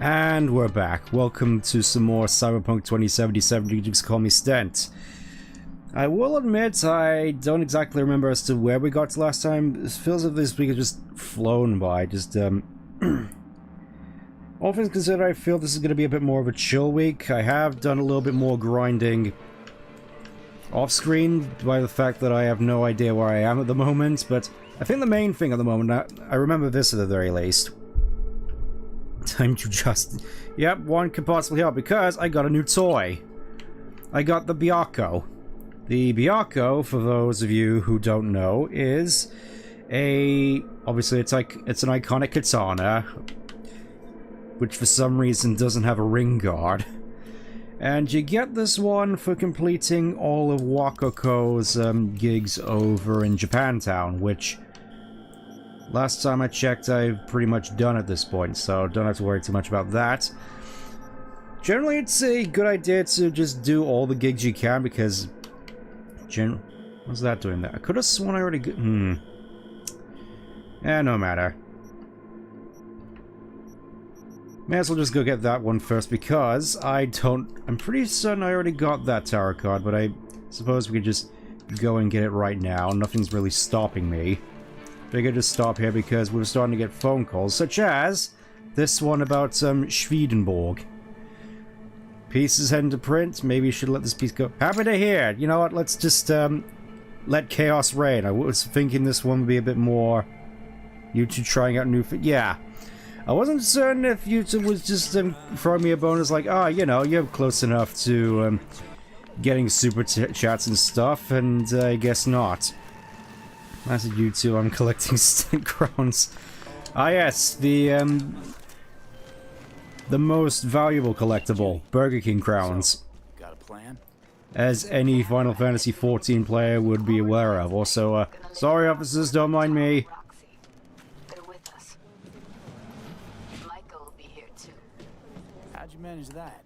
And we're back. Welcome to some more Cyberpunk 2077. You just call me Stent. I will admit I don't exactly remember as to where we got to last time. It feels like this week has just flown by. Just, all things considered, I feel this is going to be a bit more of a chill week. I have done a little bit more grinding off-screen by the fact that I have no idea where I am at the moment, but I think the main thing at the moment, I remember this at the very least. Time to just... Yep, one could possibly help, because I got a new toy. I got the Byakko. The Byakko, for those of you who don't know, is a... Obviously, it's an iconic katana, which for some reason doesn't have a ring guard. And you get this one for completing all of Wakoko's gigs over in Japantown, which... Last time I checked, I've pretty much done at this point, so don't have to worry too much about that. Generally, it's a good idea to just do all the gigs you can, because... What's that doing there? I could have sworn I already... no matter. May as well just go get that one first, because I'm pretty certain I already got that tarot card, but I suppose we could just go and get it right now. Nothing's really stopping me. Figured to stop here because we're starting to get phone calls, such as this one about Schwedenborg. Piece is heading to print. Maybe you should let this piece go. Happy to hear. You know what? Let's just let chaos reign. I was thinking this one would be a bit more YouTube trying out new. Yeah, I wasn't certain if YouTube was just throwing me a bonus like, oh, you know, you're close enough to getting super chats and stuff, and I guess not. I said YouTube, I'm collecting stink crowns. Ah yes, the most valuable collectible, Burger King crowns. Got a plan? As any Final Fantasy XIV player would be aware of. Also, sorry officers, don't mind me. They're with us. Michael will be here too. How'd you manage that?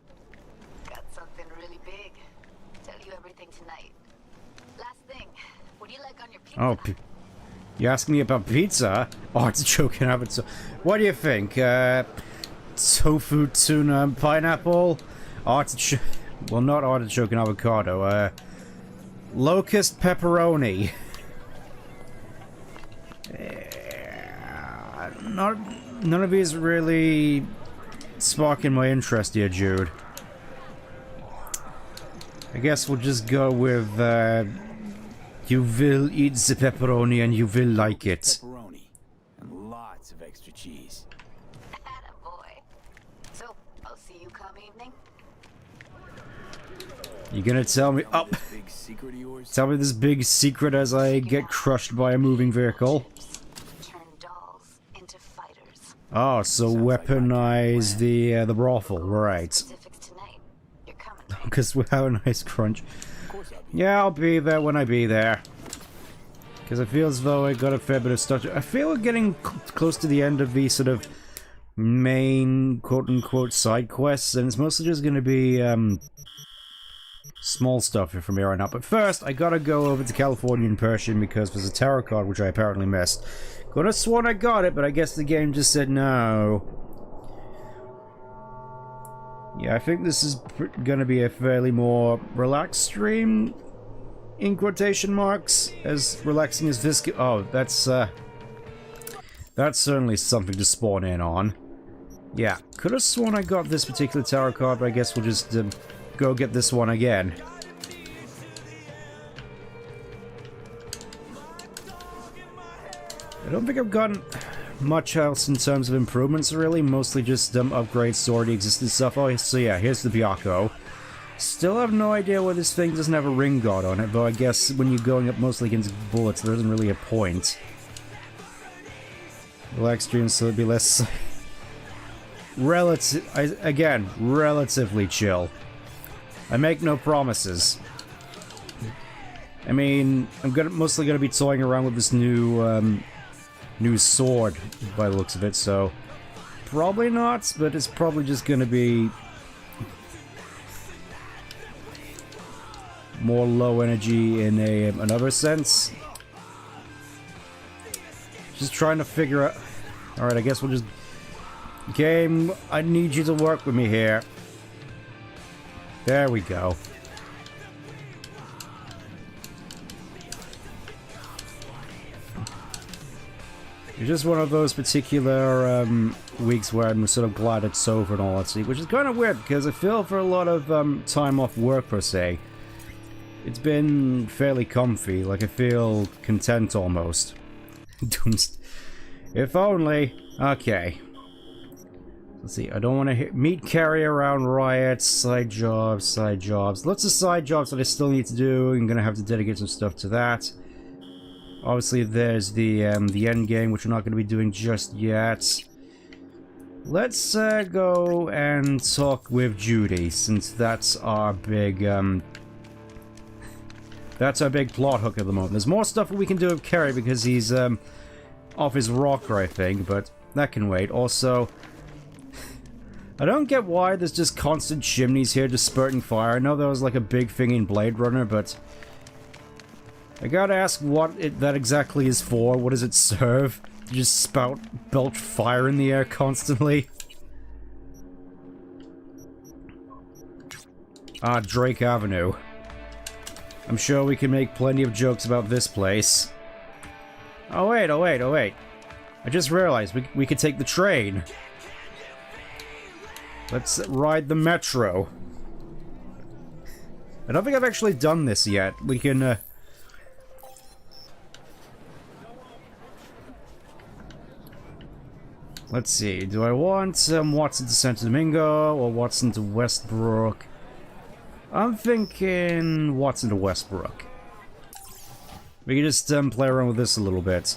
Got something really big. Tell you everything tonight. Last thing, what do you like on your pizza? Oh, you asking me about pizza? Artichoke and avocado. What do you think? Tofu, tuna, and pineapple? Artichoke... Well, not artichoke and avocado. Locust pepperoni. None of these really sparking my interest here, Jude. I guess we'll just go with, you will eat the pepperoni and you will like it. Pepperoni and lots of extra cheese. Attaboy. So, I'll see you come evening. You gonna tell me? Oh, Big secret of yours? tell me this big secret as I get crushed by a moving vehicle. Turn dolls into fighters. Oh, so weaponize the brothel, right? Specifics tonight. You're coming. Right? Because we have a nice crunch. Of course I'll be. Yeah, I'll be there when I be there. Because I feel as though I got a fair bit of stuff. I feel we're getting close to the end of the sort of main quote-unquote side quests, and it's mostly just going to be small stuff from here on out. But first, I gotta go over to California in Persian because there's a tarot card which I apparently missed. Could have sworn I got it, but I guess the game just said no. Yeah, I think this is gonna be a fairly more relaxed stream, in quotation marks, as relaxing as this. Oh, that's certainly something to spawn in on. Yeah, could have sworn I got this particular tarot card, but I guess we'll just go get this one again. I don't think I've gotten much else in terms of improvements, really. Mostly just upgrades to already existing stuff. Oh, so yeah, here's the Byakko. Still have no idea why this thing doesn't have a ring guard on it, though I guess when you're going up mostly against bullets, there isn't really a point. Relax stream so it'd be less... relatively chill. I make no promises. I mean, I'm mostly gonna be toying around with this new sword by the looks of it, so probably not, but it's probably just gonna be more low energy in another sense. Just trying to figure out. All right, I guess we'll just Game, I need you to work with me here. There we go. It's just one of those particular weeks where I'm sort of glad it's over and all that stuff, which is kind of weird because I feel for a lot of time off work per se, it's been fairly comfy. Like I feel content almost. If only. Okay. Let's see. I don't want to meet carry around riots, side jobs, side jobs. Lots of side jobs that I still need to do. I'm gonna have to dedicate some stuff to that. Obviously, there's the end game, which we're not going to be doing just yet. Let's go and talk with Judy, since that's our big plot hook at the moment. There's more stuff that we can do with Kerry because he's off his rocker, I think, but that can wait. Also, I don't get why there's just constant chimneys here just spurting fire. I know that was like a big thing in Blade Runner, but I gotta ask what that exactly is for. What does it serve? To just belch fire in the air constantly? Ah, Drake Avenue. I'm sure we can make plenty of jokes about this place. Oh wait, oh wait, oh wait. I just realized we could take the train. Let's ride the metro. I don't think I've actually done this yet. We can, let's see, do I want Watson to Santo Domingo or Watson to Westbrook? I'm thinking Watson to Westbrook. We can just play around with this a little bit.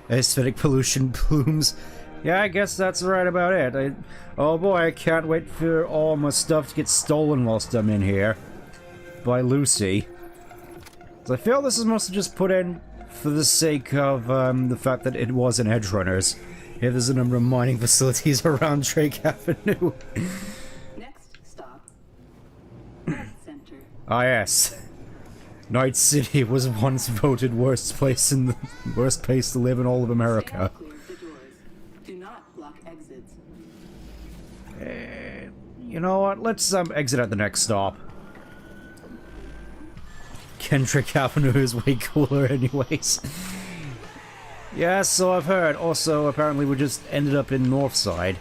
Aesthetic pollution plumes. Yeah, I guess that's right about it. Oh boy, I can't wait for all my stuff to get stolen whilst I'm in here. By Lucy. So I feel this is mostly just put in for the sake of the fact that it was an Edge Runners. Here there's a number of mining facilities around Drake Avenue. Next stop, Center. Ah yes. Night City was once voted worst place to live in all of America. Clear the doors. Do not block exits. You know what? Let's exit at the next stop. Kendrick Avenue is way cooler anyways. Yeah, so I've heard. Also, apparently we just ended up in Northside.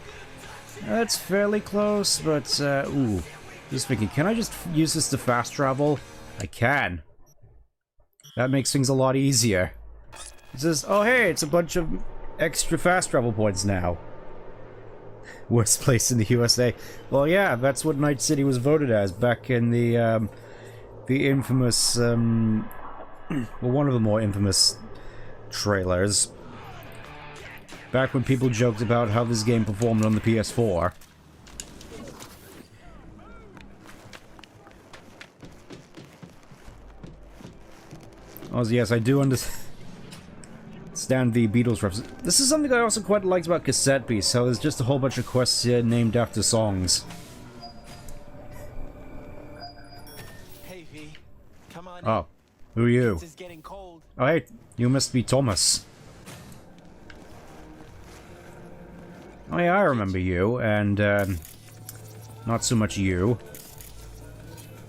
That's fairly close, but, ooh. Just thinking, can I just use this to fast travel? I can. That makes things a lot easier. It says, oh hey, it's a bunch of extra fast travel points now. Worst place in the USA. Well, yeah, that's what Night City was voted as back in the infamous, well, one of the more infamous trailers. Back when people joked about how this game performed on the PS4. Oh, yes, I do understand the Beatles reference. This is something I also quite liked about Cassette Beast, how there's just a whole bunch of quests here named after songs. Hey, V. Come on. Oh, who are you? This is getting cold. Oh, hey, you must be Thomas. Oh yeah, I remember you, and, not so much you.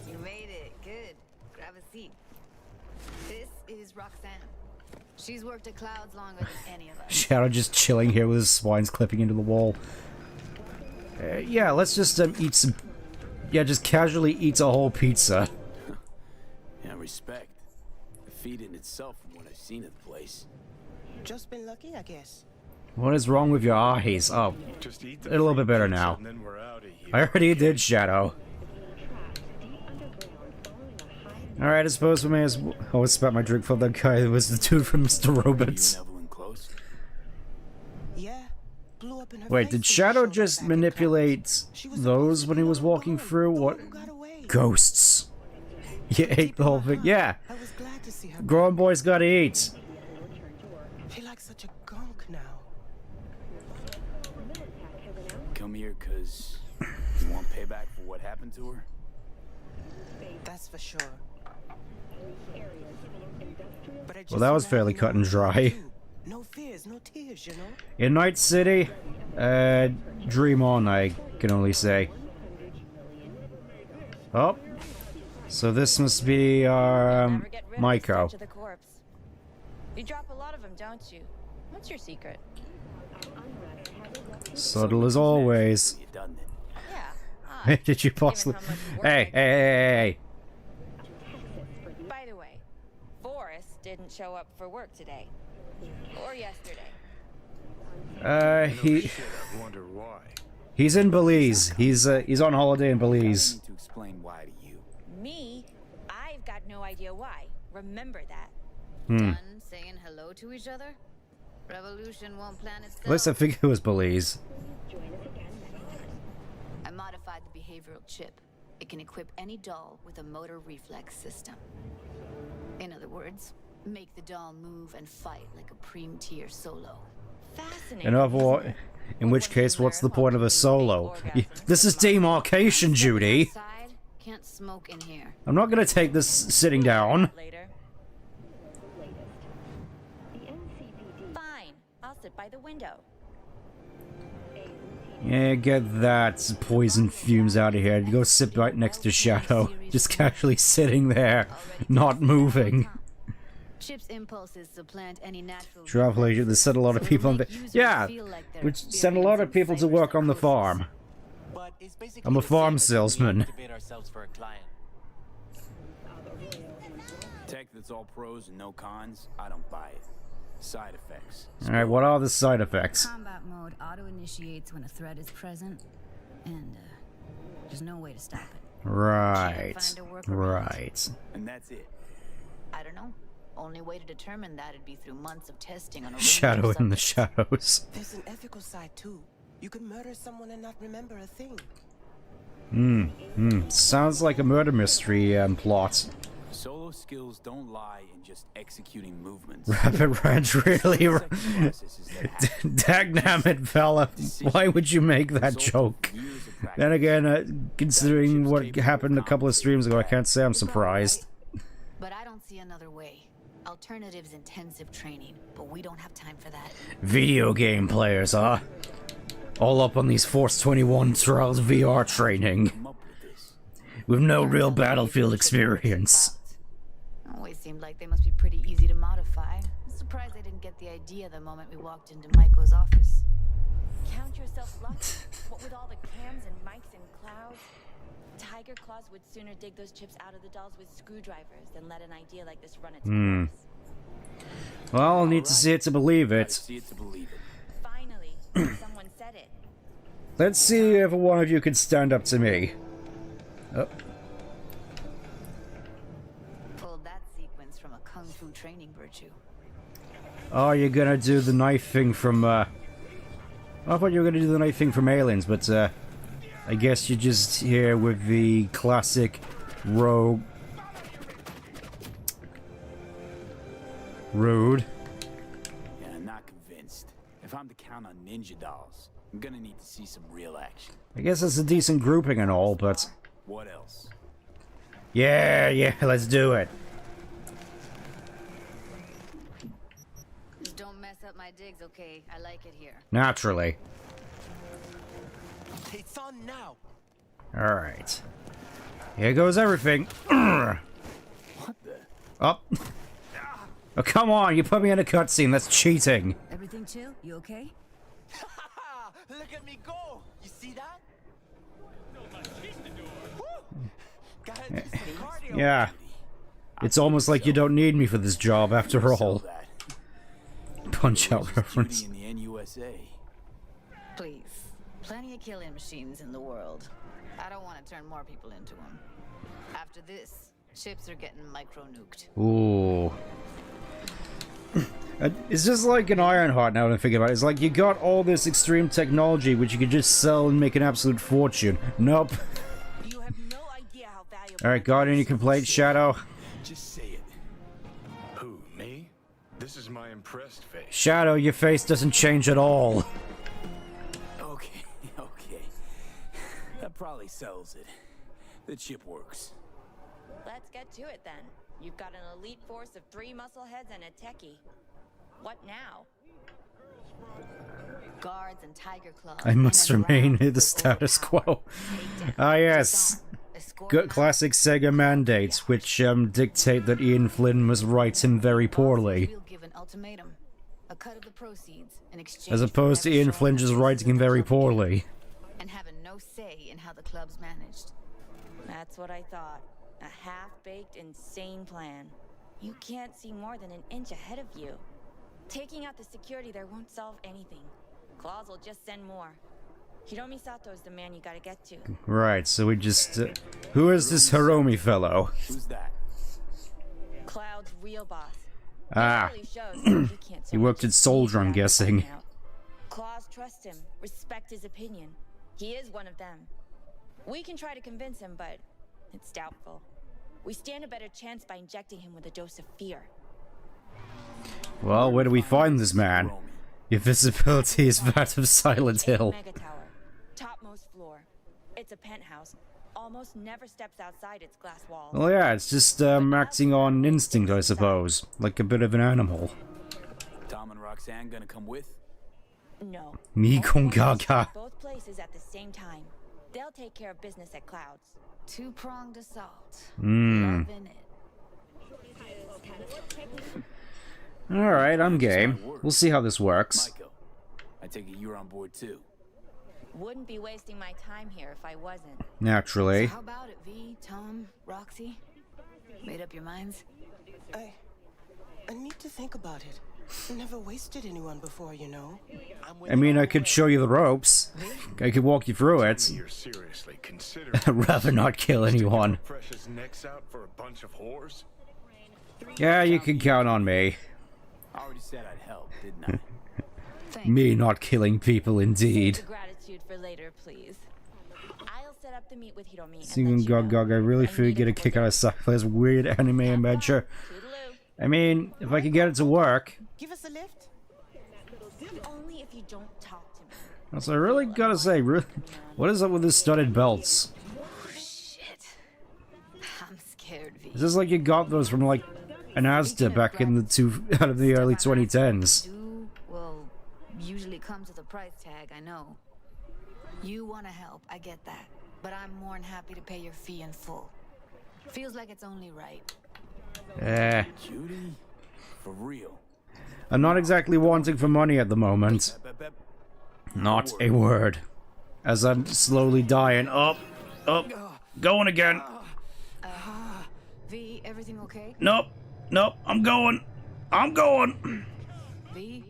You made it. Good. Grab a seat. This is Roxanne. She's worked at Clouds longer than any of us. Shadow just chilling here with his spines clipping into the wall. Yeah, let's just, eat some... Yeah, just casually eat a whole pizza. Yeah, respect. The feed in itself from what I've seen of the place. Just been lucky, I guess. What is wrong with your eyes? Oh, Just eat a little bit better now. and then we're out of here. I already did, Shadow. Alright, I suppose we may as well... Oh, I spat my drink for that guy that was the dude from Mr. Robots. You and Evelyn close? Yeah. Blew up in her Wait, face did when she Shadow showed up just back in manipulate Clouds. She was those supposed when to he be was the one walking gone, through? the What? one who got away. Ghosts. You ate the whole thing. Yeah. I was glad to see her. Grown boys gotta eat. Feel like such a gunk now. Come here, cause you want payback for what happened to her? That's for sure. But I just Well, that was wanna fairly have cut and you dry. know, no fears, no tears, you know? In Night City, dream on, I can only say. Oh. So this must be our Never get rid of the Maiko. stench of the corpse. You drop a lot of them, don't you? What's your secret? Subtle as always. You done it. Yeah. odd, Did you given possibly... how much work Hey, I hey, hey, hey, By the way, Forrest didn't show up for work today. Or yesterday. hey. I wonder why. He's in Belize. He's on holiday in I don't Belize. need to explain why to you. Me? I've got no idea why. Remember that. Done saying hello to each other? Revolution won't plan itself. At least I think it was Belize. I modified the behavioral chip. It can equip any doll with a motor reflex system. In other words, make the doll move and fight like a Preem-tier solo. Fascinating. In which case, what's the point of a solo? This is demarcation, Judy. Outside, can't smoke in here. I'm not gonna take this sitting down. Later. Fine. I'll sit by the window. Yeah, get that poison fumes out of here. Go sit right next to Shadow. Just casually sitting there, not moving. Chip's impulses supplant any natural Travel agent, they sent a lot of people on the... Yeah, which sent a lot of people to work on the farm. But it's basically I'm a the farm same as when we salesman. activate ourselves for a client. Tech that's all pros and no cons, I don't buy it. Side effects. Alright, what are the side effects? Combat mode auto-initiates when a threat is present, and there's no way to stop it. Right, Find a workaround. right. And that's it. I don't know. Only way to determine that'd be through months of testing on a Shadow range of in the subjects. shadows. There's an ethical side too. You could murder someone and not remember a thing. Sounds like a murder mystery plot. Solo skills don't lie in just executing movements. Rapid Ranch really... Processes that happen. Dagnammit, fella. Why would you make that joke? Years of practice. Then again, considering what happened a couple of streams ago, I can't say I'm surprised. But I don't see another way. Alternatives intensive training, but we don't have time for that. Video game players, huh? All up on these Force 21 Trials VR training. Come up with this. With no real battlefield experience. Always seemed like they must be pretty easy to modify. I'm surprised I didn't get the idea the moment we walked into Maiko's office. Count yourself lucky. What with all the cams and mics and clouds? Tiger Claws would sooner dig those chips out of the dolls with screwdrivers than let an idea like this run its course. Well, I'll need to see it to believe Gotta it. see it to believe it. Finally, someone said it. Let's see if one of you can stand up to me. Oh, Pulled that sequence from a kung fu training virtue. oh, you're gonna do the knife thing from, I thought you were gonna do the knife thing from Aliens, but, I guess you're just here with the classic rogue... Rude. Yeah, I'm not convinced. If I'm to count on ninja dolls, I'm gonna need to see some real action. I guess it's a decent grouping and all, but... What else? Yeah, let's do it. Just don't mess up my digs, okay? I like it here. Naturally. It's on now. Alright. Here goes everything. Up. What the? Oh, come on, you put me in a cutscene, that's cheating. Everything chill? You okay? Look at me go. You see that? Woo! Gotta do some cardio. Yeah. It's almost like you don't need me for this job after all. So that. Punch-Out reference. Duty in the NUSA. Please. Plenty of killing machines in the world. I don't want to turn more people into them. After this, chips are getting micro-nuked. Ooh. It's just like an Ironheart now that I'm thinking about it. It's like you got all this extreme technology which you could just sell and make an absolute fortune. Nope. You have no idea how valuable. Alright, got any complaints, Shadow? Just say it. Who, me? This is my impressed face. Shadow, your face doesn't change at all. Okay. That probably sells it. The chip works. Let's get to it then. You've got an elite force of 3 muscle heads and a techie. What now? Guards and Tiger Claws. I must and remain around the status quo. takedown. Ah, yes. Escort Good them out. classic Sega mandates, which dictate that Ian Flynn must write him very poorly. We'll give an ultimatum. A cut of the proceeds in exchange As for opposed to never Ian showing Flynn up just to writing him the very club again, poorly. and having no say in how the club's managed. That's what I thought. A half-baked, insane plan. You can't see more than an inch ahead of you. Taking out the security there won't solve anything. Claws will just send more. Hiromi Sato's the man you gotta get to. Right, so we just... who is this Hiromi fellow? Who's that? Cloud's real boss. Ah, It really shows that he can't so he worked much at as Soldier, I'm tease that guessing. out. Claws trust him, respect his opinion. He is one of them. We can try to convince him, but it's doubtful. We stand a better chance by injecting him with a dose of fear. well, where do we find this man? Your visibility is that of Silent Hill. Mega tower, topmost floor. It's a penthouse. Almost never steps outside its glass walls. Well, yeah, it's just acting on instinct, I suppose. Like a bit of an animal. Tom and Roxanne gonna come with? No. Me con Only one gaga. person at both places at the same time. They'll take care of business at Clouds. Two-pronged assault. Hmm. Loving it. Alright, I'm game. We'll see how this works. Michael, I take it you're on board too. Wouldn't be wasting my time here if I wasn't. Naturally. How about it, V, Tom, Roxy? Made up your minds? I need to think about it. Never wasted anyone before, you know. I mean, I could show you the ropes. I could walk you through it. You're seriously considering I'd rather not kill anyone. precious necks out for a bunch of whores? Yeah, you can count on me. I already said I'd help, didn't I? Thanks. Me not killing people, indeed. Save the gratitude for later, please. I'll set up the meet with Hiromi. and Singing let you Gog know. Gog, I really I feel you need get a it kick before out of Cypher's weird anime Have fun. adventure. Toodaloo. I mean, if I could get it to work. Give us a lift. Only if you don't talk to me. Also, I really gotta say, what is up with this studded belts? Shit. I'm scared, V. Is this like you got those from like an Asda back in the out of the early 2010s? Well, usually comes with a price tag, I know. You want to help, I get that. But I'm more than happy to pay your fee in full. Feels like it's only right. Judy? For real? I'm not exactly wanting for money at the moment. Not a word. As I'm slowly dying. Up, going again. V, everything okay? Nope, I'm going. V?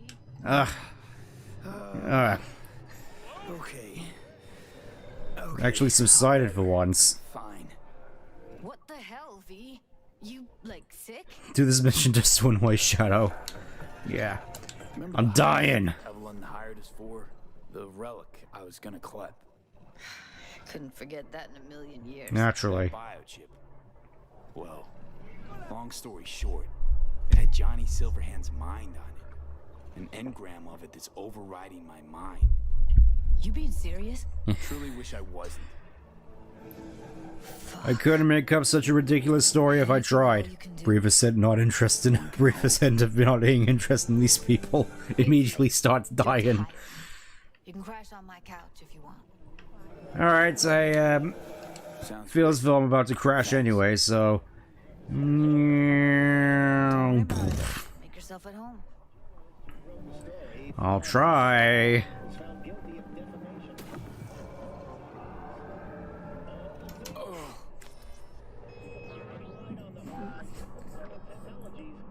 Okay. Actually subsided for once. Fine. What the hell, V? You, like, sick? Do this mission just to annoy Shadow. Yeah. Remember I'm the dying. house Evelyn hired us for? The relic I was gonna collect. Couldn't forget that in a million years. Naturally. Biochip. Well, long story short, it had Johnny Silverhand's mind on it. An engram of it that's overriding my mind. You being serious? Truly wish I wasn't. I couldn't make up such a ridiculous story if I tried. Breaver said not interested. Breaver said of not being interested in these people. Immediately starts dying. You can crash on my couch if you want. Alright, I Sounds feel as though I'm about to crash anyway, so... Make yourself at home. I'll try.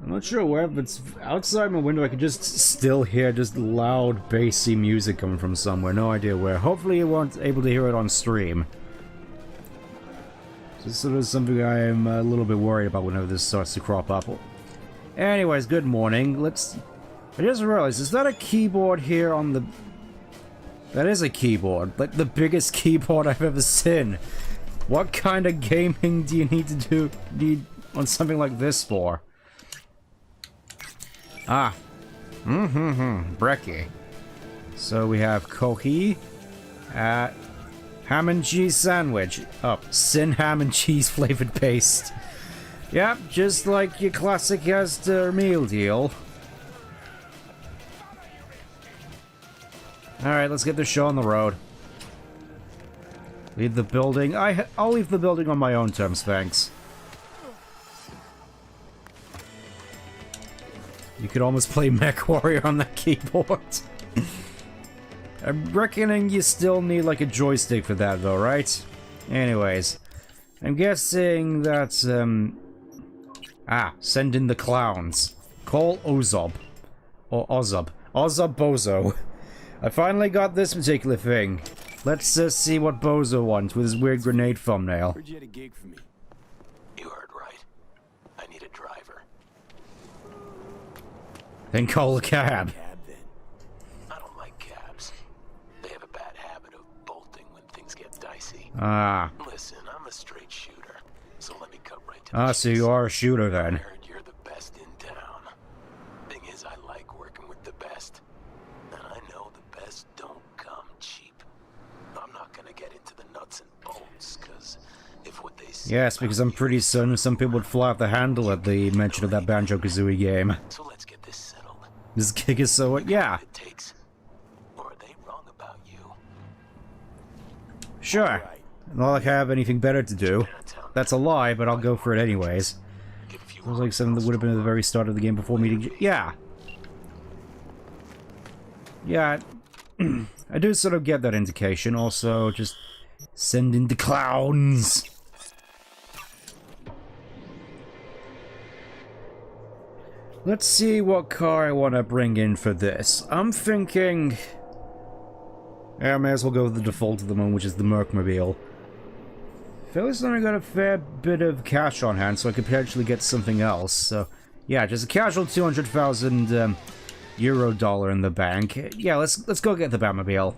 I'm not sure where, but outside my window I could just still hear just loud, bassy music coming from somewhere. No idea where. Hopefully you weren't able to hear it on stream. This sort of something I am a little bit worried about whenever this starts to crop up. Anyways, good morning. I just realized, is that a keyboard here on the... That is a keyboard. Like, the biggest keyboard I've ever seen. What kind of gaming do you need on something like this for? Ah. Brekkie. So we have Kohi. Ham and cheese sandwich. Oh, sin ham and cheese flavored paste. Yep, just like your classic Asda meal deal. Alright, let's get this show on the road. Leave the building. I'll leave the building on my own terms, thanks. You could almost play MechWarrior on that keyboard. I'm reckoning you still need like a joystick for that though, right? Anyways. I'm guessing that, send in the clowns. Call Ozob. Or Ozob. Ozob Bozo. I finally got this particular thing. Let's see what Bozo wants with his weird grenade thumbnail. Heard you had a gig for me. You heard right. I need a driver. Then call a cab. Cab then. I don't like cabs. They have a bad habit of bolting when things get dicey. Ah. Listen, I'm a straight shooter, so let me cut right to the So chase. you are a shooter I then. heard you're the best in town. Thing is, I like working with the best. And I know the best don't come cheap. I'm not gonna get into the nuts and bolts, cause if what they say Yes, because I'm pretty certain some people would fly off the handle at the mention of that Banjo-Kazooie game. So let's get this settled. This gig is so... yeah. It takes. Or are they wrong about you? Sure. Not like I have anything better to do. That's a lie, but I'll go for it anyways. Sounds like something that would have been at the very start of the game before meeting... yeah. Yeah. I do sort of get that indication. Also, just send in the clowns. Let's see what car I want to bring in for this. I'm thinking... yeah, I may as well go with the default at the moment, which is the Mercmobile. Phil's only got a fair bit of cash on hand, so I could potentially get something else. So, yeah, just a casual 200,000 euro dollar in the bank. Yeah, let's go get the Batmobile.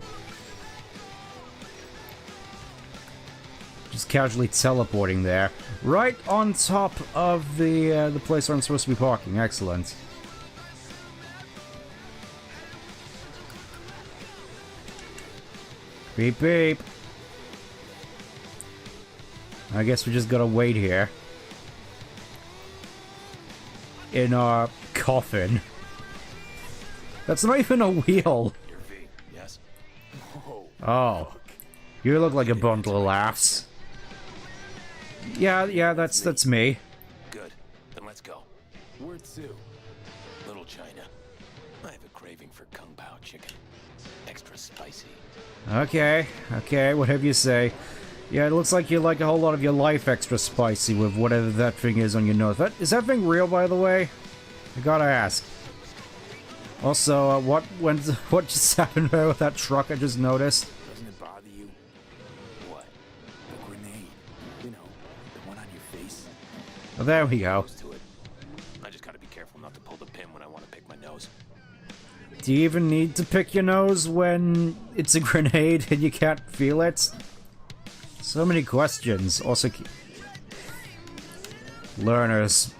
Just casually teleporting there, right on top of the place where I'm supposed to be parking. Excellent. Beep beep. I guess we just gotta wait here. In our coffin. That's not even a wheel. Your V, yes? Oh. You look like a bundle of laughs. Yeah, that's me. Good. Then let's go. Where to? Little China. I have a craving for Kung Pao chicken. Extra spicy. Okay, whatever you say. Yeah, it looks like you like a whole lot of your life extra spicy with whatever that thing is on your nose. Is that thing real, by the way? I gotta ask. Also, what just happened there with that truck I just noticed? Doesn't it bother you? What? The grenade. You know, the one on your face. Oh, there we go. Close to it. I just gotta be careful not to pull the pin when I want to pick my nose. Do you even need to pick your nose when it's a grenade and you can't feel it? So many questions. Also, learners.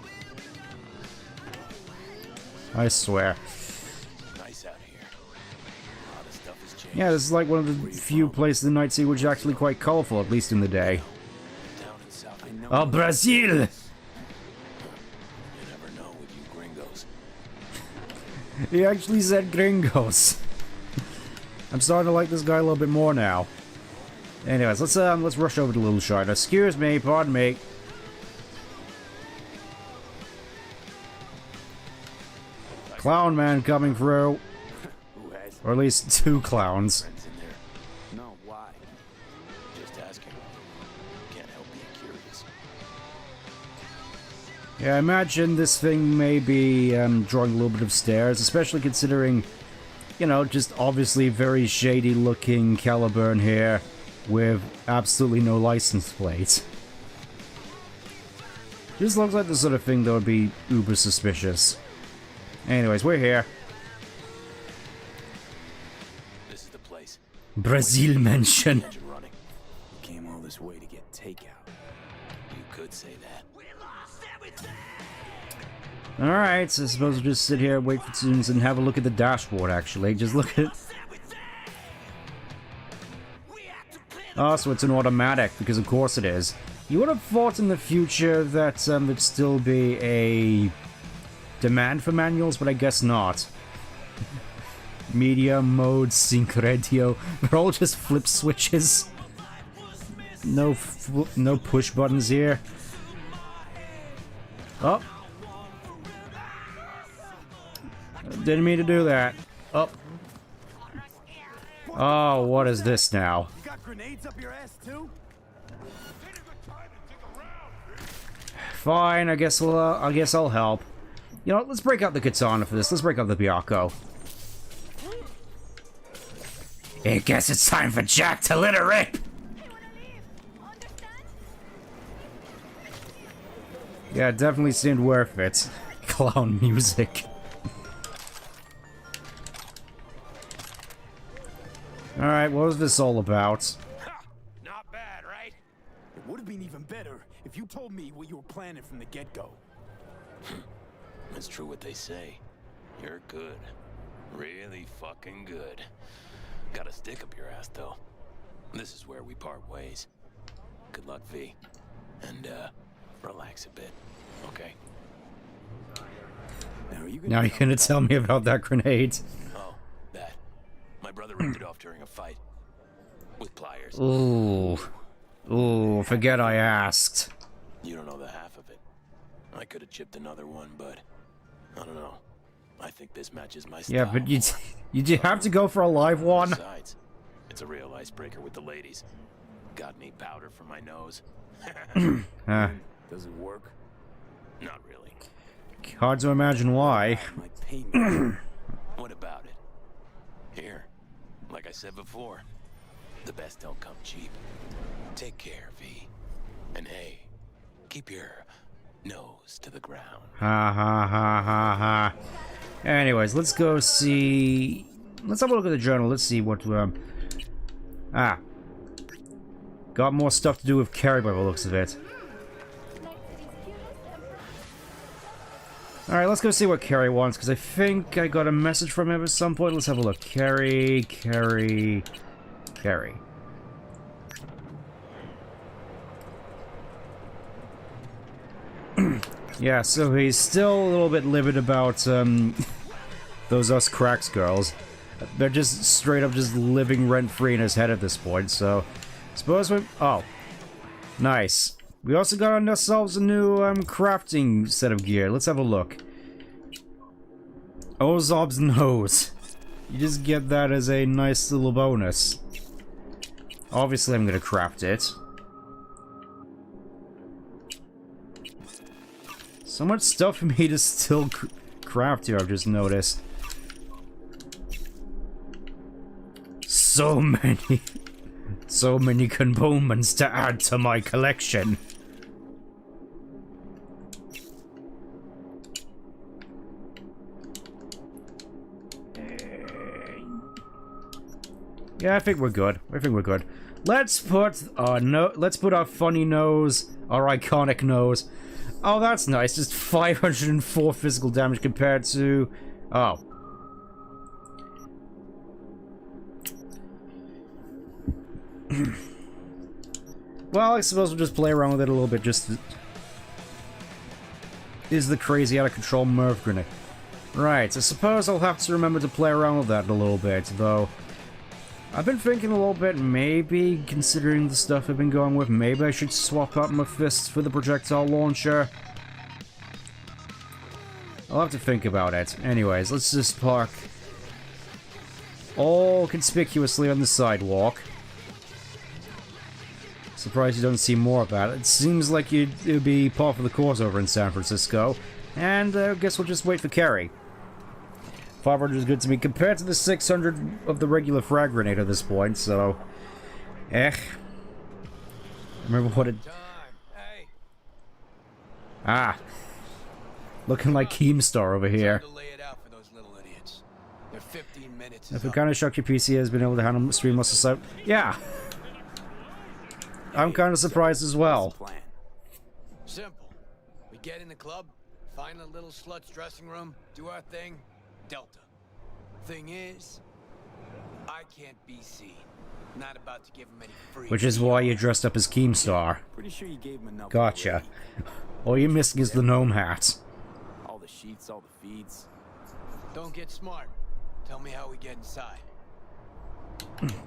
I swear. Nice out here. A lot of stuff has changed. Yeah, this is like one of the few places in Night Sea which is actually quite colorful, at least in the day. Down in South, I know. Oh, Brazil! You never know with you gringos. He actually said gringos. I'm starting to like this guy a little bit more now. Anyways, let's rush over to Little China. Excuse me, pardon me. Clown man coming through. Who has Or at least two clowns. friends in there? No, why? Just asking. Can't help being curious. Yeah, I imagine this thing may be drawing a little bit of stares, especially considering, you know, just obviously very shady looking Caliburn here with absolutely no license plate. Just looks like the sort of thing that would be uber suspicious. Anyways, we're here. This is the place. Brazil Mansion. Engine running. You came all this way to get takeout. You could say that. Alright, so I suppose we'll just sit here, wait for students, and have a look at the dashboard, actually. Just look at it. Oh, so it's an automatic, because of course it is. You would have thought in the future that there'd still be a demand for manuals, but I guess not. media mode, sync radio. They're all just flip switches. No push buttons here. Oh. Didn't mean to do that. Oh. Oh, what is this now? You got grenades up your ass too? Fine, I guess I'll help. You know, let's break out the katana for this. Let's break out the Byakko. I guess it's time for Jack to let her rip. Yeah, it definitely seemed worth it. Clown music. Alright, what was this all about? Ha! Not bad, right? It would have been even better if you told me what you were planning from the get-go. It's true what they say. You're good. Really fucking good. Got a stick up your ass, though. This is where we part ways. Good luck, V. And, relax a bit, okay? Now you're gonna tell me about that grenade. Oh, that. My brother ripped it off during a fight. With pliers. Ooh. Ooh, forget I asked. You don't know the half of it. I could have chipped another one, but... I don't know. I think this matches my style. Yeah, but you have to go for a live one. Besides, it's a real icebreaker with the ladies. Got any powder for my nose? Does it work? Not really. Hard to imagine why. Might pay me. What about it? Here, like I said before, the best don't come cheap. Take care, V. And hey, keep your nose to the ground. Ha ha ha ha ha. Anyways, let's go see... Let's have a look at the journal. Let's see what... Got more stuff to do with Carrie by the looks of it. Alright, let's go see what Carrie wants, because I think I got a message from him at some point. Let's have a look. Carrie... Yeah, so he's still a little bit livid about, those us cracks girls. They're just straight up just living rent-free in his head at this point, so... Suppose we... Oh. Nice. We also got ourselves a new, crafting set of gear. Let's have a look. Ozob's nose. You just get that as a nice little bonus. Obviously, I'm gonna craft it. So much stuff for me to still craft here, I've just noticed. So many components to add to my collection. Yeah, I think we're good. Let's put our funny nose, our iconic nose. Oh, that's nice. Just 504 physical damage compared to... Oh. Well, I suppose we'll just play around with it a little bit, just... Is the crazy out-of-control Merv grenade. Right, I suppose I'll have to remember to play around with that a little bit, though. I've been thinking a little bit, maybe, considering the stuff I've been going with, maybe I should swap out my fists for the projectile launcher. I'll have to think about it. Anyways, let's just park all conspicuously on the sidewalk. Surprised you don't see more of that. It seems like it would be par for the course over in San Francisco. And I guess we'll just wait for Carrie. 500 is good to me compared to the 600 of the regular frag grenade at this point, so... Remember what it... Ah. Looking like Keemstar over here. If it kind of shocked your PC has been able to handle Streamless Assault... Yeah! I'm kind of surprised as well. Simple. We get in the club, find a little slut's dressing room, do our thing, Delta. Thing is, I can't be seen. Not about to give him any free. Which is why you dressed up as Keemstar. Pretty sure you gave him enough. Gotcha. All you're missing is the gnome hat. All the sheets, all the feeds. Don't get smart. Tell me how we get inside.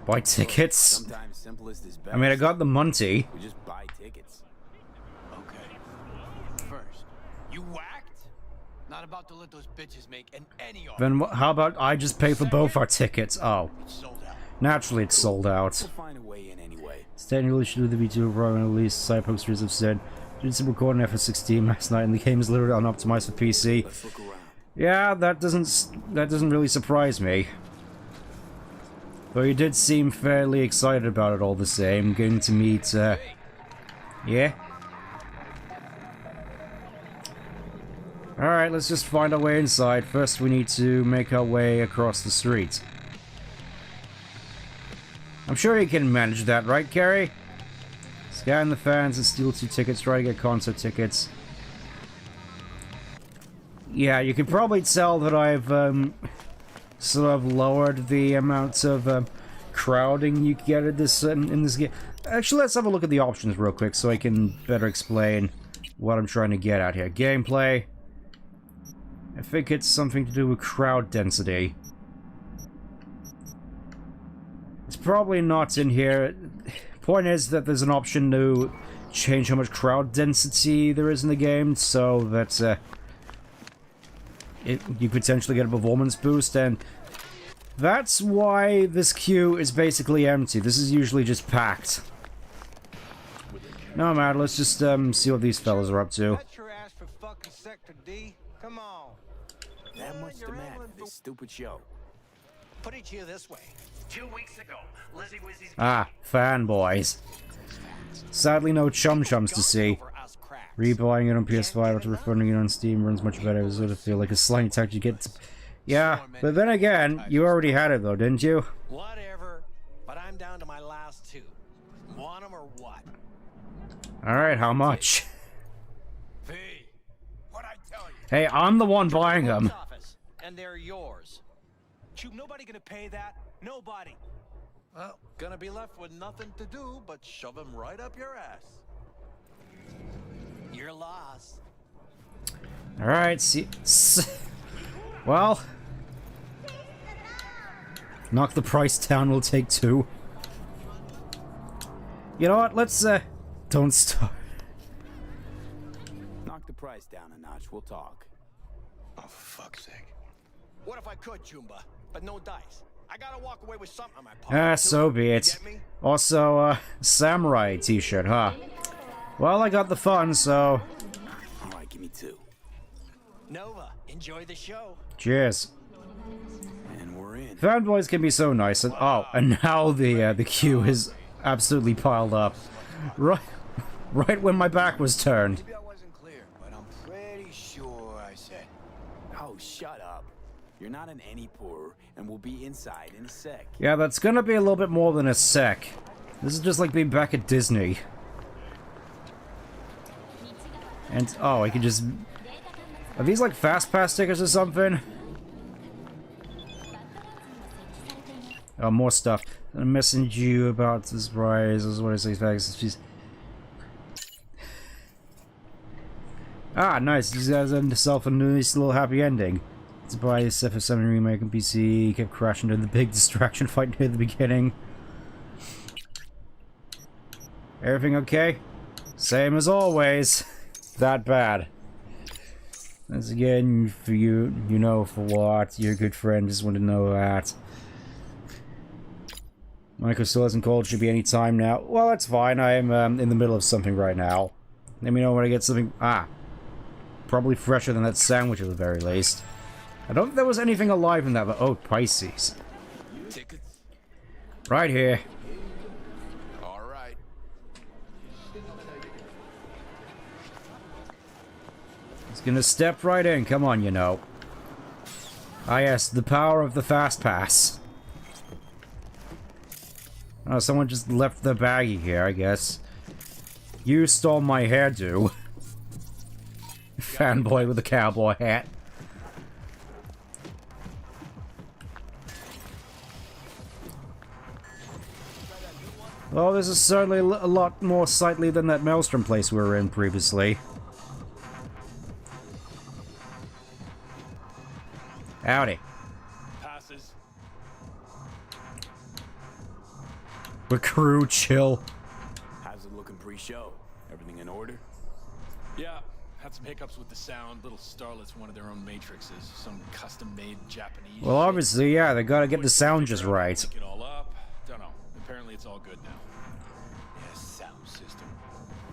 Buy tickets. Sometimes simplest is best. I mean, I got the Monty. We just buy tickets. Okay. First, you whacked? Not about to let those bitches make an any offer. Then how about I just pay for both our tickets? Oh. It's sold out. Naturally, it's sold out. We'll find a way in anyway. Standing release of the V2 program release. Cyberpunk series have said did some recording for 16 last night, and the game is literally unoptimized for PC. Let's look around. Yeah, that doesn't really surprise me. Though you did seem fairly excited about it all the same, getting to meet. Yeah. All right, let's just find our way inside. First, we need to make our way across the street. I'm sure you can manage that, right, Carrie? Scan the fans and steal 2 tickets. Try to get concert tickets. Yeah, you can probably tell that I've sort of lowered the amount of crowding you get at this in this game. Actually, let's have a look at the options real quick so I can better explain what I'm trying to get at here. Gameplay. I think it's something to do with crowd density. It's probably not in here. Point is that there's an option to change how much crowd density there is in the game, so that you potentially get a performance boost, and that's why this queue is basically empty. This is usually just packed. No matter, let's just see what these fellas are up to. Come on. That much demand for this stupid show. Put it to you this way. 2 weeks ago, Lizzie was his Fanboys. Sadly, no chum-chums to see. Rebuying it on PS5 after refunding it on Steam runs much better. It sort of feel like a slimy tactic you get to... Yeah, but then again, you already had it though, didn't you? Whatever, but I'm down to my last 2. Want 'em or what? Alright, how much? V, what I tell you? Hey, I'm the one buying them. And they're yours. Chew, nobody gonna pay that? Nobody. Well, gonna be left with nothing to do but shove them right up your ass. You're lost. Alright, well... Knock the price down, we'll take 2. You know what, let's, don't start. Knock the price down a notch, we'll talk. Oh, for fuck's sake. What if I could, Jumba? But no dice. I gotta walk away with something on my pocket. So be it. Also, samurai t-shirt, huh? Well, I got the fun, so... Alright, give me 2. Nova, enjoy the show. Cheers. And we're in. Fanboys can be so nice, and and now the queue is absolutely piled up. Right when my back was turned. Maybe I wasn't clear, but I'm pretty sure I said. Oh, shut up. You're not an any poorer, and we'll be inside in a sec. Yeah, that's gonna be a little bit more than a sec. This is just like being back at Disney. And, oh, I can just... Are these like fast pass tickets or something? Oh, more stuff. I'm messaging you about the surprise. This is what I say. Facts. Nice. These guys had himself a nice little happy ending. To buy this FF7 remake on PC, kept crashing during the big distraction fight near the beginning. Everything okay? Same as always. That bad. Once again, for you, you know for what. You're a good friend, just want to know that. Michael still hasn't called, should be any time now. Well, that's fine, I am in the middle of something right now. Let me know when I get something... Probably fresher than that sandwich at the very least. I don't think there was anything alive in that, but oh, Pisces. Tickets? Right here. All right. He's gonna step right in, come on, you know. Ah yes, the power of the fast pass. Oh, someone just left the baggie here, I guess. You stole my hairdo. Fanboy with a cowboy hat. Well, this is certainly a lot more sightly than that Maelstrom place we were in previously. Howdy. Passes. The crew chill. How's it looking pre-show? Everything in order? Yeah, had some hiccups with the sound. Little starlets wanted their own matrices. Some custom-made Japanese Well, shit. obviously, yeah, they gotta get the sound just right. Link it all up. Don't know. Apparently it's all good now. Yeah, sound system.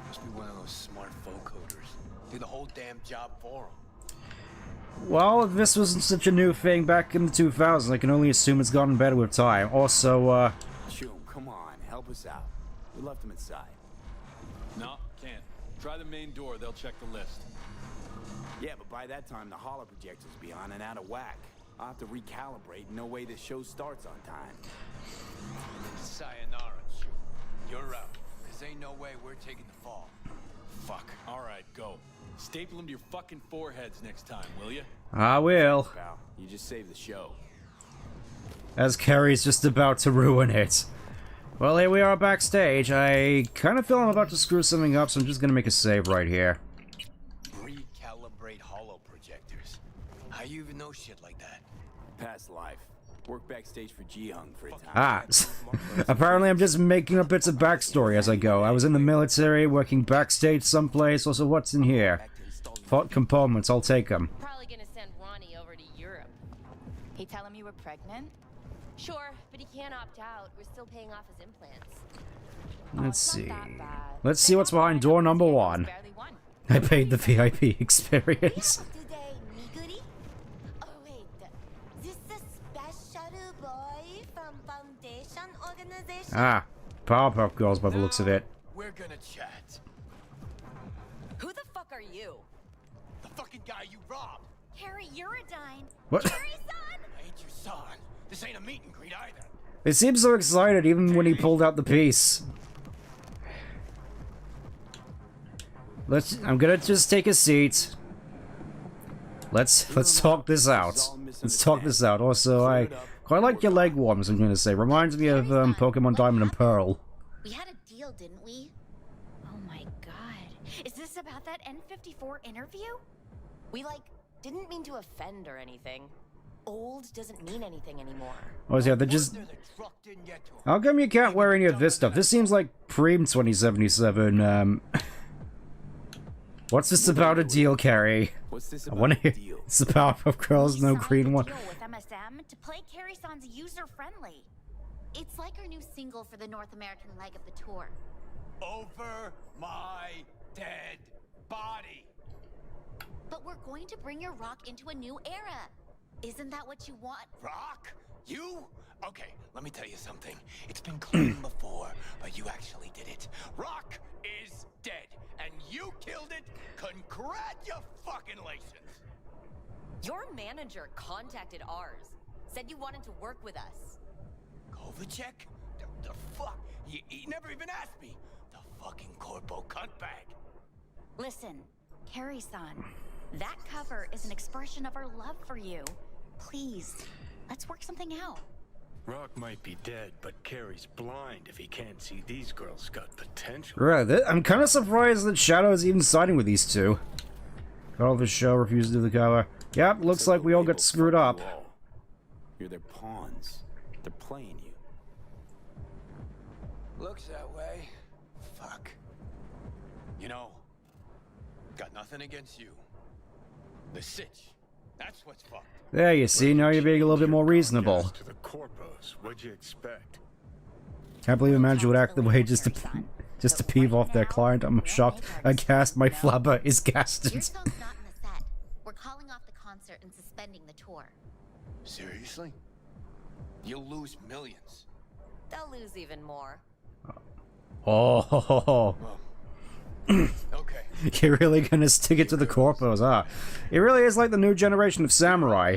Must be one of those smart vocoders. Do the whole damn job for them. Well, if this wasn't such a new thing back in the 2000s, I can only assume it's gotten better with time. Also, Choom, come on, help us out. We left him inside. No, can't. Try the main door. They'll check the list. Yeah, but by that time, the holo projector's be on and out of whack. I'll have to recalibrate. No way the show starts on time. Sayonara, Chu. You're out. Cause ain't no way we're taking the fall. Fuck. All right, go. Staple them to your fucking foreheads next time, will you? I will. Pal, you just saved the show. As Carrie's just about to ruin it. Well, here we are backstage. I kind of feel I'm about to screw something up, so I'm just gonna make a save right here. Recalibrate holo projectors. How you even know shit like that? Past life. Work backstage for Ji-Hung for a time. Ah, apparently I'm just making up bits of backstory as I go. I was in the military, working backstage someplace. Also, what's in here? Hot compartments, I'll take them. Probably gonna send Ronnie over to Europe. He tell him you were pregnant? Sure, but he can't opt out. We're still paying off his implants. Let's It's not see. that bad. Let's see what's behind door number 1. Barely one. I paid the VIP experience. Today, Miguri? Oh wait, this the special boy from Foundation Organization? Ah, Powerpuff Girls by the looks of it. We're gonna chat. Who the fuck are you? The fucking guy you robbed. Harry Uridine. What? Harry's son! I ain't your son. This ain't a meet and greet either. They seem so excited even when he pulled out the piece. I'm gonna just take a seat. Let's talk this out. Let's talk this out. Also, I quite like your leg warmers, I'm gonna say. Reminds me of Pokemon Diamond and Pearl. We had a deal, didn't we? Oh my god. Is this about that N54 interview? We, didn't mean to offend or anything. Old doesn't mean anything anymore. Oh, yeah, they're just... Wonder the truck didn't get to him. How come you can't wear any of this stuff? This seems like Preem 2077, What's this about a deal, Carrie? What's this I about wanna a hear... deal? It's the Powerpuff Girls, no We signed green a one. deal with MSM to play Carrie-san's user-friendly. It's like our new single for the North American leg of the tour. Over my dead body. But we're going to bring your rock into a new era. Isn't that what you want? Rock? You? Okay, let me tell you something. It's been claimed before, but you actually did it. Rock is dead, and you killed it. Congratulations. Your manager contacted ours. Said you wanted to work with us. Kovacic? The fuck? He never even asked me. The fucking corpo cuntbag. Listen, Carrie-san, that cover is an expression of our love for you. Please, let's work something out. Rock might be dead, but Carrie's blind if he can't see these girls got potential. Right, I'm kind of surprised that Shadow is even siding with these two. Got all the show, refused to do the cover. Yep, looks like we all got screwed up. You're their pawns. They're playing you. Looks that way. Fuck. You know, got nothing against you. The sitch. That's what's fucked. There, you see, now you're being a little bit more reasonable. To the corpos, what'd you expect? Can't believe a manager would act the way just to peeve off their client. I'm shocked. Aghast, my flabber is Your gasted. phone's not in the set. We're calling off the concert and suspending the tour. Seriously? You'll lose millions. They'll lose even more. Oh, Okay. you're really gonna stick it to the corpos, huh? It really is like the new generation of samurai,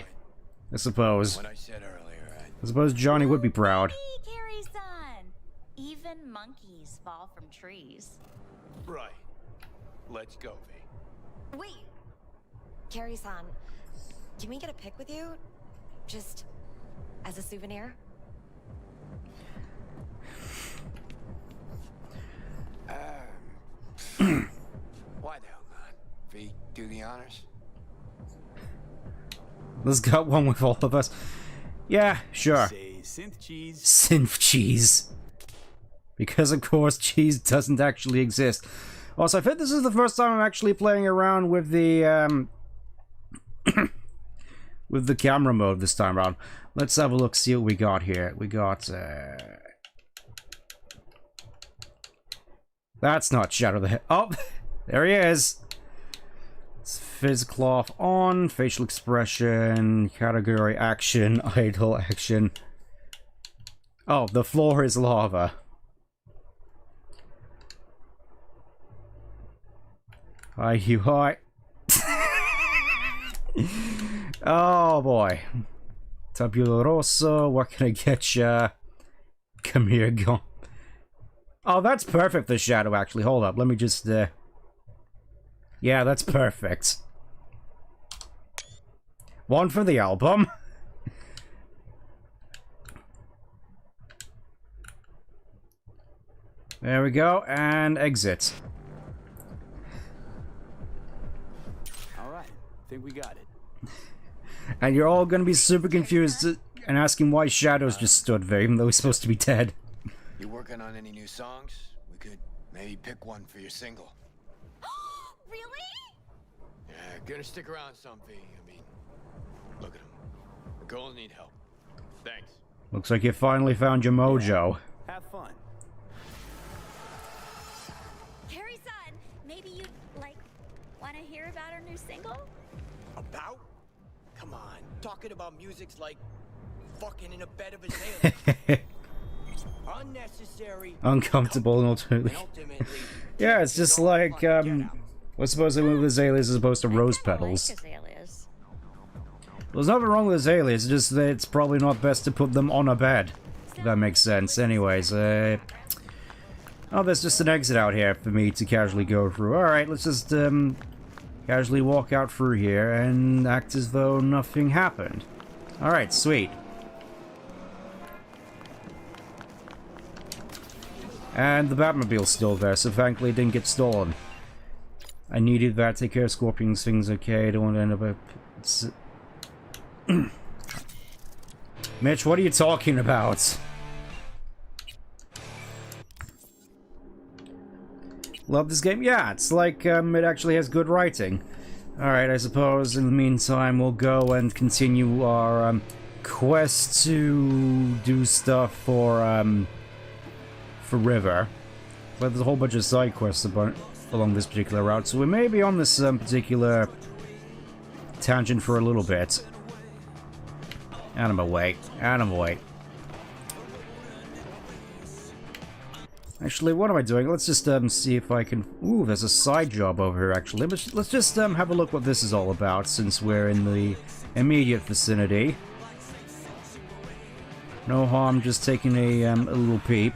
I suppose. What I said earlier, I suppose Johnny would be proud. Hey, Carrie-san! Even monkeys fall from trees. right. Let's go, V. Wait! Carrie-san, can we get a pic with you? Just as a souvenir? Why the hell not? V, do the honors. Let's got one with all of us. Yeah, sure. Say synth cheese. Synth cheese. Because, of course, cheese doesn't actually exist. Also, I think this is the first time I'm actually playing around with the, with the camera mode this time around. Let's have a look, see what we got here. We got, That's not Shadow the Hedgehog. Oh, there he is! Physical off on, facial expression, category action, idle action. Oh, the floor is lava. Hi, you hi. Oh boy. Tabula Rosa, what can I get ya? Come here, go. Oh, that's perfect, the shadow, actually. Hold up, let me just, Yeah, that's perfect. One for the album. There we go, and exit. Alright, think we got it. And you're all gonna be super confused and asking why Shadows just stood there, even though he's supposed to be dead. You working on any new songs? We could maybe pick one for your single. Really? Yeah, gonna stick around some, V. I mean, look at him. The girls need help. Thanks. Looks like you finally found your mojo. Have fun. Carrie-san, maybe you'd, like, want to hear about our new single? About? Come on. Talking about music's like fucking in a bed of azaleas. Unnecessary. Uncomfortable and ultimately. Yeah, it's just like, what's supposed to move azaleas as opposed to rose petals. Like azaleas. There's nothing wrong with azaleas, it's just that it's probably not best to put them on a bed. If that makes sense. Anyways, oh, there's just an exit out here for me to casually go through. Alright, let's just, casually walk out through here and act as though nothing happened. Alright, sweet. And the Batmobile's still there, so thankfully it didn't get stolen. I needed that. Take care of Scorpions. Things okay. I don't want to end up Mitch, what are you talking about? Love this game? Yeah, it's like, it actually has good writing. Alright, I suppose in the meantime we'll go and continue our, quest to do stuff for River. But there's a whole bunch of side quests along this particular route, so we may be on this particular tangent for a little bit. Out of my way. Out of my way. Actually, what am I doing? Let's just see if I can... Ooh, there's a side job over here, actually. Let's just have a look what this is all about, since we're in the immediate vicinity. No harm just taking a little peep.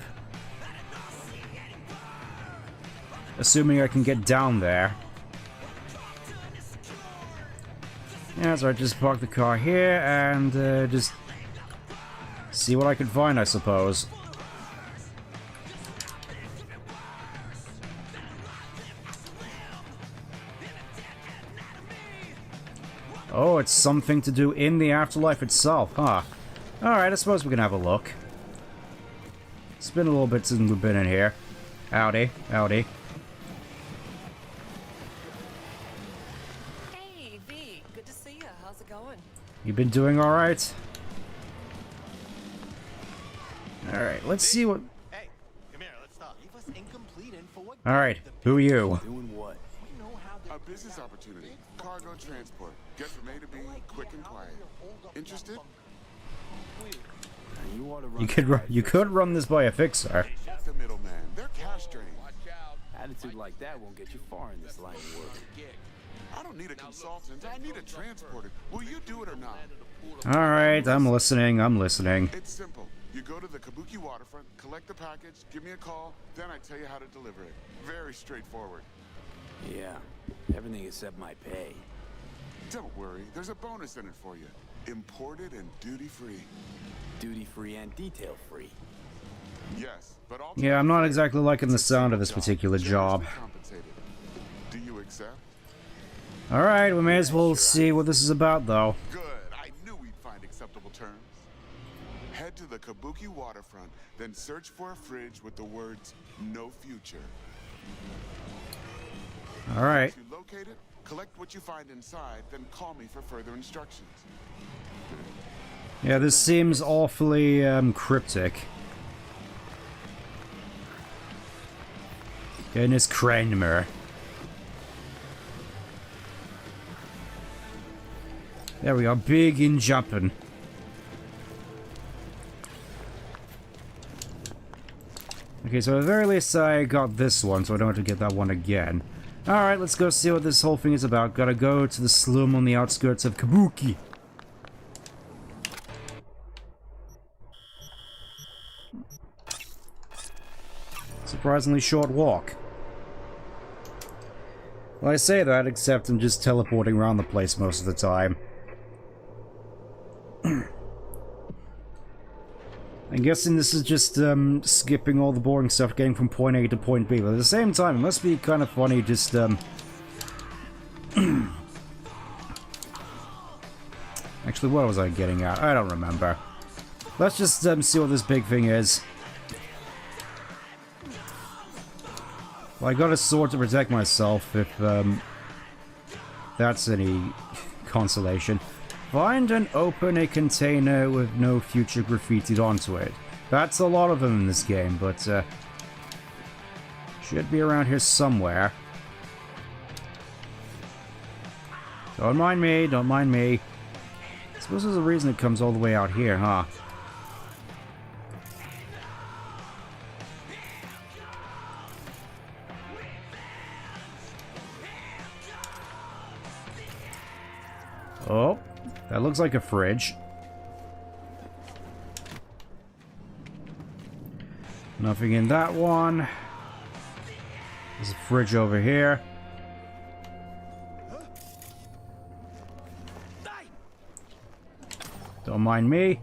Assuming I can get down there. Yeah, so I just park the car here and just see what I can find, I suppose. Oh, it's something to do in the afterlife itself, huh? Alright, I suppose we can have a look. It's been a little bit since we've been in here. Howdy, howdy. Hey, V, good to see you. How's it going? You been doing alright? Alright, let's see what... Hey, come here, let's talk. Leave us incomplete info. Alright, who are you? Doing what? A business opportunity. Cargo transport. Get from A to B, quick and quiet. Interested? You could run this by a fixer. Fuck the middleman. They're cash drains. Attitude like that won't get you far in this line of work. I don't need a consultant. I need a transporter. Will you do it or not? Alright, I'm listening, I'm listening. It's simple. You go to the Kabuki waterfront, collect the package, give me a call, then I tell you how to deliver it. Very straightforward. Yeah, everything except my pay. Don't worry, there's a bonus in it for you. Imported and duty-free. Duty-free and detail-free. Yes, but all... Yeah, I'm not exactly liking the sound of this particular job. Do you accept? Alright, we may as well see what this is about, though. Good, I knew we'd find acceptable terms. Head to the the Kabuki waterfront, then search for a fridge with the words "No Future." All right. Once you locate it, collect what you find inside, then call me for further instructions. Yeah, this seems awfully cryptic. Dennis Kramer. There we are, big in jumping. Okay, so at the very least I got this one, so I don't have to get that one again. Alright, let's go see what this whole thing is about. Gotta go to the slum on the outskirts of Kabuki. Surprisingly short walk. Well, I say that, except I'm just teleporting around the place most of the time. I'm guessing this is just skipping all the boring stuff, getting from point A to point B, but at the same time, it must be kind of funny just Actually, what was I getting at? I don't remember. Let's just see what this big thing is. Well, I got a sword to protect myself, if that's any consolation. Find and open a container with no future graffitied onto it. That's a lot of them in this game, but should be around here somewhere. Don't mind me, don't mind me. I suppose there's a reason it comes all the way out here, huh? Oh, that looks like a fridge. Nothing in that one. There's a fridge over here. Don't mind me.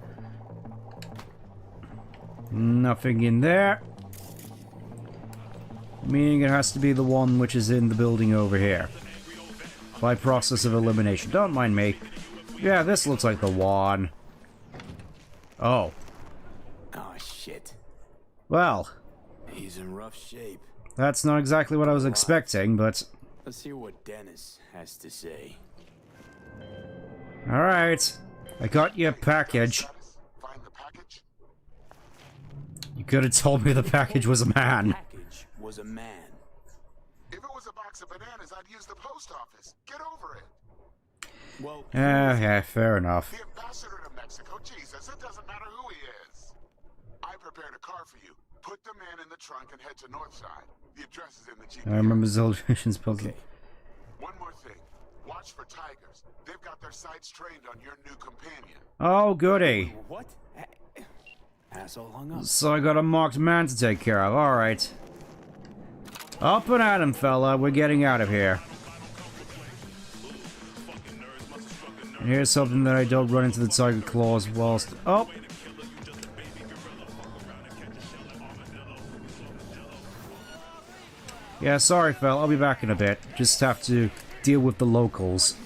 Nothing in there. Meaning it has to be the one which is in the building over here. By process of elimination. Don't mind me. Yeah, this looks like the one. Oh. Oh, shit. Well. He's in rough shape. That's not exactly what I was expecting, but... Let's hear what Dennis has to say. Alright. I got your package. Find the package? You could have told me the package was a man. Package was a man. If it was a box of bananas, I'd use the post office. Get over it. Well, yeah, fair enough. The ambassador to Mexico, Jesus, it doesn't matter who he is. I prepared a car for you. Put the man in the trunk and head to Northside. The address is in the GPS. I remember Zeldation's puzzle. Okay. One more thing. Watch for tigers. They've got their sights trained on your new companion. Oh, goody. What? Asshole hung up. So I got a marked man to take care of. Alright. Up and at him, fella. We're getting out of here. And here's something that I don't run into the tiger claws whilst... Oh! Yeah, sorry, fella. I'll be back in a bit. Just have to deal with the locals.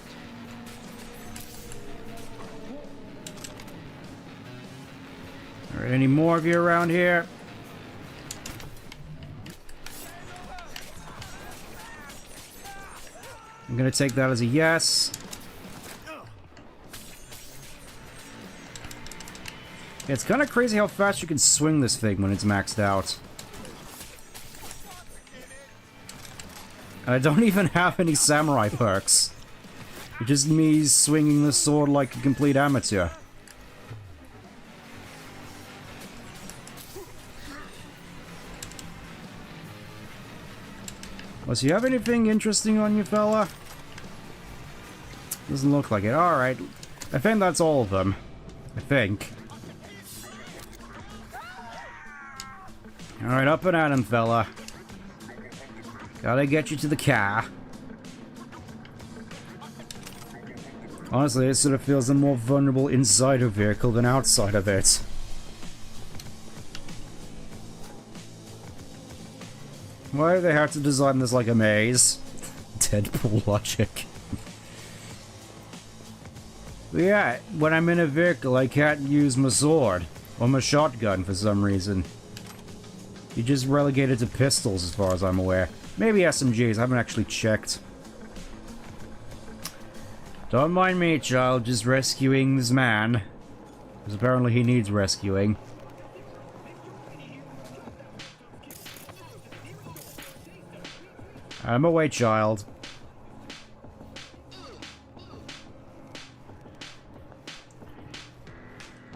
Alright, any more of you around here? I'm gonna take that as a yes. It's kind of crazy how fast you can swing this thing when it's maxed out. I don't even have any samurai perks. It's just me swinging the sword like a complete amateur. Does you have anything interesting on you, fella? Doesn't look like it. Alright. I think that's all of them. I think. Alright, up and at him, fella. Gotta get you to the car. Honestly, it sort of feels a more vulnerable inside a vehicle than outside of it. Why do they have to design this like a maze? Deadpool logic. But yeah, when I'm in a vehicle, I can't use my sword. Or my shotgun for some reason. You just relegated to pistols as far as I'm aware. Maybe SMGs, I haven't actually checked. Don't mind me, child, just rescuing this man. Because apparently he needs rescuing. I'm away, child.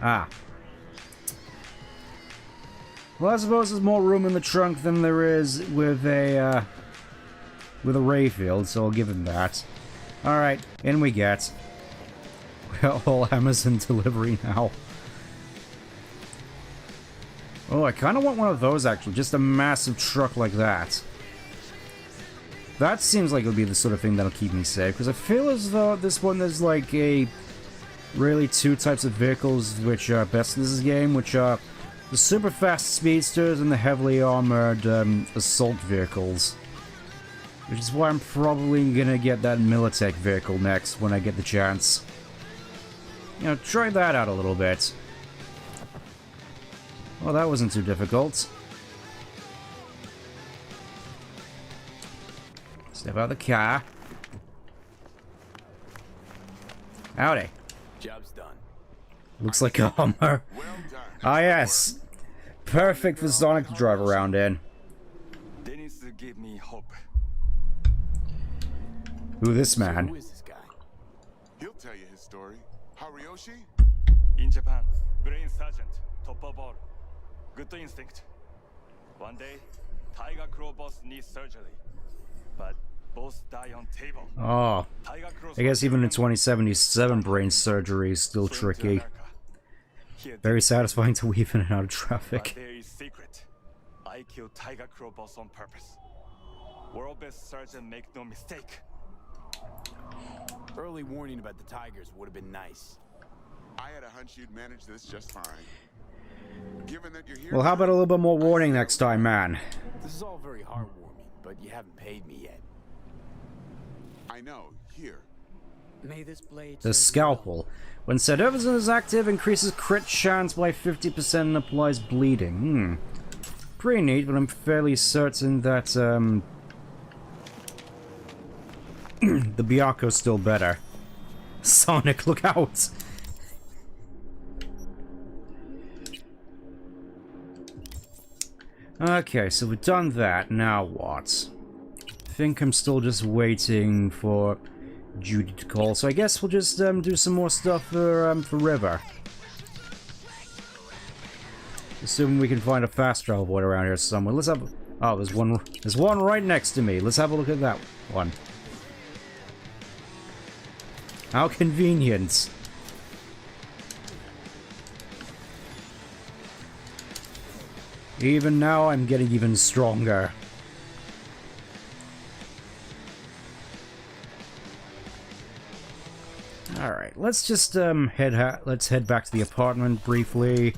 Ah. Well, I suppose there's more room in the trunk than there is with a Rayfield, so I'll give him that. Alright, in we get. We're all Amazon delivery now. Oh, I kind of want one of those, actually. Just a massive truck like that. That seems like it'll be the sort of thing that'll keep me safe, because I feel as though at this one there's like really two types of vehicles which are best in this game, which are the super fast speedsters and the heavily armored assault vehicles. Which is why I'm probably gonna get that Militech vehicle next when I get the chance. You know, try that out a little bit. Well, that wasn't too difficult. Step out of the car. Howdy. Job's done. Looks like a Hummer. Ah, yes. Perfect for Sonic to drive around in. Dennis gave me hope. Who this man? Who is this guy? He'll tell you his story. Hariyoshi? In Japan, brain sergeant, top of all. Good instinct. One day, Tiger Crow boss needs surgery. But both die on table. Oh. I guess even in 2077, brain surgery is still tricky. Very satisfying to weave in and out of traffic. But there is secret. I killed Tiger Crow boss on purpose. World best surgeon, make no mistake. Early warning about the tigers would have been nice. I had a hunch you'd manage this just fine. Given that you're here. Well, how about a little bit more warning next time, man? This is all very heartwarming, but you haven't paid me yet. I know. Here. May this blade. The scalpel. When said Everson is active, increases crit chance by 50% and applies bleeding. Pretty neat, but I'm fairly certain that, the Byaku's still better. Sonic, look out! Okay, so we've done that. Now what? I think I'm still just waiting for Judy to call, so I guess we'll just do some more stuff for River. Assuming we can find a fast travel point around here somewhere. Let's have. Oh, there's one right next to me. Let's have a look at that one. How convenient. Even now, I'm getting even stronger. Alright, let's just let's head back to the apartment briefly.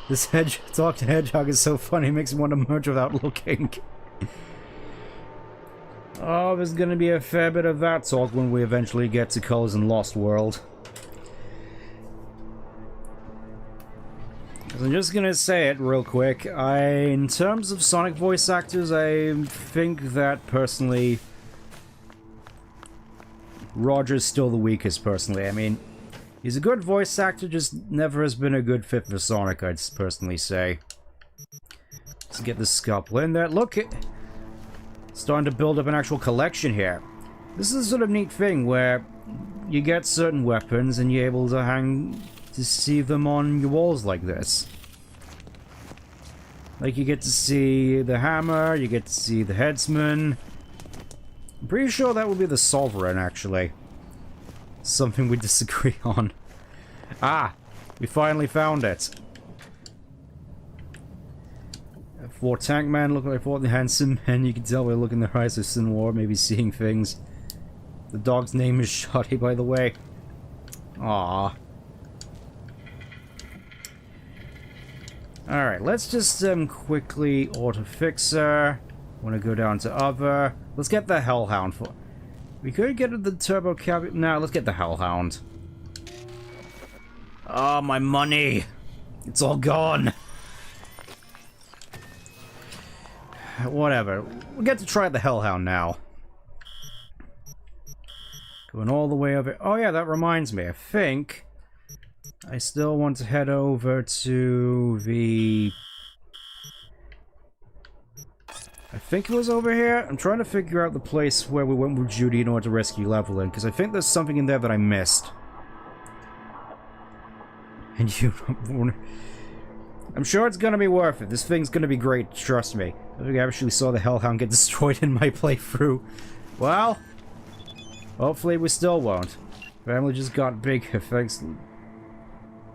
This talk to Hedgehog is so funny, it makes me want to merge without looking. Oh, there's gonna be a fair bit of that talk when we eventually get to Colors in Lost World. I'm just gonna say it real quick. In terms of Sonic voice actors, I think that personally Roger's still the weakest, personally. I mean, he's a good voice actor, just never has been a good fit for Sonic, I'd personally say. Let's get this scalpel in there. Look, starting to build up an actual collection here. This is a sort of neat thing where you get certain weapons and you're able to see them on your walls like this. Like, you get to see the hammer, you get to see the headsman. I'm pretty sure that would be the Sovereign, actually. Something we disagree on. Ah! We finally found it. For Tank Man, looking like for the handsome men, you can tell by looking in their eyes of Sin War, maybe seeing things. The dog's name is Shoddy, by the way. Aww. Alright, let's just quickly auto-fixer. Wanna go down to other. Let's get the Hellhound for. We could get the Turbo Cab. No, let's get the Hellhound. Oh, my money! It's all gone! Whatever. We'll get to try the Hellhound now. Going all the way over... Oh yeah, that reminds me. I think I still want to head over to the... I think it was over here. I'm trying to figure out the place where we went with Judy in order to rescue Levelin, because I think there's something in there that I missed. And you... I'm sure it's gonna be worth it. This thing's gonna be great, trust me. I think I actually saw the Hellhound get destroyed in my playthrough. Well... hopefully we still won't. Family just got bigger, thanks.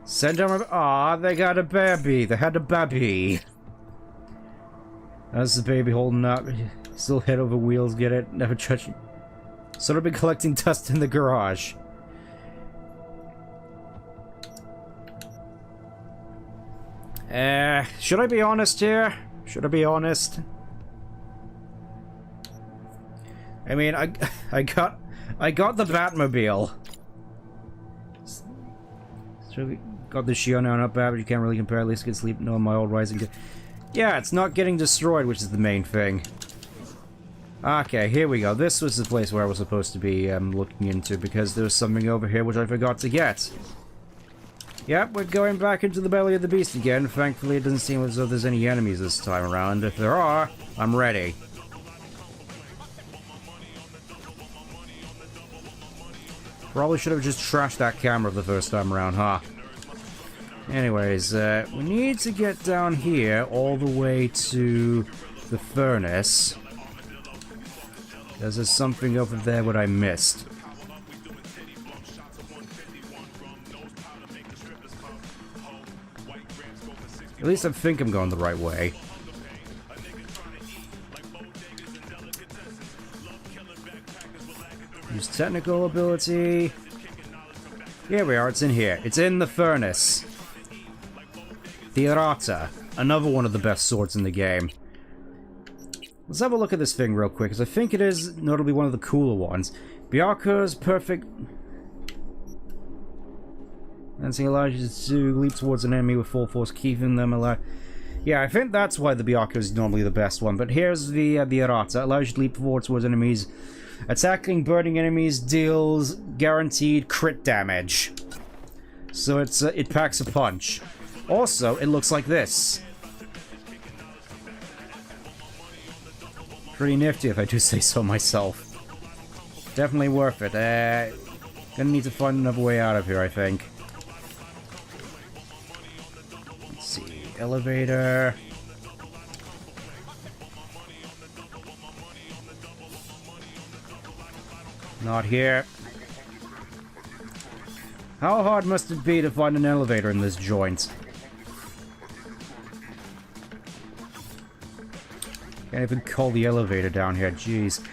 Send them a... Aw, they got a baby. They had a baby. That's the baby holding up. Still head over wheels, get it? Never touch it. Sort of been collecting dust in the garage. Should I be honest here? Should I be honest? I mean, I got the Batmobile. So got the Shio now, not bad, but you can't really compare. At least I can sleep on my old rising. Yeah, it's not getting destroyed, which is the main thing. Okay, here we go. This was the place where I was supposed to be looking into, because there was something over here which I forgot to get. Yep, we're going back into the belly of the beast again. Thankfully, it doesn't seem as though there's any enemies this time around. If there are, I'm ready. Probably should have just trashed that camera the first time around, huh? Anyways, we need to get down here all the way to the furnace. There's something over there what I missed. At least I think I'm going the right way. Use technical ability. Here we are, it's in here. It's in the furnace. The Arata. Another one of the best swords in the game. Let's have a look at this thing real quick, because I think it is notably one of the cooler ones. Byaku's perfect... Dancing allows you to leap towards an enemy with full force, keeping them alive. Yeah, I think that's why the Byaku is normally the best one, but here's the Arata. It allows you to leap forward towards enemies. Attacking burning enemies deals guaranteed crit damage. So it packs a punch. Also, it looks like this. Pretty nifty if I do say so myself. Definitely worth it. Gonna need to find another way out of here, I think. Let's see. Elevator. Not here. How hard must it be to find an elevator in this joint? Can't even call the elevator down here, jeez.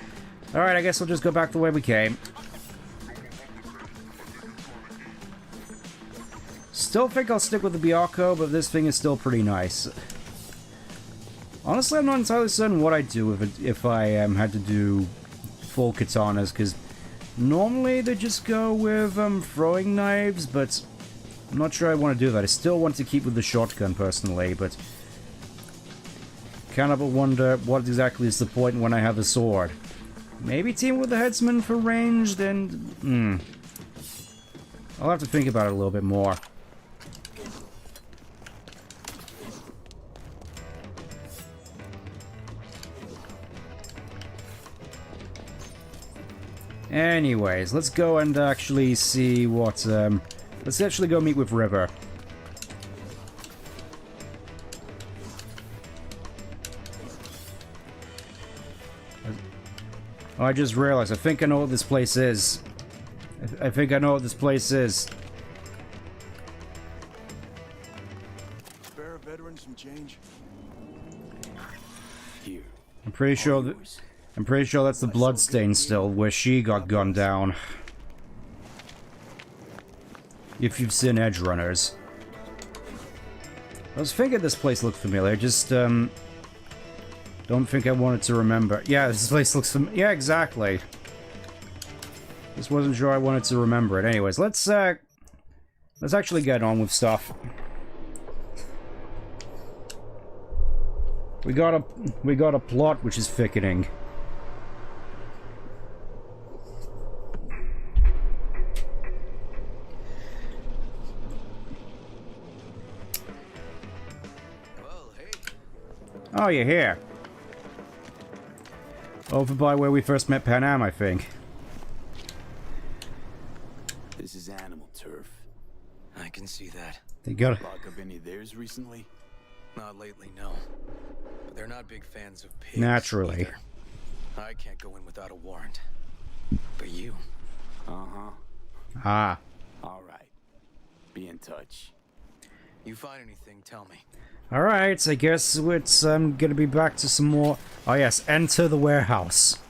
Alright, I guess we'll just go back the way we came. Still think I'll stick with the Byaku, but this thing is still pretty nice. Honestly, I'm not entirely certain what I'd do if I had to do full katanas, because normally they just go with throwing knives, but I'm not sure I want to do that. I still want to keep with the shotgun personally, but kind of wonder what exactly is the point when I have a sword. Maybe team with the headsman for ranged and... I'll have to think about it a little bit more. Anyways, let's go and actually see what, let's actually go meet with River. Oh, I just realized, I think I know what this place is. I think I know what this place is. Spare a veteran some change. Here. I'm pretty sure that's the bloodstain still, where she got gunned down. If you've seen Edge Runners. I was thinking this place looked familiar, just, don't think I wanted to remember. Yeah, this place looks yeah, exactly. Just wasn't sure I wanted to remember it. Anyways, let's Let's actually get on with stuff. We got a plot which is thickening. Oh, you're here. Over by where we first met Panam, I think. This is animal turf. I can see that. They got Lock up any of theirs recently? Not lately, no. But they're not big fans of pigs. Naturally. Either. I can't go in without a warrant. But you. Uh-huh. Ah. All right. Be in touch. You find anything, tell me. Alright, I guess it's gonna be back to some more... Oh yes, enter the warehouse.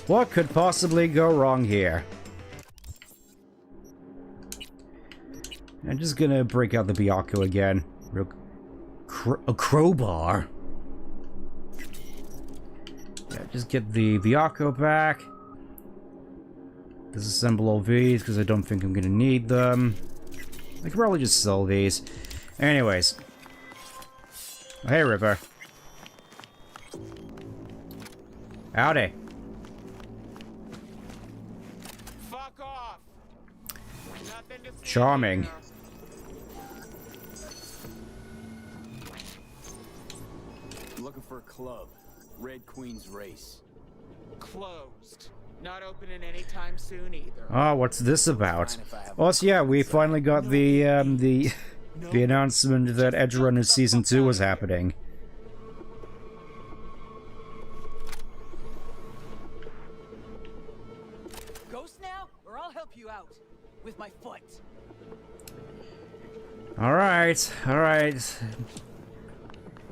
What could possibly go wrong here? I'm just gonna break out the Byaku again. A crowbar? Yeah, just get the Byaku back. Disassemble all these, because I don't think I'm gonna need them. I could probably just sell these. Anyways. Hey, River. Howdy. Fuck off. Nothing to see Charming. here. Looking for a club. Red Queen's Race. Closed. Not opening anytime soon either. Oh, what's this about? Oh, so yeah, we finally got the announcement that Edge Runners Season 2 was happening. Ghost now, or I'll help you out with my foot. Alright, alright.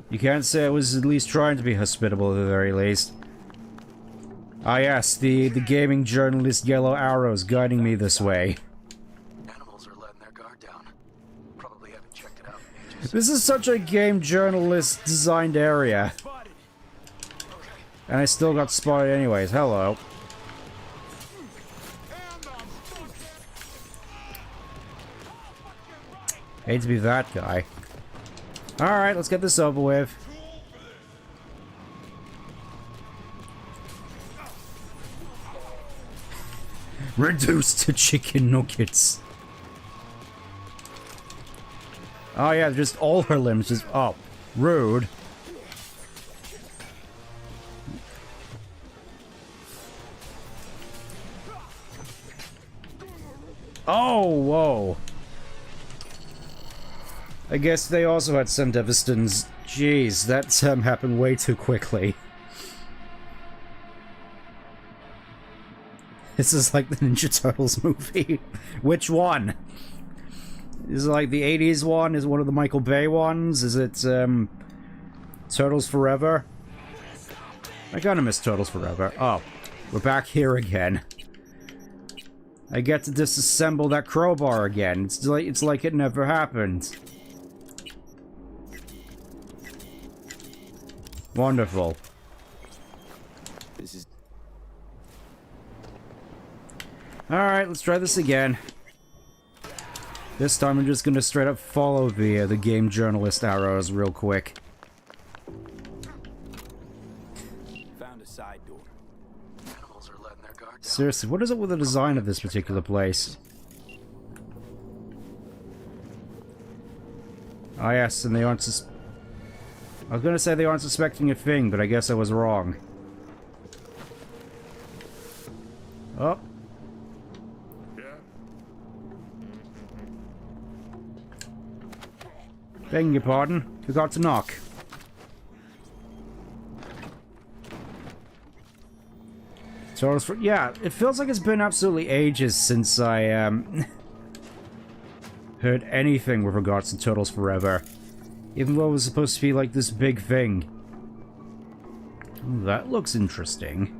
You can't say I was at least trying to be hospitable at the very least. Ah yes, the gaming journalist Yellow Arrows guiding me this way. Animals are letting their guard down. Probably haven't checked it out in ages. This is such a game journalist designed area. And I still got spotted anyways. Hello. Hate to be that guy. Alright, let's get this over with. Reduced to chicken nuggets. Oh yeah, just all her limbs just... Oh, rude. Oh, whoa. I guess they also had some Devastans. Jeez, that happened way too quickly. This is like the Ninja Turtles movie. Which one? Is it like the 80s one? Is it one of the Michael Bay ones? Is it, Turtles Forever? I kinda miss Turtles Forever. Oh, we're back here again. I get to disassemble that crowbar again. It's like it never happened. Wonderful. This is... Alright, let's try this again. This time I'm just gonna straight up follow the game journalist arrows real quick. Found a side door. Animals are letting their guard down. Seriously, what is it with the design of this particular place? Ah yes, and they aren't I was gonna say they aren't suspecting a thing, but I guess I was wrong. Oh. Begging your pardon, forgot to knock. Yeah, it feels like it's been absolutely ages since I, heard anything with regards to Turtles Forever. Even though it was supposed to be like this big thing. Ooh, that looks interesting.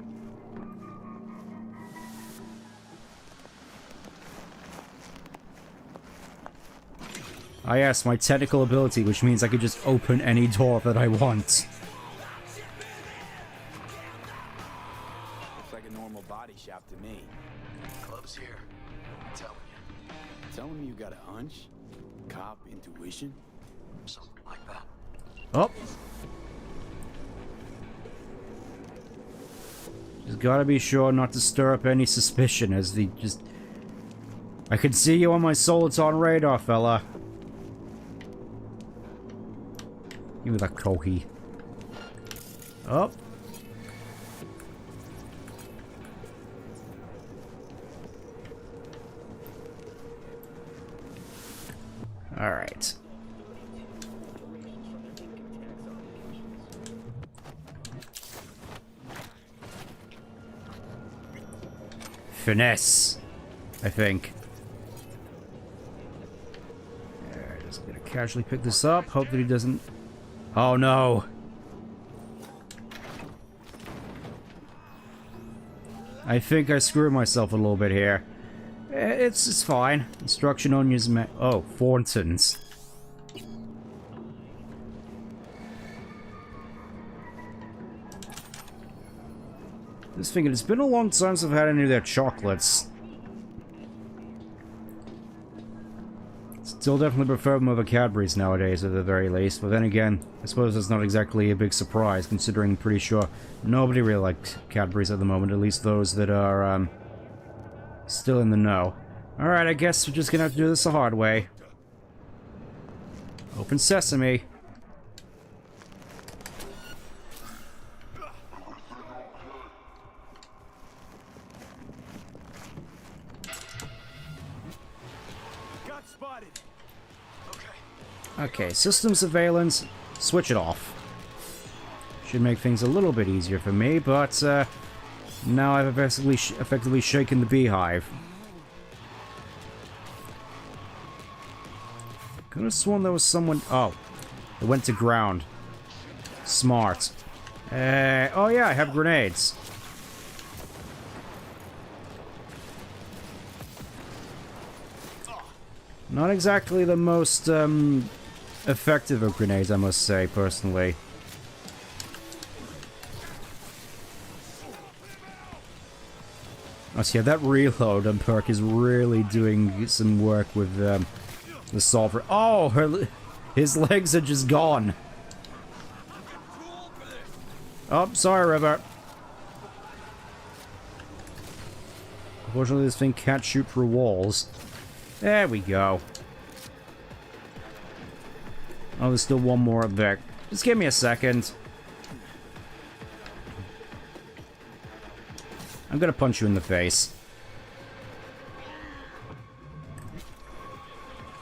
Ah yes, my technical ability, which means I could just open any door that I want. Looks like a normal body shop to me. Club's here. I'm telling you. Telling me you got a hunch? Cop intuition? Something like that. Oh. Just gotta be sure not to stir up any suspicion as the just... I can see you on my Soliton radar, fella. Give me that Kohi. Oh. Alright. Finesse, I think. Just gonna casually pick this up. Hope that he doesn't... Oh no! I think I screwed myself a little bit here. It's fine. Instruction on his oh, Thornton's. Just thinking, it's been a long time since I've had any of their chocolates. Still definitely prefer them over Cadbury's nowadays, at the very least. But then again, I suppose that's not exactly a big surprise, considering I'm pretty sure nobody really likes Cadbury's at the moment, at least those that are, still in the know. Alright, I guess we're just gonna have to do this the hard way. Open sesame. Got spotted. Okay, system surveillance. Switch it off. Should make things a little bit easier for me, but, now I've effectively shaken the beehive. Could have sworn there was someone... Oh. It went to ground. Smart. Oh yeah, I have grenades. Not exactly the most, effective of grenades, I must say, personally. Oh, so yeah, that reload on perk is really doing some work with, the solver. Oh, his legs are just gone. Oh, sorry, River. Unfortunately, this thing can't shoot through walls. There we go. Oh, there's still one more up there. Just give me a second. I'm gonna punch you in the face.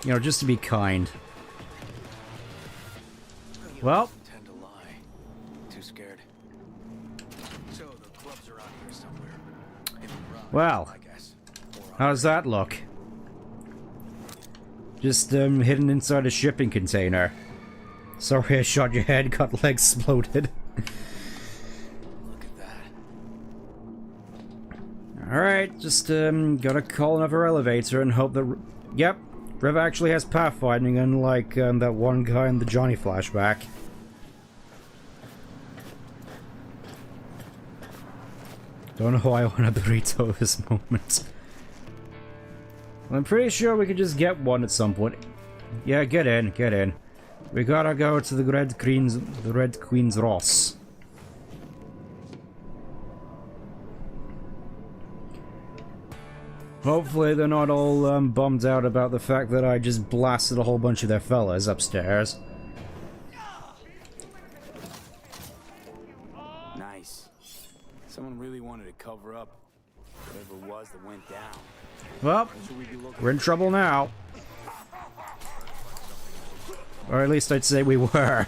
You know, just to be kind. Well. Tend to lie. Too scared. So the club's around here somewhere. Well. How's that look? Just hidden inside a shipping container. Sorry I shot your head, got legs exploded. Look at that. Alright, just gotta call another elevator and hope that... Yep, River actually has pathfinding, unlike that one guy in the Johnny flashback. Don't know why I want a burrito at this moment. I'm pretty sure we could just get one at some point. Yeah, get in, get in. We gotta go to the Red Queen's Ross. Hopefully they're not all bummed out about the fact that I just blasted a whole bunch of their fellas upstairs. Nice. Someone really wanted to cover up whatever it was that went down. Well, we're in trouble now. Or at least I'd say we were.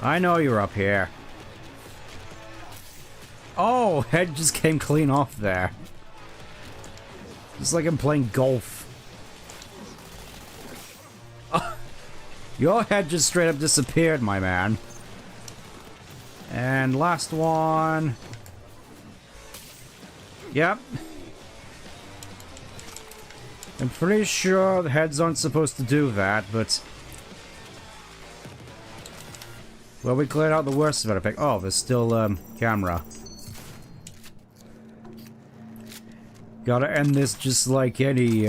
I know you're up here. Oh, head just came clean off there. It's like I'm playing golf. Your head just straight up disappeared, my man. And last one. Yep. I'm pretty sure the heads aren't supposed to do that, but... Well, we cleared out the worst of it, I think. Oh, there's still, camera. Gotta end this just like any,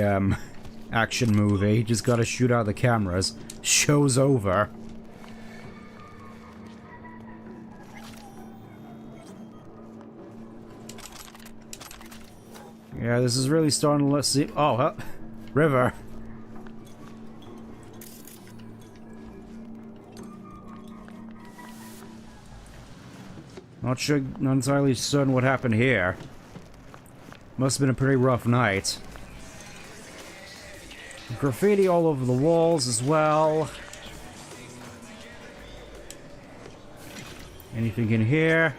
action movie. Just gotta shoot out the cameras. Show's over. Yeah, this is really starting to let's see. Oh, river. Not sure, not entirely certain what happened here. Must have been a pretty rough night. Graffiti all over the walls as well. Anything in here?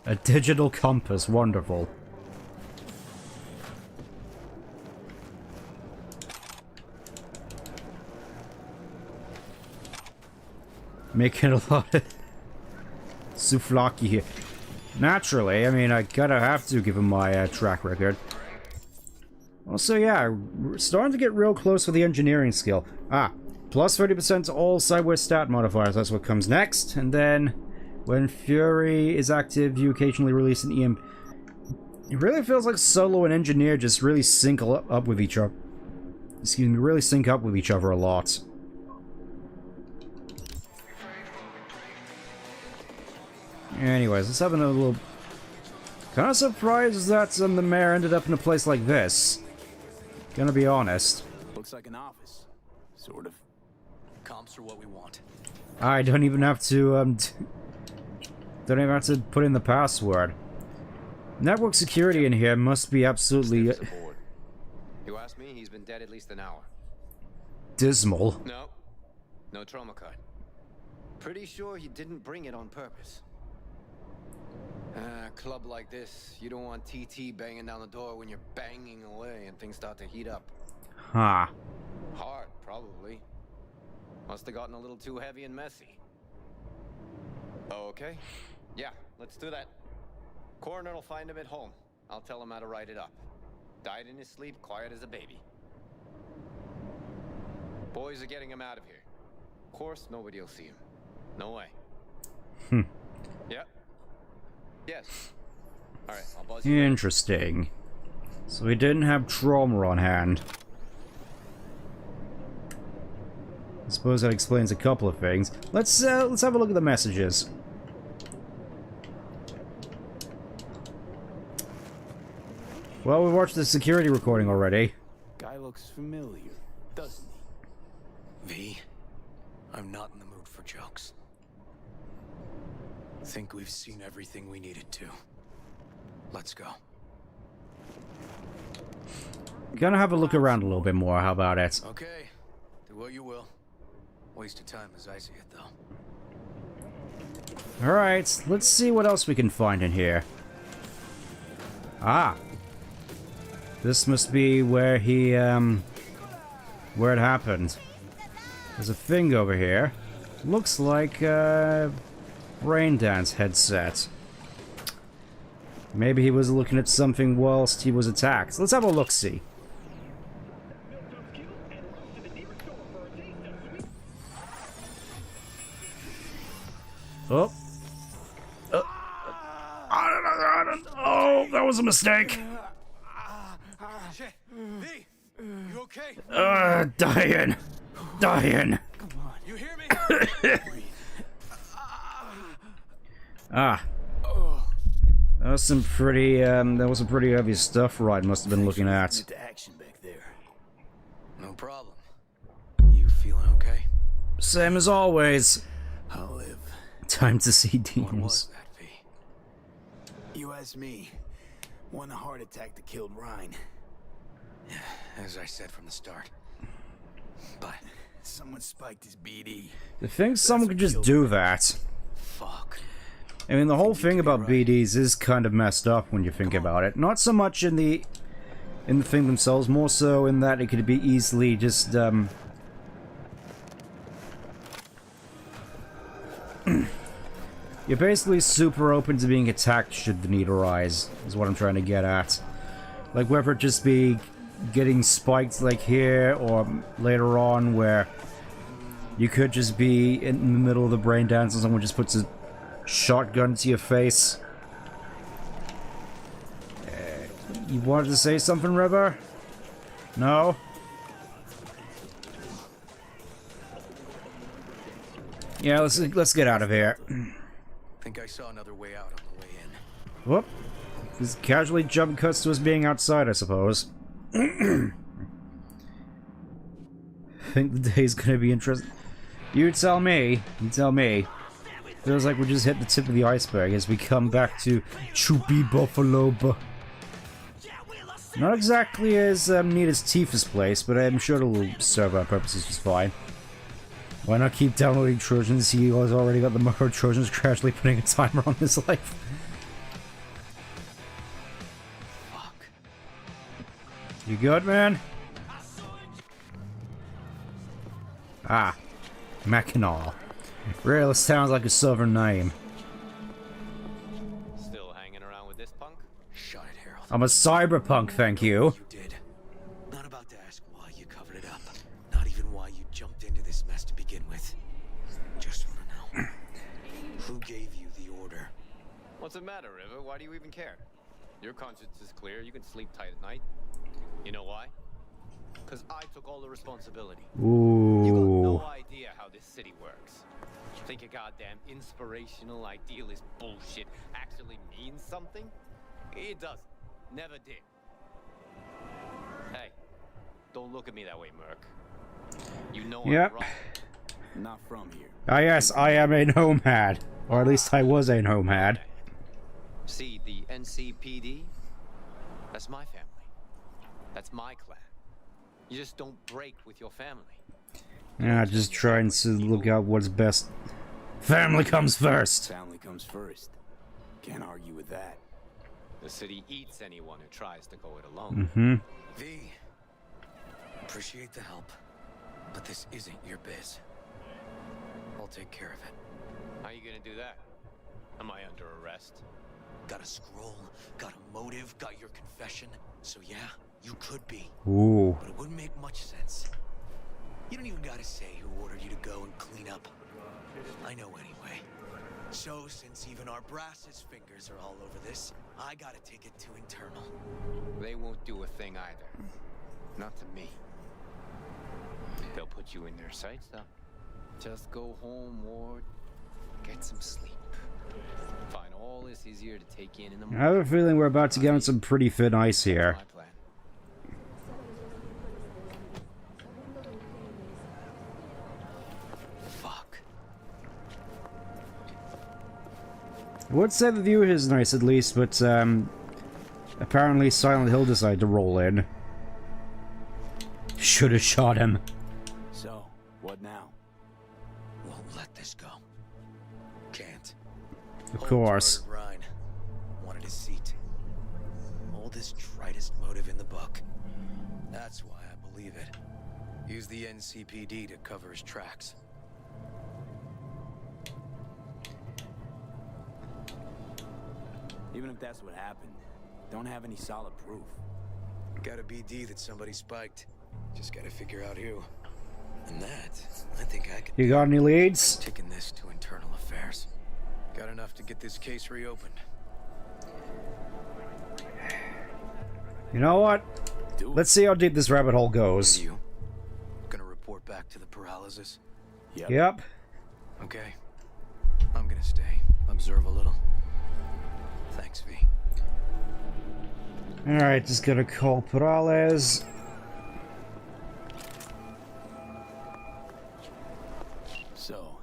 A digital compass, wonderful. Making a lot of souvlaki here. Naturally, I mean, I gotta have to give him my track record. Also, yeah, we're starting to get real close with the engineering skill. Ah, plus 30% to all cyber stat modifiers, that's what comes next. And then, when Furry is active, you occasionally release an EMP. It really feels like Solo and Engineer just really sync up with each other. Excuse me, really sync up with each other a lot. Anyways, let's have another little... Kinda surprised that the mayor ended up in a place like this. Gonna be honest. Looks like an office. Sort of. Comps are what we want. I don't even have to, don't even have to put in the password. Network security in here must be absolutely... You ask me, he's been dead at least an hour. Dismal. No. No trauma card. Pretty sure he didn't bring it on purpose. Club like this, you don't want TT banging down the door when you're banging away and things start to heat up. Huh. Hard, probably. Must have gotten a little too heavy and messy. Okay. Yeah, let's do that. Coroner will find him at home. I'll tell him how to write it up. Died in his sleep, quiet as a baby. Boys are getting him out of here. Of course, nobody will see him. No way. Yep. Yes. Alright, I'll buzz you. Interesting. So we didn't have trauma on hand. I suppose that explains a couple of things. Let's have a look at the messages. Well, we watched the security recording already. Guy looks familiar, doesn't he? V, I'm not in the mood for jokes. Think we've seen everything we needed to. Let's go. Gonna have a look around a little bit more, how about it? Okay, do what you will. Waste of time as I see it, though. Alright, let's see what else we can find in here. Ah! This must be where he, where it happened. There's a thing over here. Looks like, brain dance headset. Maybe he was looking at something whilst he was attacked. Let's have a look-see. Oh. Oh, that was a mistake. Shit. V, you okay? Dying. Dying. Come on. You hear me? Ah. That was some pretty, heavy stuff Ryan must have been looking at. Action back there. No problem. You feeling okay? Same as always. I'll live. Time to see What demons. was that, V? You ask me. One heart attack that killed Ryan. As I said from the start. But someone spiked his BD. To think someone could just do that. Fuck. I mean, the whole thing about BDs is kind of messed up when you think about it. Not so much in the thing themselves, more so in that it could be easily just you're basically super open to being attacked should the need arise, is what I'm trying to get at. Like whether it just be getting spiked like here or later on where you could just be in the middle of the brain dance and someone just puts a shotgun to your face. You wanted to say something, River? No? Yeah, let's get out of here. Think I saw another way out on the way in. Whoop. Just casually jump cuts to us being outside, I suppose. I think the day's gonna be interesting. You tell me. You tell me. Feels like we just hit the tip of the iceberg as we come back to Choopy Buffalo. Not exactly as neat as Tifa's place, but I'm sure it'll serve our purposes just fine. Why not keep downloading Trojans? He has already got the Micro Trojans gradually putting a timer on his life. Fuck. You good, man? Ah. Mackinac. Really sounds like a southern name. Still hanging around with this punk? Shut it, Harold. I'm a cyberpunk, thank you. You did. Not about to ask why you covered it up. Not even why you jumped into this mess to begin with. Just want to know. Who gave you the order? What's the matter, River? Why do you even care? Your conscience is clear. You can sleep tight at night. You know why? Because I took all the responsibility. Ooh. You got no idea how this city works. Think a goddamn inspirational idealist bullshit actually means something? It doesn't. Never did. Hey, don't look at me that way, Merc. You know Yep. I'm wrong. Not from here. Ah yes, I am a nomad. Or at least I was a nomad. See, the NCPD? That's my family. That's my clan. You just don't break with your family. Yeah, just trying to look out what's best. Family comes first. Family comes first. Can't argue with that. The city eats anyone who tries to go it alone. Mm-hmm. V, appreciate the help, but this isn't your biz. I'll take care of it. How you gonna do that? Am I under arrest? Got a scroll, got a motive, got your confession. So yeah, you could be. Ooh. But it wouldn't make much sense. You don't even gotta say who ordered you to go and clean up. I know anyway. So, since even our brass's fingers are all over this, I gotta take it to internal. They won't do a thing either. Not to me. They'll put you in their sights, though. Just go home, Ward. Get some sleep. Find all this easier to take in the morning. I have a feeling we're about to get on some pretty thin ice here. I would say the view is nice at least, but apparently Silent Hill decided to roll in. Should have shot him. So, what now? Won't let this go. Can't. Of course. Ryan wanted his seat. Oldest, tritest motive in the book. That's why I believe it. Use the NCPD to cover his tracks. Even if that's what happened, don't have any solid proof. Got a BD that somebody spiked. Just gotta figure out who. And that, I think I can. You got any leads? Taking this to internal affairs. Got enough to get this case reopened. You know what? Let's see how deep this rabbit hole goes. You gonna report back to the paralysis? Yep. Okay. I'm gonna stay. Observe a little. Thanks, V. Alright, just gonna call Perales. So,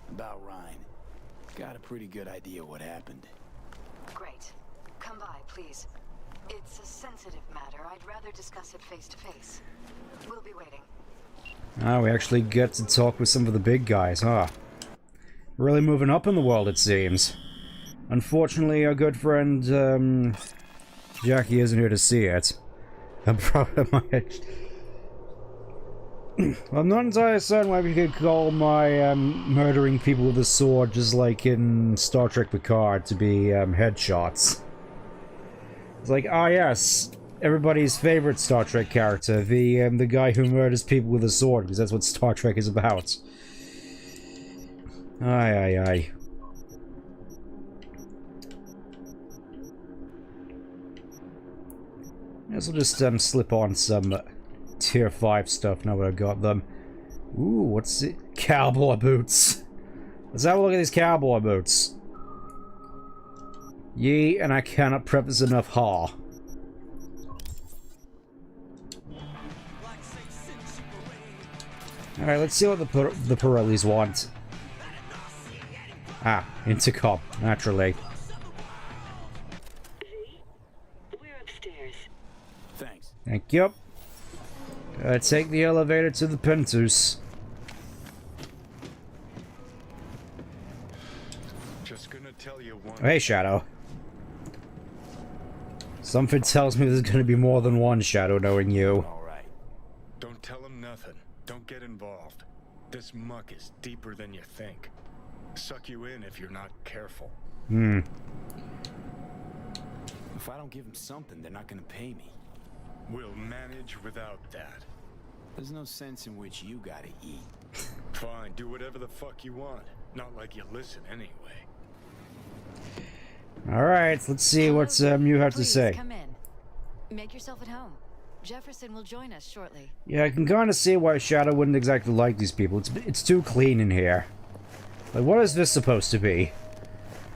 about Ryan. Got a pretty good idea what happened. Great. Come by, please. It's a sensitive matter. I'd rather discuss it face to face. We'll be waiting. Ah, we actually get to talk with some of the big guys, huh? Really moving up in the world, it seems. Unfortunately, our good friend, Jackie isn't here to see it. I'm not entirely certain why we could call my, murdering people with a sword, just like in Star Trek Picard, to be, headshots. It's like, ah yes, everybody's favorite Star Trek character, the guy who murders people with a sword, because that's what Star Trek is about. Aye, aye, aye. Guess I'll just slip on some tier 5 stuff now that I've got them. Ooh, what's it? Cowboy boots. Let's have a look at these cowboy boots. Yee, and I cannot preface enough ha. Alright, let's see what the Pirellis want. Ah, intercom, naturally. Thanks. Thank you. Take the elevator to the Pentus. Just gonna tell you one. Hey, Shadow. Something tells me there's gonna be more than one Shadow, knowing you. Alright. Don't tell him nothing. Don't get involved. This muck is deeper than you think. Suck you in if you're not careful. Hmm. If I don't give them something, they're not gonna pay me. We'll manage without that. There's no sense in which you gotta eat. Fine, do whatever the fuck you want. Not like you listen anyway. Alright, let's see what you have to say. Come in. Make yourself at home. Jefferson will join us shortly. Yeah, I can kind of see why Shadow wouldn't exactly like these people. It's too clean in here. Like, what is this supposed to be?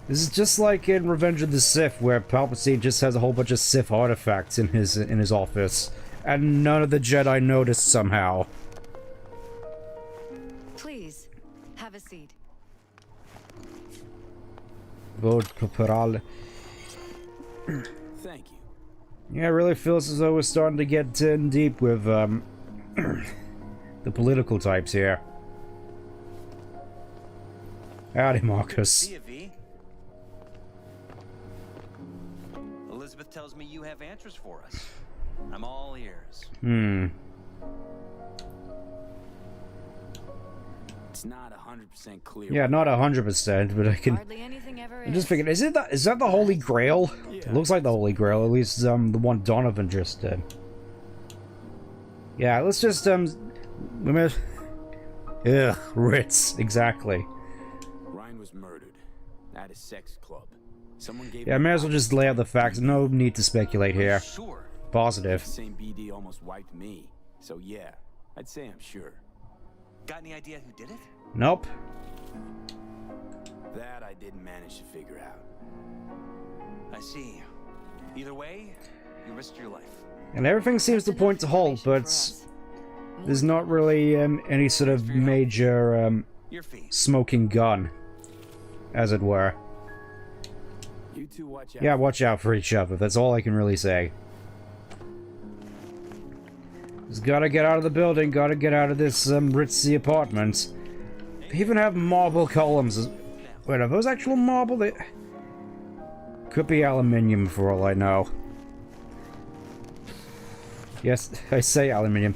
This is just like in Revenge of the Sith, where Palpatine just has a whole bunch of Sith artifacts in his office, and none of the Jedi noticed somehow. Please, have a seat. Vote Corporal. Thank you. Yeah, it really feels as though we're starting to get in deep with the political types here. Howdy, Marcus. See you, V. Elizabeth tells me you have answers for us. I'm all ears. Hmm. It's not 100% clear. Yeah, not 100%, but I can. Hardly anything ever I'm just thinking, is that the Holy Grail? Yeah. It looks like the Holy Grail, at least the one Donovan just did. Yeah, let's just ugh, Ritz, exactly. Ryan was murdered at a sex club. Someone gave Yeah, I may as well just lay out the facts. No need to speculate here. Sure. Positive. The same BD almost wiped me. So yeah, I'd say I'm sure. Got any idea who did it? Nope. That I didn't manage to figure out. I see. Either way, you risked your life. And everything seems to point to Holt, but there's not really any sort of major smoking gun, as it were. You two watch out. Yeah, watch out for each other. That's all I can really say. Just gotta get out of the building. Gotta get out of this ritzy apartment. They even have marble columns. Wait, are those actual marble? They could be aluminium for all I know. Yes, I say aluminium.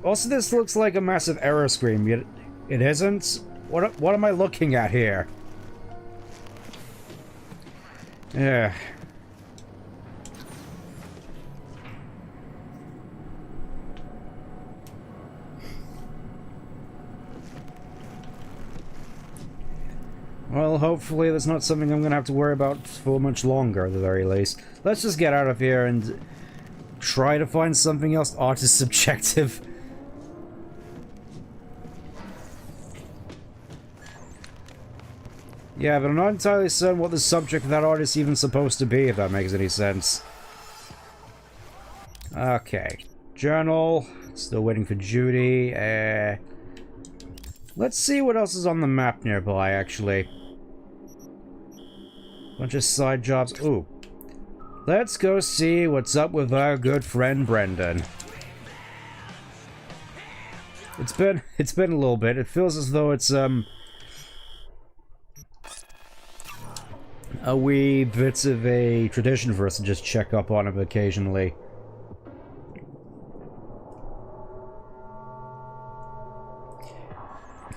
Also, this looks like a massive error screen, yet it isn't. What am I looking at here? Yeah. Well, hopefully that's not something I'm gonna have to worry about for much longer, at the very least. Let's just get out of here and try to find something else artist subjective. Yeah, but I'm not entirely certain what the subject of that art is even supposed to be, if that makes any sense. Okay. Journal. Still waiting for Judy. Let's see what else is on the map nearby, actually. Bunch of side jobs. Ooh. Let's go see what's up with our good friend Brendan. It's been a little bit. It feels as though it's a wee bit of a tradition for us to just check up on him occasionally.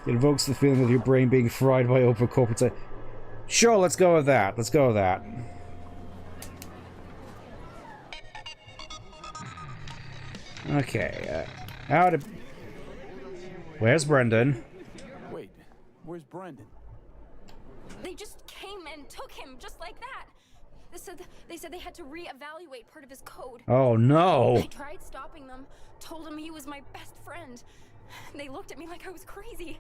It evokes the feeling of your brain being fried by over-corporate. Sure, let's go with that. Let's go with that. Okay, how did... Where's Brendan? Wait, where's Brendan? They just came and took him, just like that. They said they had to reevaluate part of his code. Oh no! I tried stopping them, told him he was my best friend. They looked at me like I was crazy.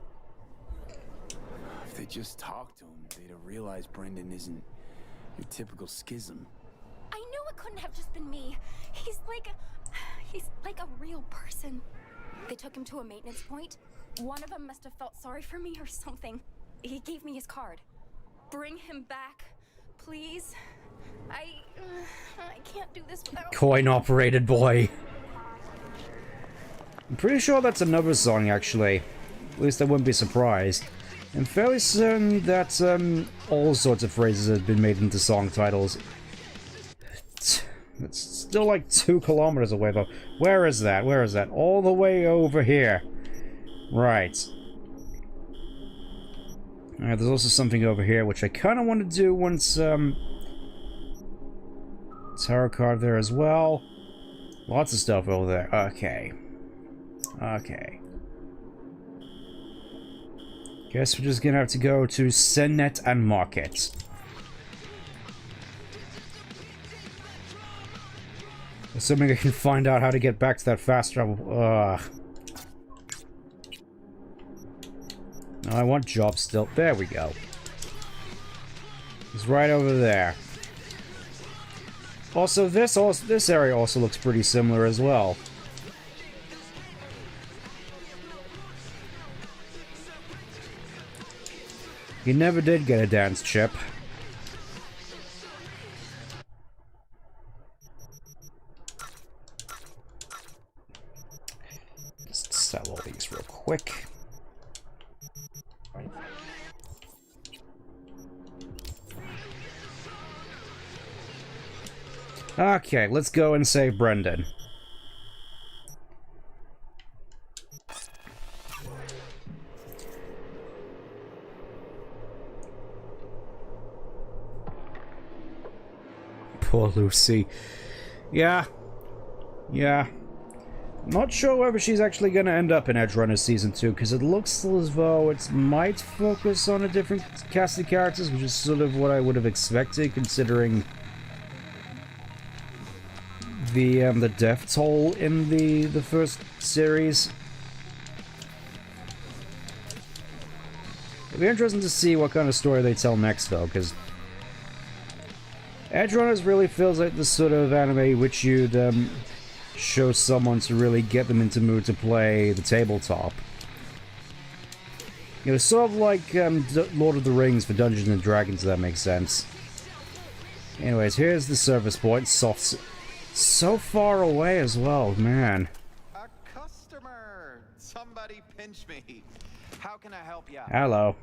If they just talked to him, they'd have realized Brendan isn't your typical schism. I knew it couldn't have just been me. He's like a real person. They took him to a maintenance point. One of them must have felt sorry for me or something. He gave me his card. Bring him back, please. I can't do this without... Coin-operated boy. I'm pretty sure that's another song, actually. At least I wouldn't be surprised. I'm fairly certain that all sorts of phrases have been made into song titles. It's still like 2 kilometers away, though. Where is that? Where is that? All the way over here. Right. Alright, there's also something over here, which I kind of want to do once, tarot card there as well. Lots of stuff over there. Okay. Okay. Guess we're just gonna have to go to Senet and Market. Assuming I can find out how to get back to that fast travel. No, I want job still. There we go. It's right over there. Also, this area also looks pretty similar as well. You never did get a dance chip. Just sell all these real quick. Okay, let's go and save Brendan. Poor Lucy. Yeah. Not sure whether she's actually going to end up in Edge Runners Season 2, because it looks as though it might focus on a different cast of characters, which is sort of what I would have expected, considering the death toll in the first series. It'll be interesting to see what kind of story they tell next, though, because Edge Runners really feels like the sort of anime which you'd show someone to really get them into mood to play the tabletop. You know, sort of like Lord of the Rings for Dungeons and Dragons, if that makes sense. Anyways, here's the service point. So far away as well, man. A customer! Somebody pinch me. How can I help you? Hello.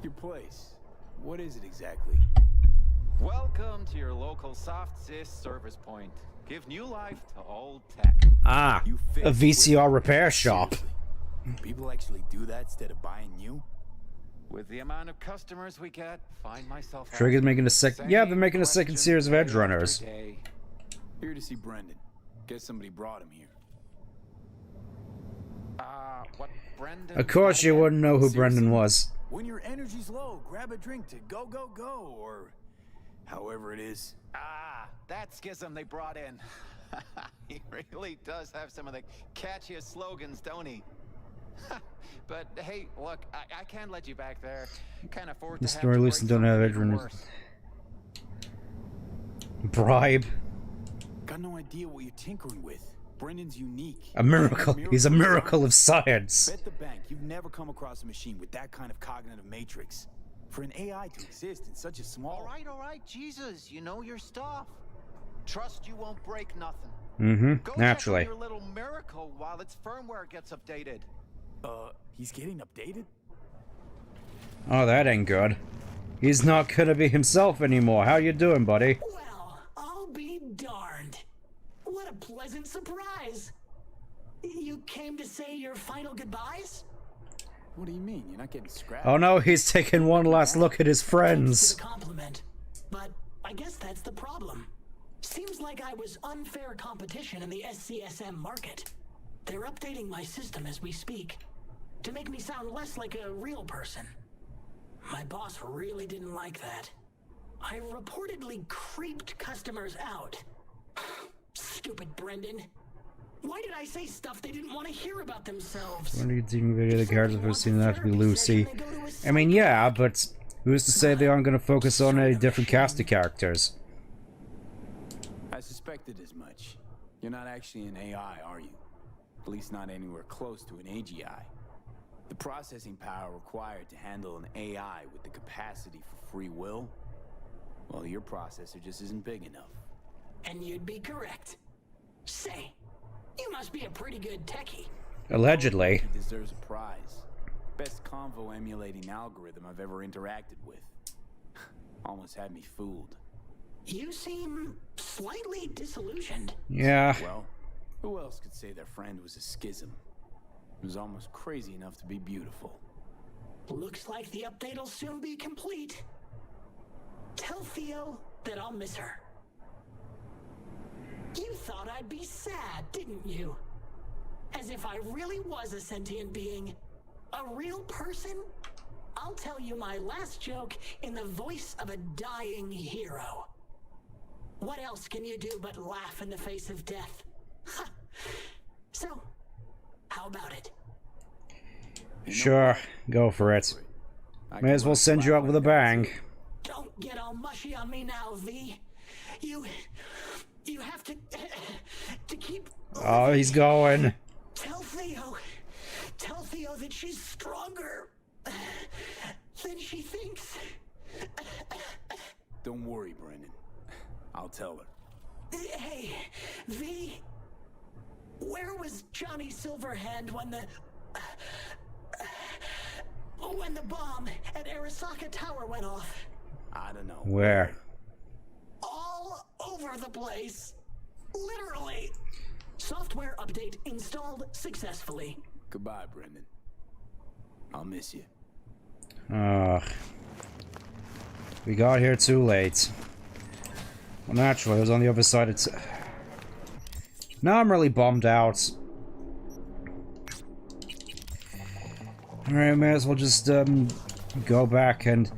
Your place. What is it exactly? Welcome to your local soft sys service point. Give new life to old tech. Ah, a VCR repair shop. People actually do that instead of buying new? With the amount of customers we get, find myself... Trigger's making a second... Yeah, they're making a second series of Edge Runners. Here to see Brendan. Guess somebody brought him here. What Brendan... Of course you wouldn't know who Brendan was. When your energy's low, grab a drink to go, go, go, or however it is. That schism they brought in. He really does have some of the catchiest slogans, don't he? But hey, look, I can't let you back there. Can't afford to The story listen don't have Edge Runners. Bribe. Got no idea what you're tinkering with. Brendan's unique. A miracle. He's a miracle of science. Bet the bank you've never come across a machine with that kind of cognitive matrix. For an AI to exist in such a small... All right, Jesus, you know your stuff. Trust you won't break nothing. Mm-hmm, naturally. Go check on your little miracle while its firmware gets updated. He's getting updated? Oh, that ain't good. He's not gonna be himself anymore. How you doing, buddy? Well, I'll be darned. What a pleasant surprise. You came to say your final goodbyes? What do you mean? You're not getting scrapped? Oh no, he's taking one last look at his friends. Compliment, but I guess that's the problem. Seems like I was unfair competition in the SCSM market. They're updating my system as we speak to make me sound less like a real person. My boss really didn't like that. I reportedly creeped customers out. Stupid Brendan. Why did I say stuff they didn't want to hear about themselves? When are you taking video of the characters who seem to have to be Lucy? I mean, yeah, but who's to say they aren't going to focus on a different cast of characters? I suspected as much. You're not actually an AI, are you? At least not anywhere close to an AGI. The processing power required to handle an AI with the capacity for free will, well, your processor just isn't big enough. And you'd be correct. Say, you must be a pretty good techie. Allegedly. He deserves a prize. Best convo emulating algorithm I've ever interacted with. Almost had me fooled. You seem slightly disillusioned. Yeah. Well, who else could say their friend was a schism? It was almost crazy enough to be beautiful. Looks like the update'll soon be complete. Tell Theo that I'll miss her. You thought I'd be sad, didn't you? As if I really was a sentient being. A real person? I'll tell you my last joke in the voice of a dying hero. What else can you do but laugh in the face of death? So, how about it? Sure, go for it. May as well send you out with a bang. Don't get all mushy on me now, V. You have to keep... Oh, he's going. Tell Theo that she's stronger than she thinks. Don't worry, Brendan. I'll tell her. Hey, V, where was Johnny Silverhand when the bomb at Arasaka Tower went off? I don't know. Where? All over the place. Literally. Software update installed successfully. Goodbye, Brendan. I'll miss you. We got here too late. Well, naturally, I was on the other side of now I'm really bummed out. Alright, may as well just go back and...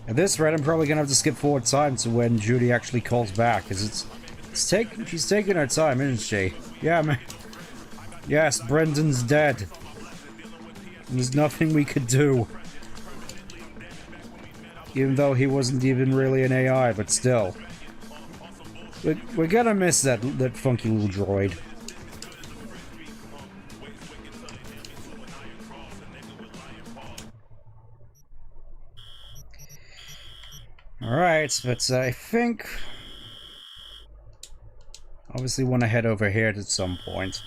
At this rate, I'm probably gonna have to skip forward time to when Judy actually calls back, because she's taking her time, isn't she? Yeah, man. Yes, Brendan's dead. And there's nothing we could do. Even though he wasn't even really an AI, but still. We're gonna miss that funky little droid. Alright, but I think... Obviously want to head over here at some point.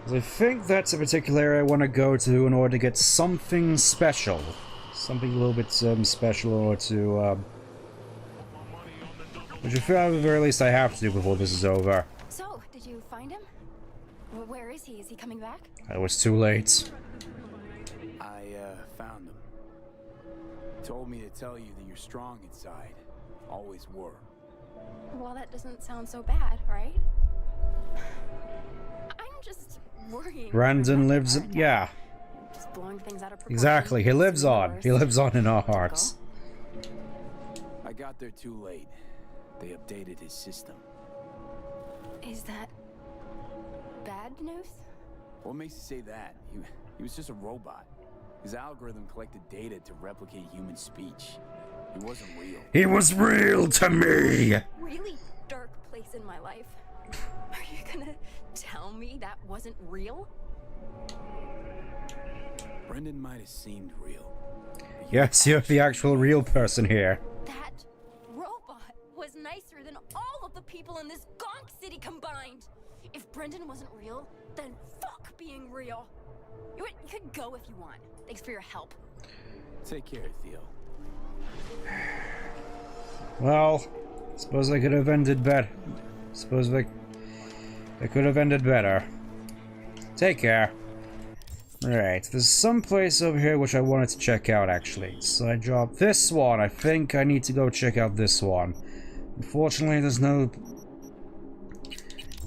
I think that's a particular area I want to go to in order to get something special. Something a little bit special or to... which I feel at the very least I have to do before this is over. So, did you find him? Where is he? Is he coming back? It was too late. I found him. Told me to tell you that you're strong inside. Always were. Well, that doesn't sound so bad, right? I'm just worrying. Brandon lives... yeah. Just blowing things out of proportion. Exactly, he lives on. He lives on in our hearts. I got there too late. They updated his system. Is that... bad news? What makes you say that? He was just a robot. His algorithm collected data to replicate human speech. He wasn't real. He was real to me! Really dark place in my life. Are you gonna tell me that wasn't real? Brendan might have seemed real. Yes, you're the actual real person here. That robot was nicer than all of the people in this gonk city combined. If Brendan wasn't real, then fuck being real. You could go if you want. Thanks for your help. Take care, Theo. Well, suppose I could have ended better. Suppose I It could have ended better. Take care. Right, there's some place over here which I wanted to check out, actually. Side job. This one, I think I need to go check out this one. Unfortunately, there's no...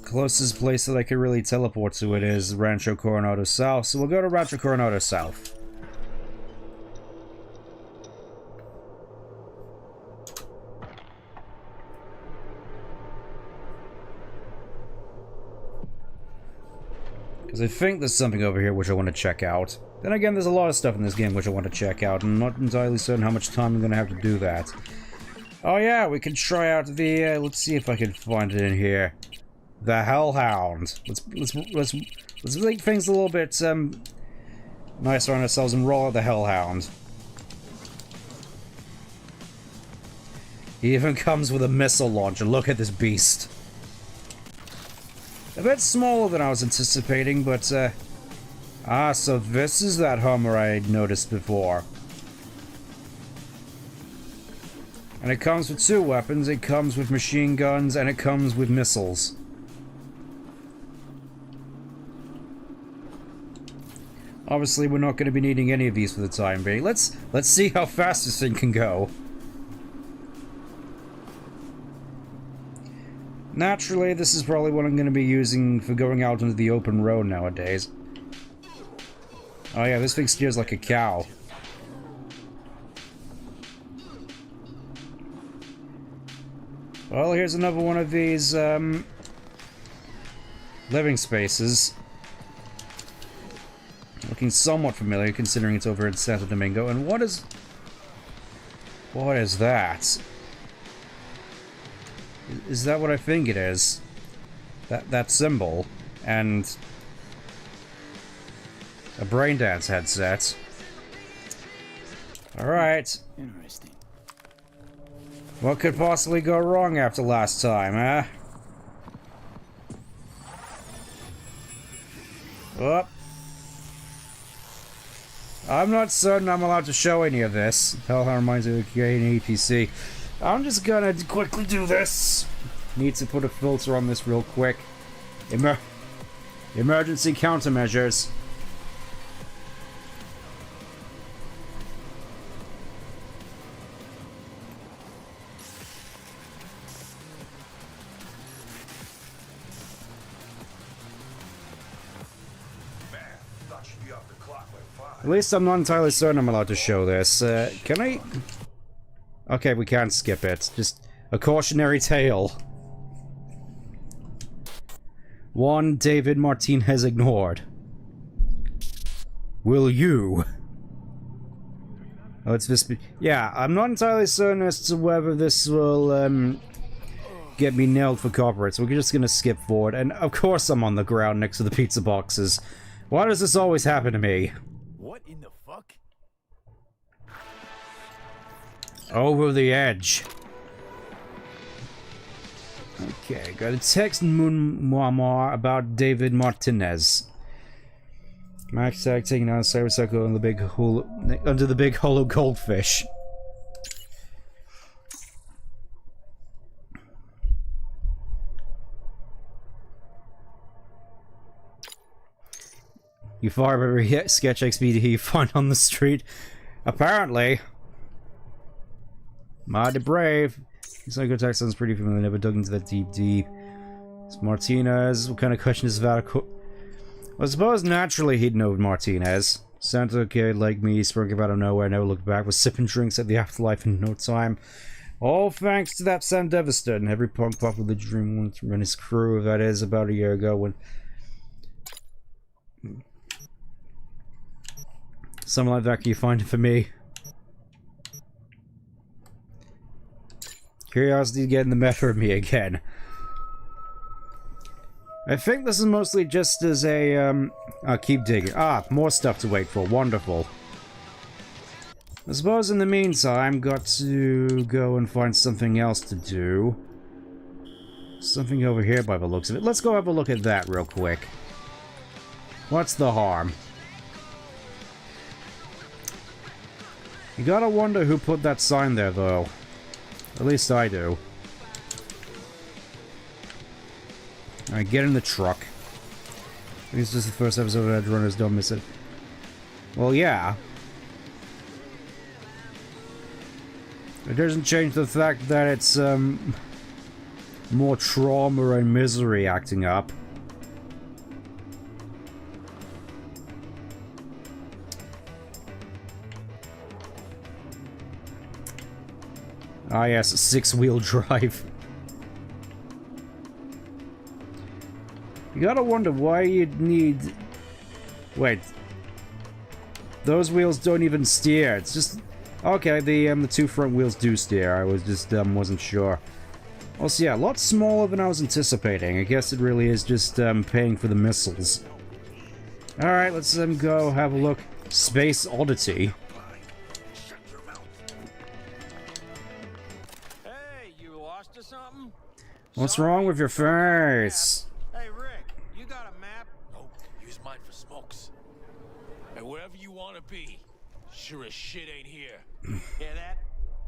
Closest place that I could really teleport to it is Rancho Coronado South, so we'll go to Rancho Coronado South. Because I think there's something over here which I want to check out. Then again, there's a lot of stuff in this game which I want to check out, and I'm not entirely certain how much time I'm going to have to do that. Oh yeah, we can try out the, let's see if I can find it in here. The Hellhound. Let's make things a little bit, nicer on ourselves and roll out the Hellhound. He even comes with a missile launcher. Look at this beast. A bit smaller than I was anticipating, but, so this is that Hummer I noticed before. And it comes with 2 weapons. It comes with machine guns, and it comes with missiles. Obviously, we're not going to be needing any of these for the time being. Let's see how fast this thing can go. Naturally, this is probably what I'm going to be using for going out into the open road nowadays. Oh yeah, this thing steers like a cow. Well, here's another one of these, living spaces. Looking somewhat familiar, considering it's over in Santo Domingo. And what is that? Is that what I think it is? That symbol and a braindance headset. All right. Interesting. What could possibly go wrong after last time, huh? Oh. I'm not certain I'm allowed to show any of this. Hell, that reminds me of an APC. I'm just gonna quickly do this. Need to put a filter on this real quick. Emergency countermeasures. At least I'm not entirely certain I'm allowed to show this. Can I? Okay, we can't skip it. Just a cautionary tale. 1. David Martinez ignored. Will you? Oh, it's this. Yeah, I'm not entirely certain as to whether this will get me nailed for copyright, so we're just gonna skip forward. And of course, I'm on the ground next to the pizza boxes. Why does this always happen to me? What in the fuck? Over the edge. Okay, got a text Moon about David Martinez. Max tag taking down Cyberpunk on the big hole under the big hollow goldfish. You fire every sketch XP you find on the street. Apparently. Mighty brave. Psycho attack sounds pretty familiar, never dug into that deep. It's Martinez. What kind of question is that? Well, I suppose naturally he'd know Martinez. Santa kid like me, sprung up out of nowhere, never looked back, was sipping drinks at the afterlife in no time. All thanks to that Sam Devastator and every punk pop with a dream went through his crew, that is, about a year ago when... Something like that, can you find it for me? Curiosity getting the better of me again. I think this is mostly just as a, I'll keep digging. Ah, more stuff to wait for. Wonderful. I suppose in the meantime, got to go and find something else to do. Something over here by the looks of it. Let's go have a look at that real quick. What's the harm? You gotta wonder who put that sign there, though. At least I do. Alright, get in the truck. I think it's just the first episode of Edge Runners, don't miss it. Well, yeah. It doesn't change the fact that it's, more trauma and misery acting up. Ah yes, 6-wheel drive. You gotta wonder why you'd need... Wait. Those wheels don't even steer, it's just... Okay, the 2 front wheels do steer, I was just, wasn't sure. Also, yeah, a lot smaller than I was anticipating. I guess it really is just, paying for the missiles. Alright, let's, go have a look. Space Oddity. Hey, you lost or something? What's wrong with your face? Hey, Rick, you got a map? Nope, use mine for smokes. And wherever you want to be, sure as shit ain't here. Hear that?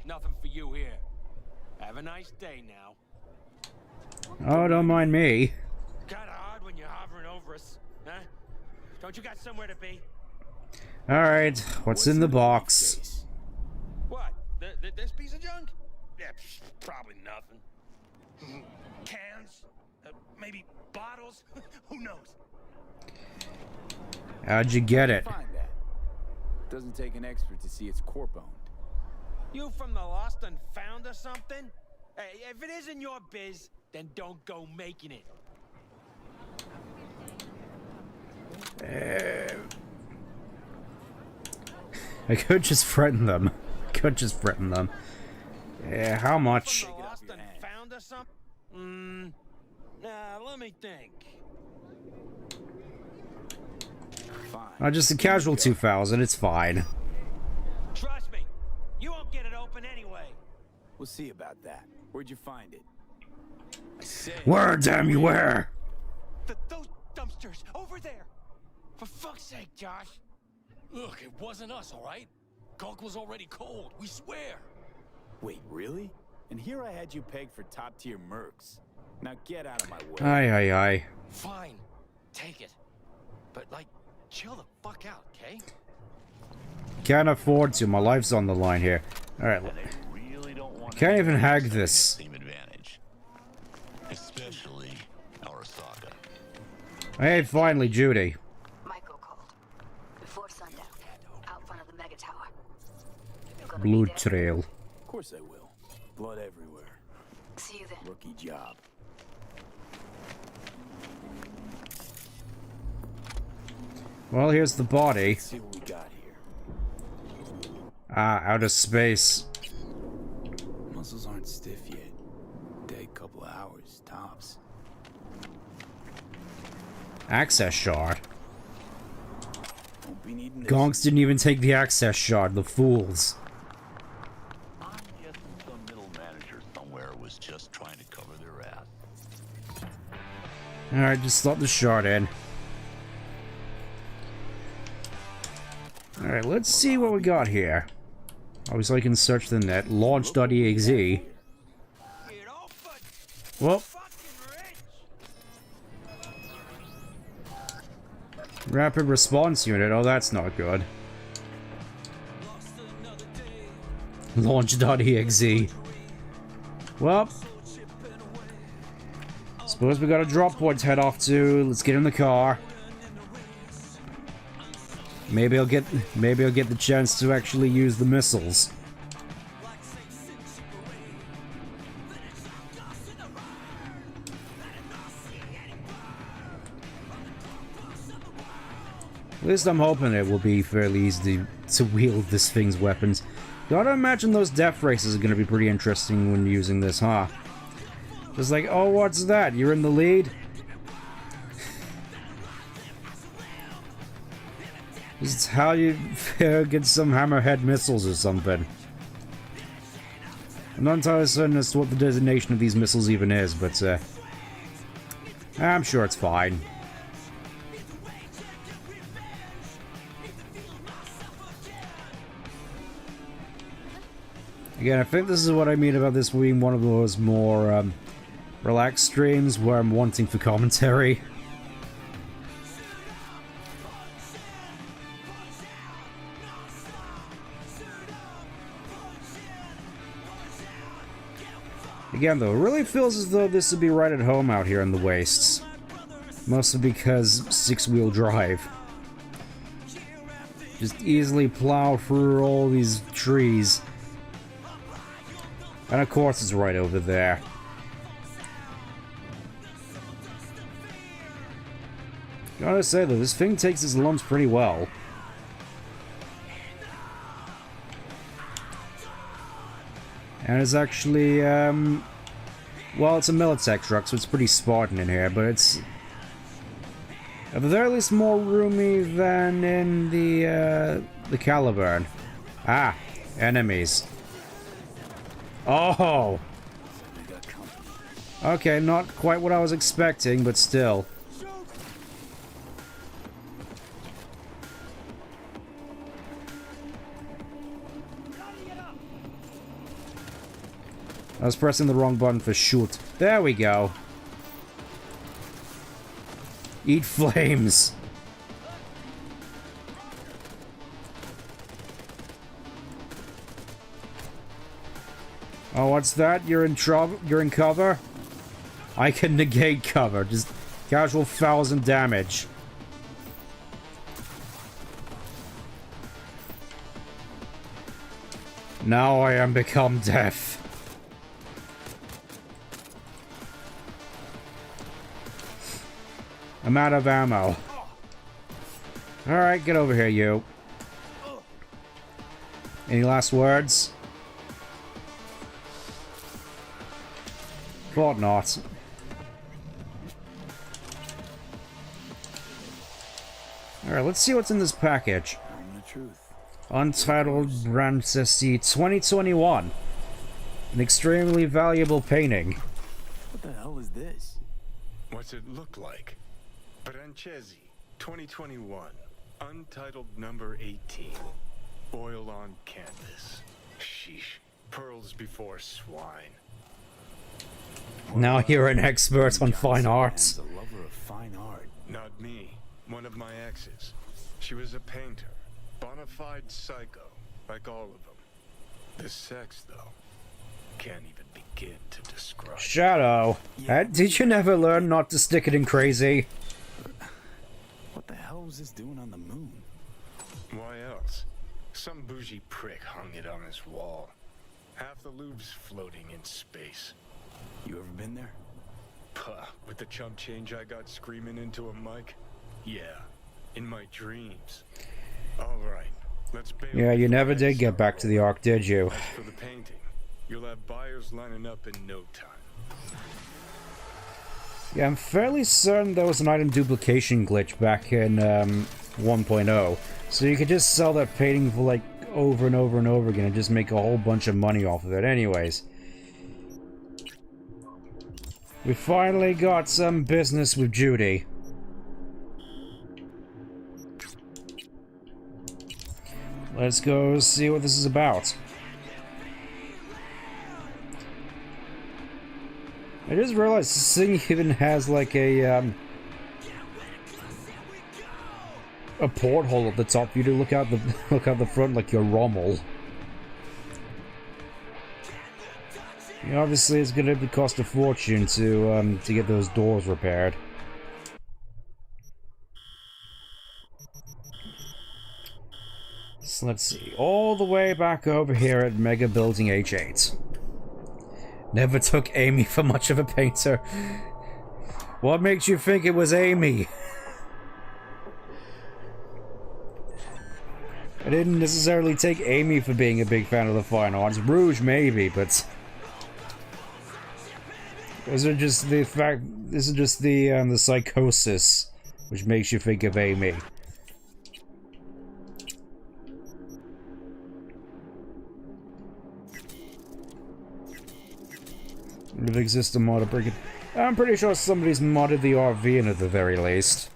Nothing for you here. Have a nice day now. Oh, don't mind me. Kinda hard when you're hovering over us, huh? Don't you got somewhere to be? Alright, what's in the box? What? This piece of junk? Yeah, probably nothing. Cans? Maybe bottles? Who knows? How'd you get it? Find that. Doesn't take an expert to see it's corp-owned. You from the lost and found or something? Hey, if it isn't your biz, then don't go making it. I could just threaten them. Yeah, how much? Lost and found or something? Let me think. Fine. Just a casual 2,000, it's fine. Trust me, you won't get it open anyway. We'll see about that. Where'd you find it? I said... Where, damn you, where? Those dumpsters, over there! For fuck's sake, Josh! Look, it wasn't us, alright? Gunk was already cold, we swear! Wait, really? And here I had you pegged for top-tier mercs. Now get out of my way. Aye. Fine, take it. But, like, chill the fuck out, okay? Can't afford to, my life's on the line here. Alright. Can't even hag this. Especially our saga. Hey, finally, Judy. Michael called. Before sundown, out front of the mega tower. Blue trail. Of course I will. Blood everywhere. See you then. Rookie job. Well, here's the body. Let's see what we got here. Ah, outer space. Muscles aren't stiff yet. Dead couple of hours, tops. Access shard. Won't be needing this. Gonks didn't even take the access shard, the fools. I'm guessing some middle manager somewhere was just trying to cover their ass. Alright, just slot the shard in. Alright, let's see what we got here. Obviously I can search the net. Launch.exe. Well. Rapid response unit. Oh, that's not good. Launch.exe. Well. Suppose we got a drop point to head off to. Let's get in the car. Maybe I'll get the chance to actually use the missiles. At least I'm hoping it will be fairly easy to wield this thing's weapons. Gotta imagine those death races are gonna be pretty interesting when using this, huh? Just like, oh, what's that? You're in the lead? This is how you get some hammerhead missiles or something. I'm not entirely certain as to what the designation of these missiles even is, but I'm sure it's fine. Again, I think this is what I mean about this being one of those more relaxed streams where I'm wanting for commentary. Again, though, it really feels as though this would be right at home out here in the wastes. Mostly because six-wheel drive. Just easily plow through all these trees. And of course it's right over there. Gotta say though, this thing takes its lumps pretty well. And it's actually, well, it's a Militech truck, so it's pretty Spartan in here, but it's at the very least more roomy than in the Caliburn. Ah, enemies. Oh! Okay, not quite what I was expecting, but still. I was pressing the wrong button for shoot. There we go. Eat flames. Oh, what's that? You're in trouble? You're in cover? I can negate cover. Just casual 1,000 damage. Now I am become death. I'm out of ammo. Alright, get over here, you. Any last words? Thought not. Alright, let's see what's in this package. Untitled Ramsesi 2021. An extremely valuable painting. What the hell is this? What's it look like? Francesi, 2021. Untitled number 18. Oil on canvas. Sheesh. Pearls before swine. Now you're an expert on fine arts. A lover of fine art. Not me. One of my exes. She was a painter. Bona fide psycho. Like all of them. The sex, though. Can't even begin to describe. Shadow. Did you never learn not to stick it in crazy? What the hell was this doing on the moon? Why else? Some bougie prick hung it on his wall. Half the Louvre's floating in space. You ever been there? Puh, with the chump change I got screaming into a mic? Yeah, in my dreams. Alright, let's bail. Yeah, you never did get back to the Ark, did you? As for the painting, you'll have buyers lining up in no time. Yeah, I'm fairly certain there was an item duplication glitch back in 1.0. So you could just sell that painting for like over and over and over again and just make a whole bunch of money off of it. Anyways. We finally got some business with Judy. Let's go see what this is about. I just realized this thing even has like a porthole at the top for you to look out the front like you're Rommel. You know, obviously it's gonna cost a fortune to get those doors repaired. So let's see, all the way back over here at Mega Building H8. Never took Amy for much of a painter. What makes you think it was Amy? I didn't necessarily take Amy for being a big fan of the fine arts. Rouge, maybe, but this is just the fact. This is just the psychosis, which makes you think of Amy. Would exist a mod to bring it. I'm pretty sure somebody's modded the RV in at the very least.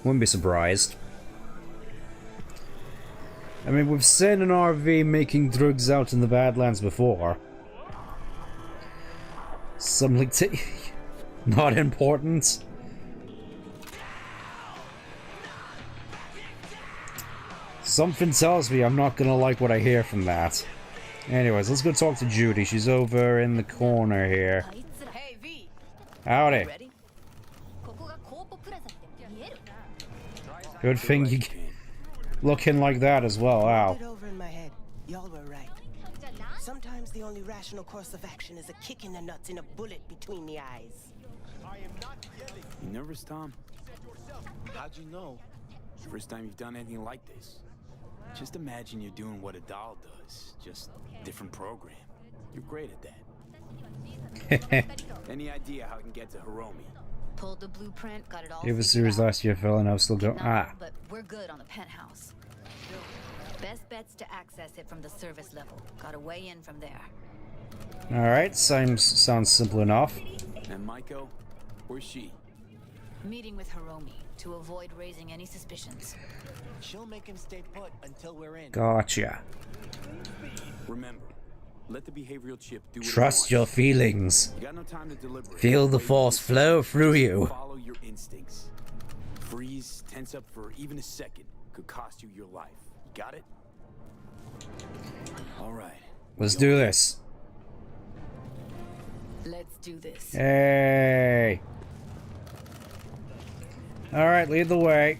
Wouldn't be surprised. I mean, we've seen an RV making drugs out in the Badlands before. Something to... not important. Something tells me I'm not gonna like what I hear from that. Anyways, let's go talk to Judy. She's over in the corner here. Howdy. Good thing you looking like that as well. Wow. Over in my head. Y'all were right. Sometimes the only rational course of action is a kick in the nuts and a bullet between the eyes. You nervous, Tom? How'd you know? First time you've done anything like this. Just imagine you're doing what a doll does, just different program. You're great at that. Any idea how I can get to Hiromi? Pulled the blueprint, got it all. You have a series last year, Phil, and I was still going. But we're good on the penthouse. Best bet's to access it from the service level. Got a way in from there. Alright, sounds simple enough. And Maiko, where's she? Meeting with Hiromi to avoid raising any suspicions. She'll make him stay put until we're in. Gotcha. Remember, let the behavioral chip do what Trust your feelings. You got no time to deliberate. Feel the force flow through you. Follow your instincts. Freeze, tense up for even a second could cost you your life. You got it? All right. Let's do this. Let's do this. Hey. Alright, lead the way.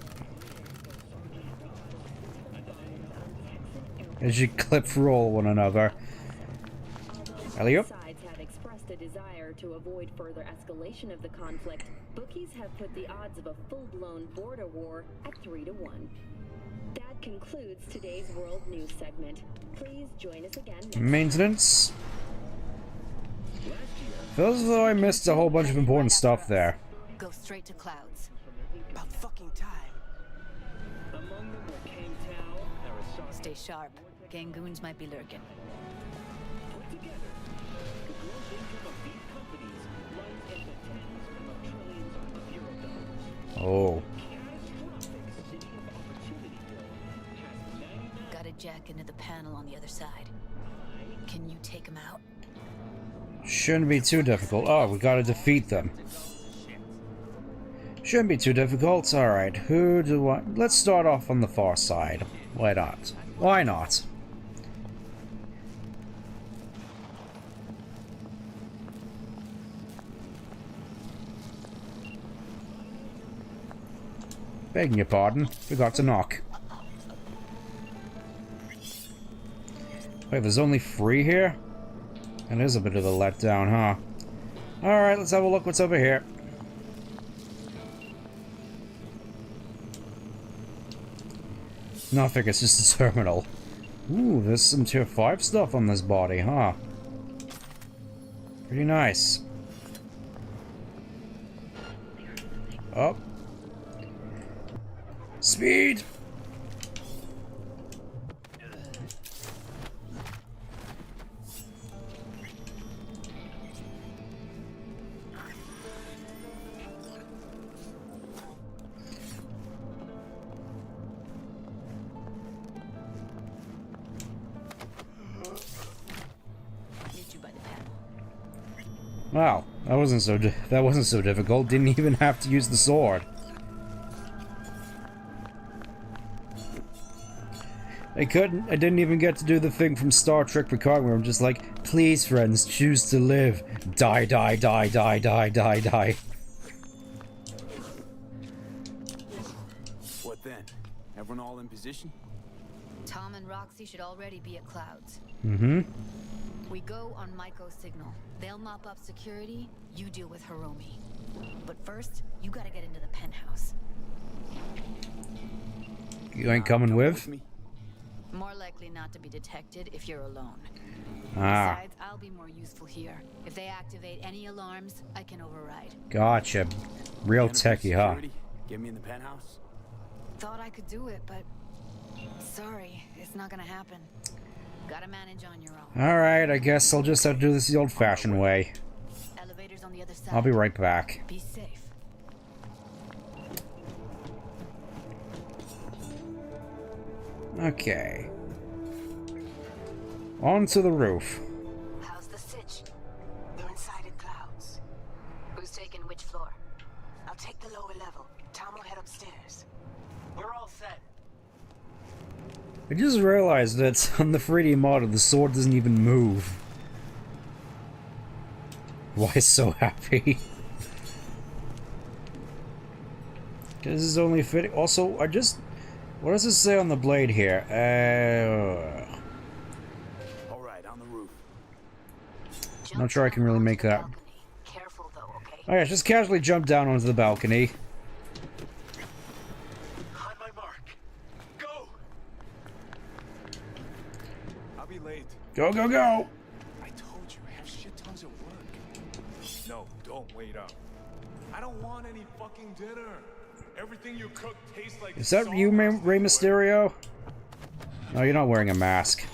As you clip roll one another. Alley-oop. Sides have expressed a desire to avoid further escalation of the conflict. Bookies have put the odds of a full-blown border war at 3 to 1. That concludes today's World News segment. Please join us again next Maintenance. Feels as though I missed a whole bunch of important stuff there. Go straight to clouds. About fucking time. Stay sharp. Gangoons might be lurking. Oh. Got a jack into the panel on the other side. Can you take him out? Shouldn't be too difficult. Oh, we gotta defeat them. Shouldn't be too difficult. Alright, who do I... Let's start off on the far side. Why not? Why not? Begging your pardon, forgot to knock. Wait, there's only 3 here? That is a bit of a letdown, huh? Alright, let's have a look what's over here. Nothing, it's just a terminal. Ooh, there's some tier 5 stuff on this body, huh? Pretty nice. Up. Speed! Wow, that wasn't so difficult. Didn't even have to use the sword. I didn't even get to do the thing from Star Trek Picard where I'm just like, please friends, choose to live. Die, die, die, die, die, die, die. What then? Everyone all in position? Tom and Roxy should already be at clouds. Mm-hmm. We go on Maiko's signal. They'll mop up security, you deal with Hiromi. But first, you gotta get into the penthouse. You ain't coming with? More likely not to be detected if you're alone. Ah. Besides, I'll be more useful here. If they activate any alarms, I can override. Gotcha. Real techie, huh? Get me in the penthouse? Thought I could do it, but... Sorry, it's not gonna happen. Gotta manage on your own. Alright, I guess I'll just have to do this the old-fashioned way. Elevators on the other side. I'll be right back. Be safe. Okay. On to the roof. How's the sitch? They're inside at clouds. lower level. Tom will head upstairs. We're all set. I just realized that on the 3D model, the sword doesn't even move. Why so happy? This is only fitting. Also, I just... What does it say on the blade here? Alright, on the roof. Not sure I can really make that. Careful though, okay? Oh yeah, just casually jump down onto the balcony. On my mark. Go! I'll be late. Go, go, go! I told you, I have shit tons of work. No, don't wait up. I don't want any fucking dinner. Everything you cook tastes like Is that you, Rey Mysterio? No, you're not wearing a mask.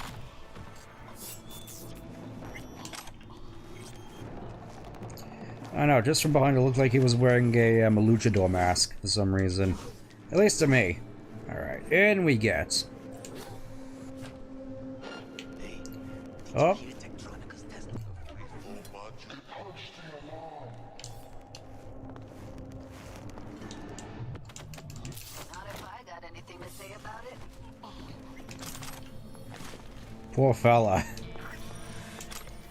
I know, just from behind it looked like he was wearing a luchador mask for some reason. At least to me. Alright, in we get. Oh. Poor fella.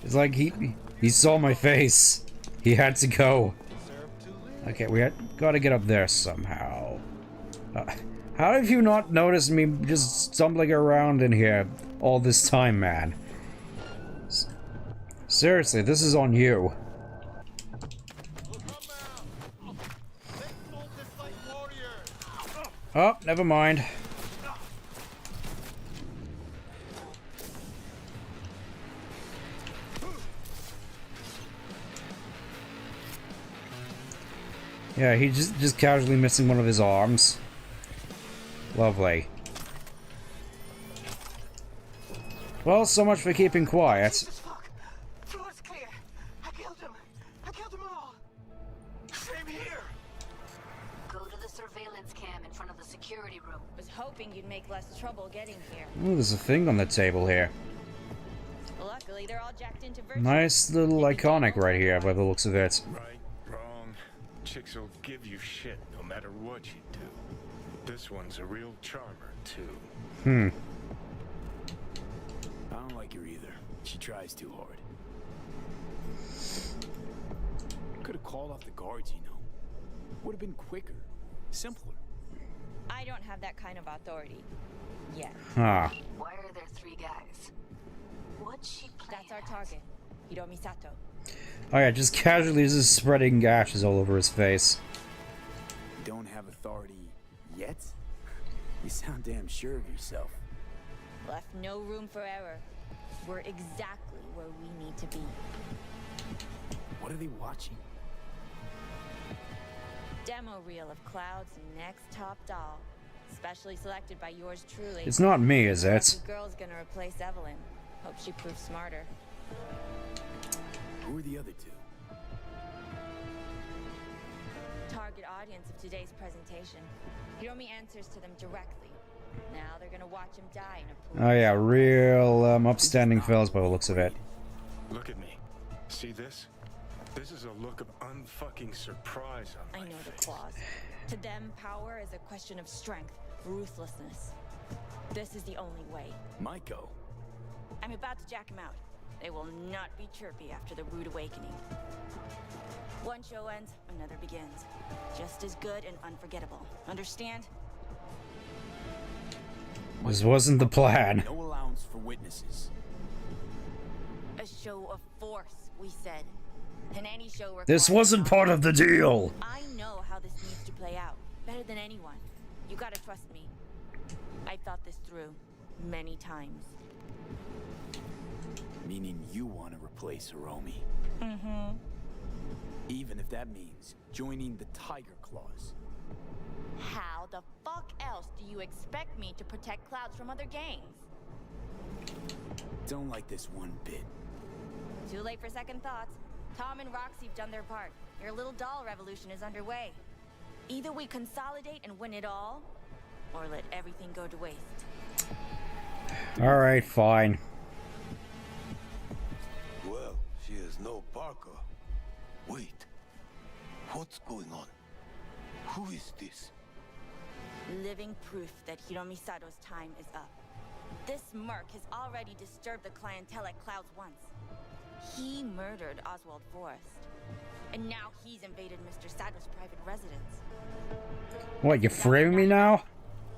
It's like he saw my face. He had to go. Okay, we gotta get up there somehow. How have you not noticed me just stumbling around in here all this time, man? Seriously, this is on you. Oh, never mind. Yeah, he's just casually missing one of his arms. Lovely. Well, so much for keeping quiet. Floor's clear. I killed him. I killed them all. Same here. Go to the surveillance cam in front of the security room. Was hoping you'd make less trouble getting here. Ooh, there's a thing on the table here. Luckily, they're all jacked into virtue. Nice little iconic right here by the looks of it. Right, wrong. Chicks will give you shit no matter what you do. This one's a real charmer, too. I don't like her either. She tries too hard. Could have called off the guards, you know. Would have been quicker. Simpler. I don't have that kind of authority. Yet. Ah. Why are there 3 guys? What's she playing? That's our target. Hiromi Sato. Oh yeah, just casually just spreading gashes all over his face. Don't have authority yet? You sound damn sure of yourself. Left no room for error. We're exactly where we need to be. What are they watching? Demo reel of Cloud's next top doll. Specially selected by yours truly. It's not me, is it? The girl's gonna replace Evelyn. Hope she proves smarter. Who are the other 2? Target audience of today's presentation. Hiromi answers to them directly. Now they're gonna watch him die in a pool. Oh yeah, real upstanding fellas by the looks of it. Look at me. See this? This is a look of unfucking surprise on my I know face. the clause. To them, power is a question of strength, ruthlessness. This is the only way. Maiko. I'm about to jack him out. They will not be chirpy after the rude awakening. One show ends, another begins. Just as good and unforgettable. Understand? This wasn't the plan. No allowance for witnesses. A show of force, we said. And any show requires... This wasn't part of the deal. I know how this needs to play out. Better than anyone. You gotta trust me. I thought this through. Many times. Meaning you want to replace Hiromi. Mm-hmm. Even if that means joining the Tiger Claws. How the fuck else do you expect me to protect Clouds from other gangs? Don't like this one bit. Too late for second thoughts. Tom and Roxy've done their part. Your little doll revolution is underway. Either we consolidate and win it all, or let everything go to waste. Alright, fine. Well, she is no Parker. Wait. What's going on? Who is this? Living proof that Hiromi Sato's time is up. This merc has already disturbed the clientele at Clouds once. He murdered Oswald Forrest. And now he's invaded Mr. Sato's private residence. What, you framing me now?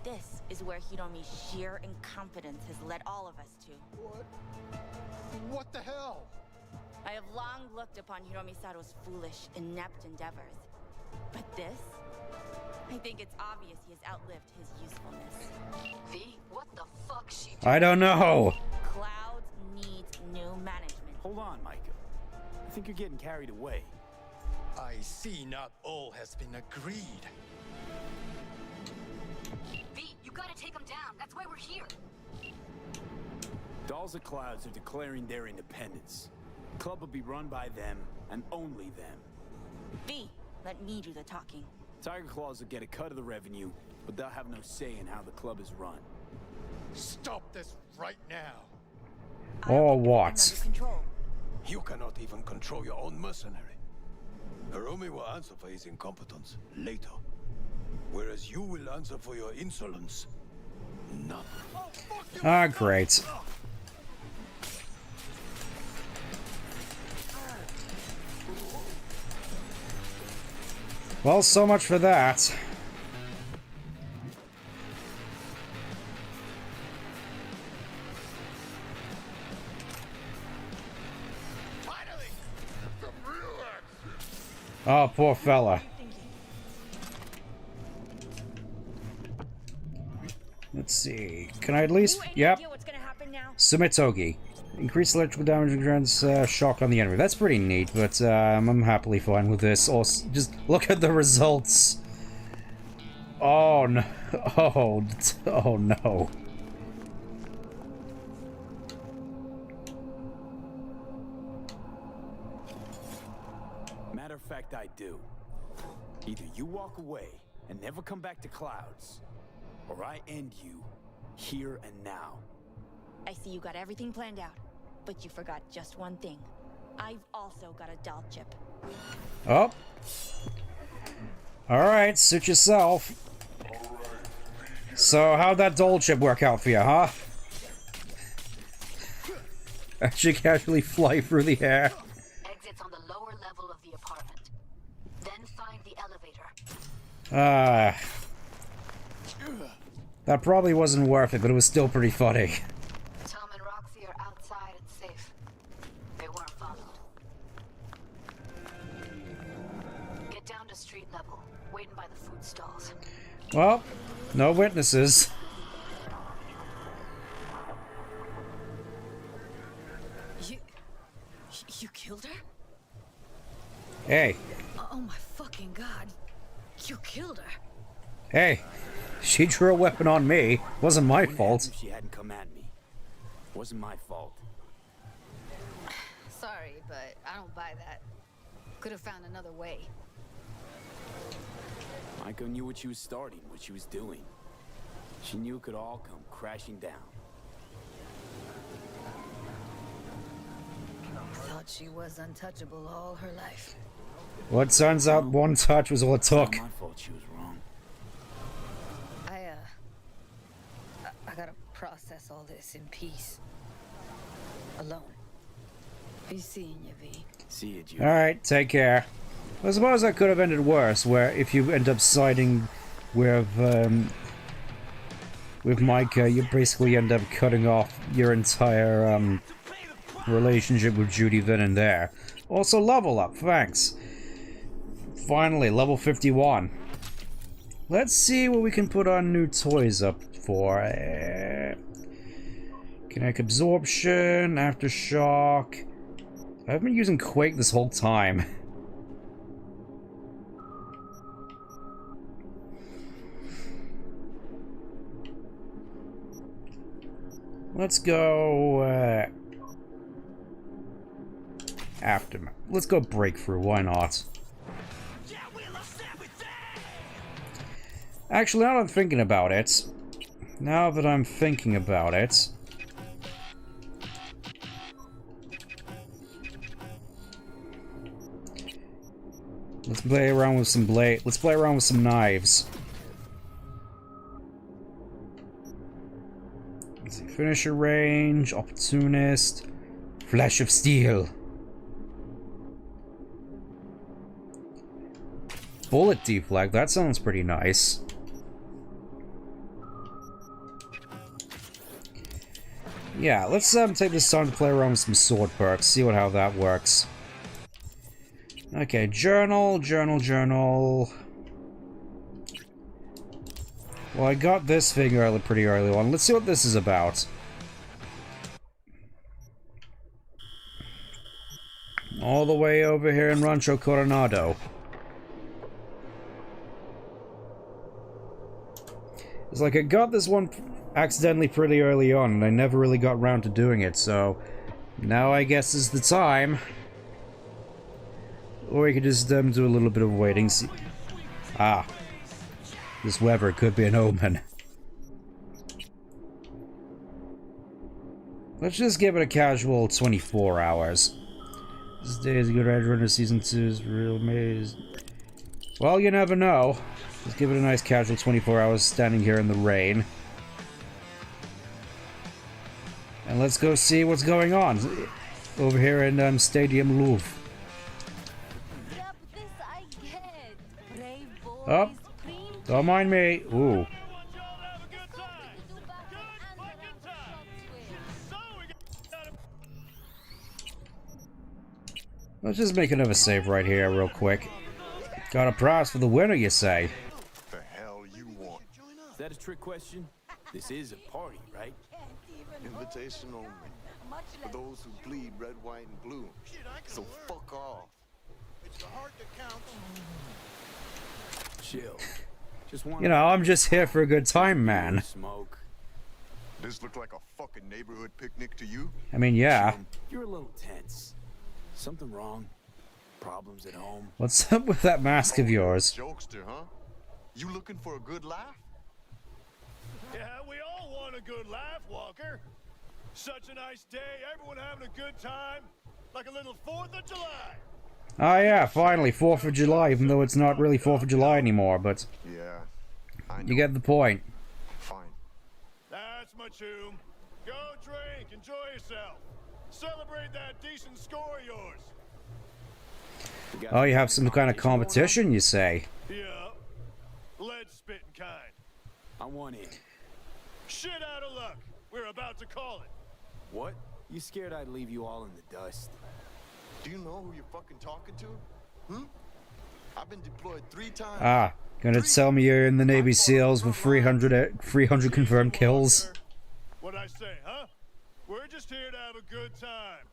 This is where Hiromi's sheer incompetence has led all of us to. What the hell? I have long looked upon Hiromi Sato's foolish, inept endeavors. But this? I think it's obvious he has outlived his usefulness. V, what the fuck she doing? I don't know. Clouds needs new management. Hold on, Micah. I think you're getting carried away. I see not all has been agreed. V, you gotta take him down. That's why we're here. Dolls of Clouds are declaring their independence. The club will be run by them, and only them. V, let me do the talking. Tiger Claws will get a cut of the revenue, but they'll have no say in how the club is run. Stop this right now. Or what? You cannot even control your own mercenary. Hiromi will answer for his incompetence later, whereas you will answer for your insolence. None. Ah, great. Well, so much for that. Oh, poor fella. Let's see. Can I at least... Yep. Sumitogi. Increase electrical damage and grants shock on the enemy. That's pretty neat, but I'm happily fine with this. Also, just look at the results. Oh no. Oh no. Matter of fact, I do. Either you walk away and never come back to Clouds, or I end you here and now. I see you got everything planned out, but you forgot just one thing. I've also got a doll chip. Oh. Alright, suit yourself. So, how'd that doll chip work out for you, huh? Actually casually fly through the air. Exits on the lower level of the apartment. Then find the elevator. That probably wasn't worth it, but it was still pretty funny. Tom and Roxy are outside and safe. They weren't followed. Get down to street level, waiting by the food stalls. Well, no witnesses. You killed her? Hey. Oh my fucking god. You killed her. Hey. She drew a weapon on me. Wasn't my fault. If she hadn't come at me. Wasn't my fault. Sorry, but I don't buy that. Could have found another way. Micah knew what she was starting, what she was doing. She knew it could all come crashing down. Thought she was untouchable all her life. Well, it turns out one touch was all it took. My fault she was wrong. I gotta process all this in peace. Alone. Be seeing you, V. See you, Jude. Alright, take care. I suppose that could have ended worse, where if you end up siding with Micah, you basically end up cutting off your entire relationship with Judy then and there. Also, level up, thanks. Finally, level 51. Let's see what we can put our new toys up for. Kinetic absorption, aftershock. I've been using Quake this whole time. Let's go aftermath. Let's go breakthrough. Why not? Actually, now that I'm thinking about it, let's play around with some blade. Let's play around with some knives. Let's see. Finisher range, opportunist, flesh of steel. Bullet deflect, that sounds pretty nice. Yeah, let's take this time to play around with some sword perks, see how that works. Okay, journal. Well, I got this thing pretty early on. Let's see what this is about. All the way over here in Rancho Coronado. It's like I got this one accidentally pretty early on, and I never really got around to doing it, so now I guess is the time. Or you could just do a little bit of waiting. See. Ah. This weather could be an omen. Let's just give it a casual 24 hours. This day is a good edge runner. Season 2 is real maze. Well, you never know. Let's give it a nice casual 24 hours standing here in the rain. And let's go see what's going on over here in Stadium Louvre. Oh, don't mind me. Ooh. Let's just make another save right here real quick. Got a prize for the winner, you say? The hell you want? Is that a trick question? This is a party, right? Invitation only. For those who bleed red, white, and blue. So fuck off. It's the heart that counts. Chill. Just want You know, I'm just here for a good time, man. Smoke. This look like a fucking neighborhood picnic to you? I mean, yeah. You're a little tense. Something wrong? Problems at home? What's up with that mask of yours? Jokester, huh? You looking for a good laugh? Yeah, we all want a good laugh, Walker. Such a nice day, everyone having a good time. Like a little 4th of July. Oh yeah, finally, 4th of July, even though it's not really 4th of July anymore, but... Yeah, I know. You get the point. Fine. That's my tune. Go drink, enjoy yourself. Celebrate that decent score of yours. Oh, you have some kind of competition, you say? Yeah. Lead spitting kind. I want in. Shit out of luck. We're about to call it. What? You scared I'd leave you all in the dust? Do you know who you're fucking talking to? Hmm? I've been deployed 3 times. Ah, gonna tell me you're in the Navy SEALs with 300 confirmed kills? What'd I say, huh? We're just here to have a good time.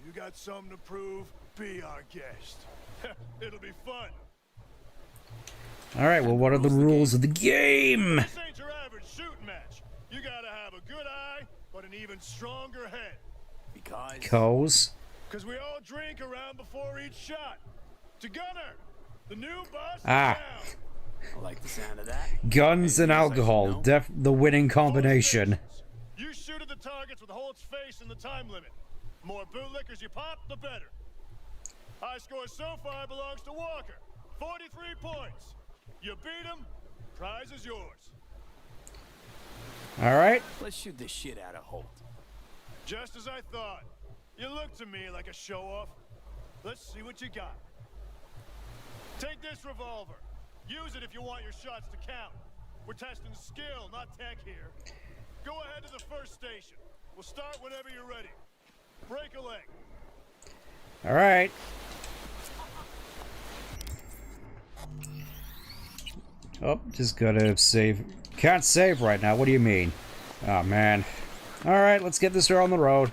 You got something to prove? Be our guest. It'll be fun. Alright, well, what are the rules of the game? This ain't your average shooting match. You gotta have a good eye, but an even stronger head. Because? Because we all drink around before each shot. To Gunner, the new boss. Ah. I like the sound of that. Guns and alcohol, the winning combination. You shoot at the targets with Holt's face in the time limit. More bootlickers you pop, the better. High score so far belongs to Walker. 43 points. You beat him, prize is yours. Alright. Let's shoot the shit out of Holt. Just as I thought. You look to me like a show-off. Let's see what you got. Take this revolver. Use it if you want your shots to count. We're testing skill, not tech here. Go ahead to the first station. We'll start whenever you're ready. Break a leg. Alright. Oh, just gotta save. Can't save right now, what do you mean? Oh man. Alright, let's get this girl on the road.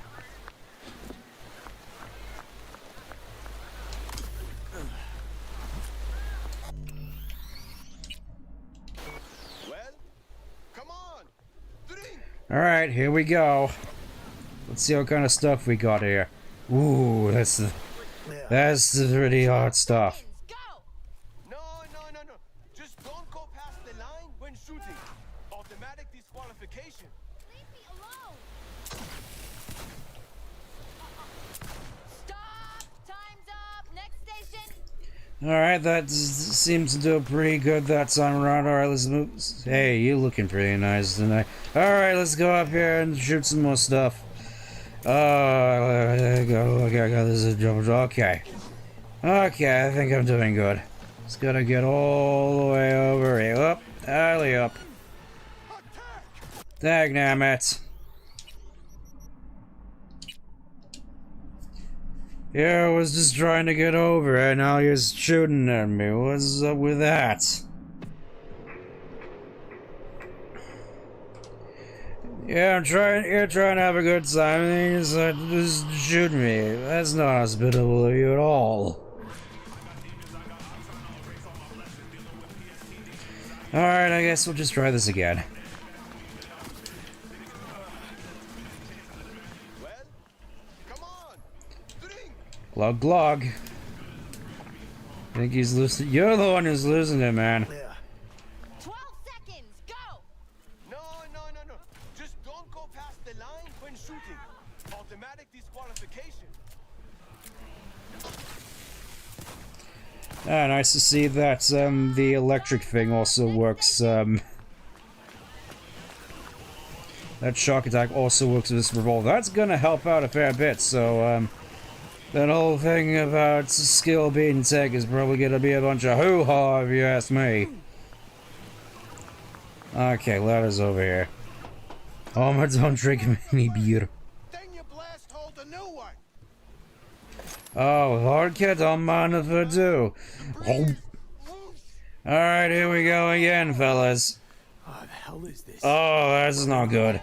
Alright, here we go. Let's see what kind of stuff we got here. Ooh, that's the pretty hard stuff. No. Just don't go past the line when shooting. Automatic disqualification. Leave me alone. Stop! Time's up. Next station. Alright, that seems to do pretty good that time around. Alright, let's move. Hey, you looking pretty nice tonight. Alright, let's go up here and shoot some more stuff. I got this is okay. Okay, I think I'm doing good. Just gotta get all the way over here. Up, alley up. Dagnammit. Yeah, I was just trying to get over it, now you're shooting at me. What's up with that? Yeah, you're trying to have a good time, and you just shoot me. That's not hospitable of you at all. Alright, I guess we'll just try this again. Glug glug. I think he's losing. You're the one who's losing it, man. 12 seconds, go! No. Just don't go past the line when shooting. Automatic disqualification. Ah, nice to see that the electric thing also works. That shock attack also works with this revolver. That's gonna help out a fair bit, so that whole thing about skill being tech is probably gonna be a bunch of hoo-ha if you ask me. Okay, ladder's over here. Oh my, don't drink me beer. Oh, hard kid, don't mind if I do. Oh. Alright, here we go again, fellas. What the hell is this? Oh, that's not good.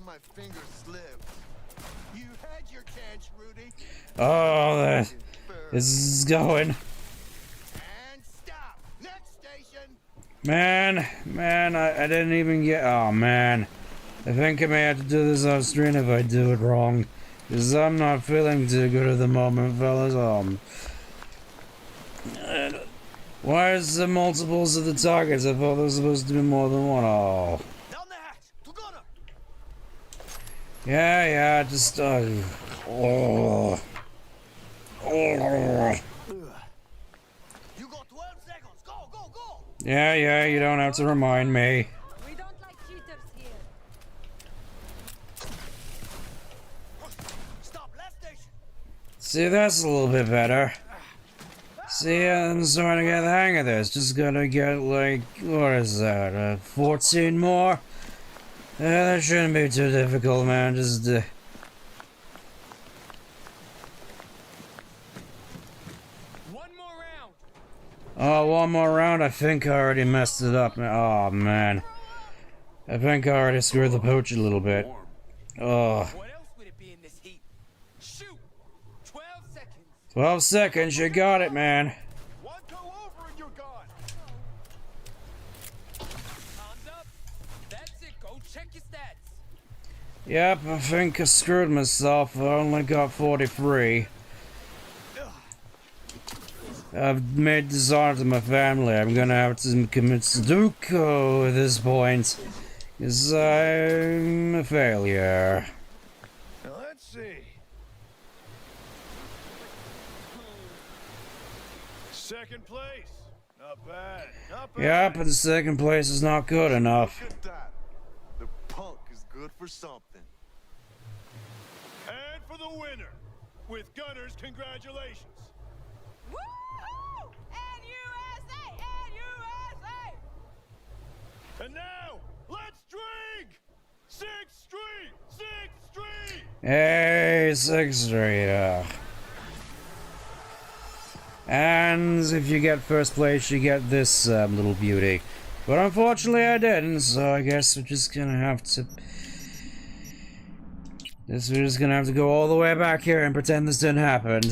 My finger slipped. You had your chance, Rudy. Oh, this is going. And stop. Next station. Man, I didn't even get. Oh man, I think I may have to do this off screen if I do it wrong, because I'm not feeling too good at the moment, fellas. Why is there multiples of the targets? I thought there was supposed to be more than one. Oh. Yeah, just, oh. You got 12 seconds. Go. Yeah, you don't have to remind me. We don't like cheaters here. Stop, last station. See, that's a little bit better. See, I'm starting to get the hang of this. Just gotta get, like, what is that, 14 more? Yeah, that shouldn't be too difficult, man. Just, One more round. Oh, one more round? I think I already messed it up. Oh, man. I think I already screwed the pooch a little bit. Oh. What else would it be in this heat? Shoot. 12 seconds. 12 seconds, you got it, man. Yep, I think I screwed myself. I only got 43. I've made dishonor to my family. I'm gonna have to commit Sudoku at this point. Because I'm a failure. Now let's see. Second place. Not bad. Yep, but the second place is not good enough. Look at that. The punk is good for something. And for the winner, with Gunners, congratulations. Woohoo! N-U-S-A! And now, let's drink! 6th Street! 6th Street! Hey, 6th Street, And if you get first place, you get this little beauty. But unfortunately I didn't, so I guess we're just gonna have to... We're just gonna have to go all the way back here and pretend this didn't happen.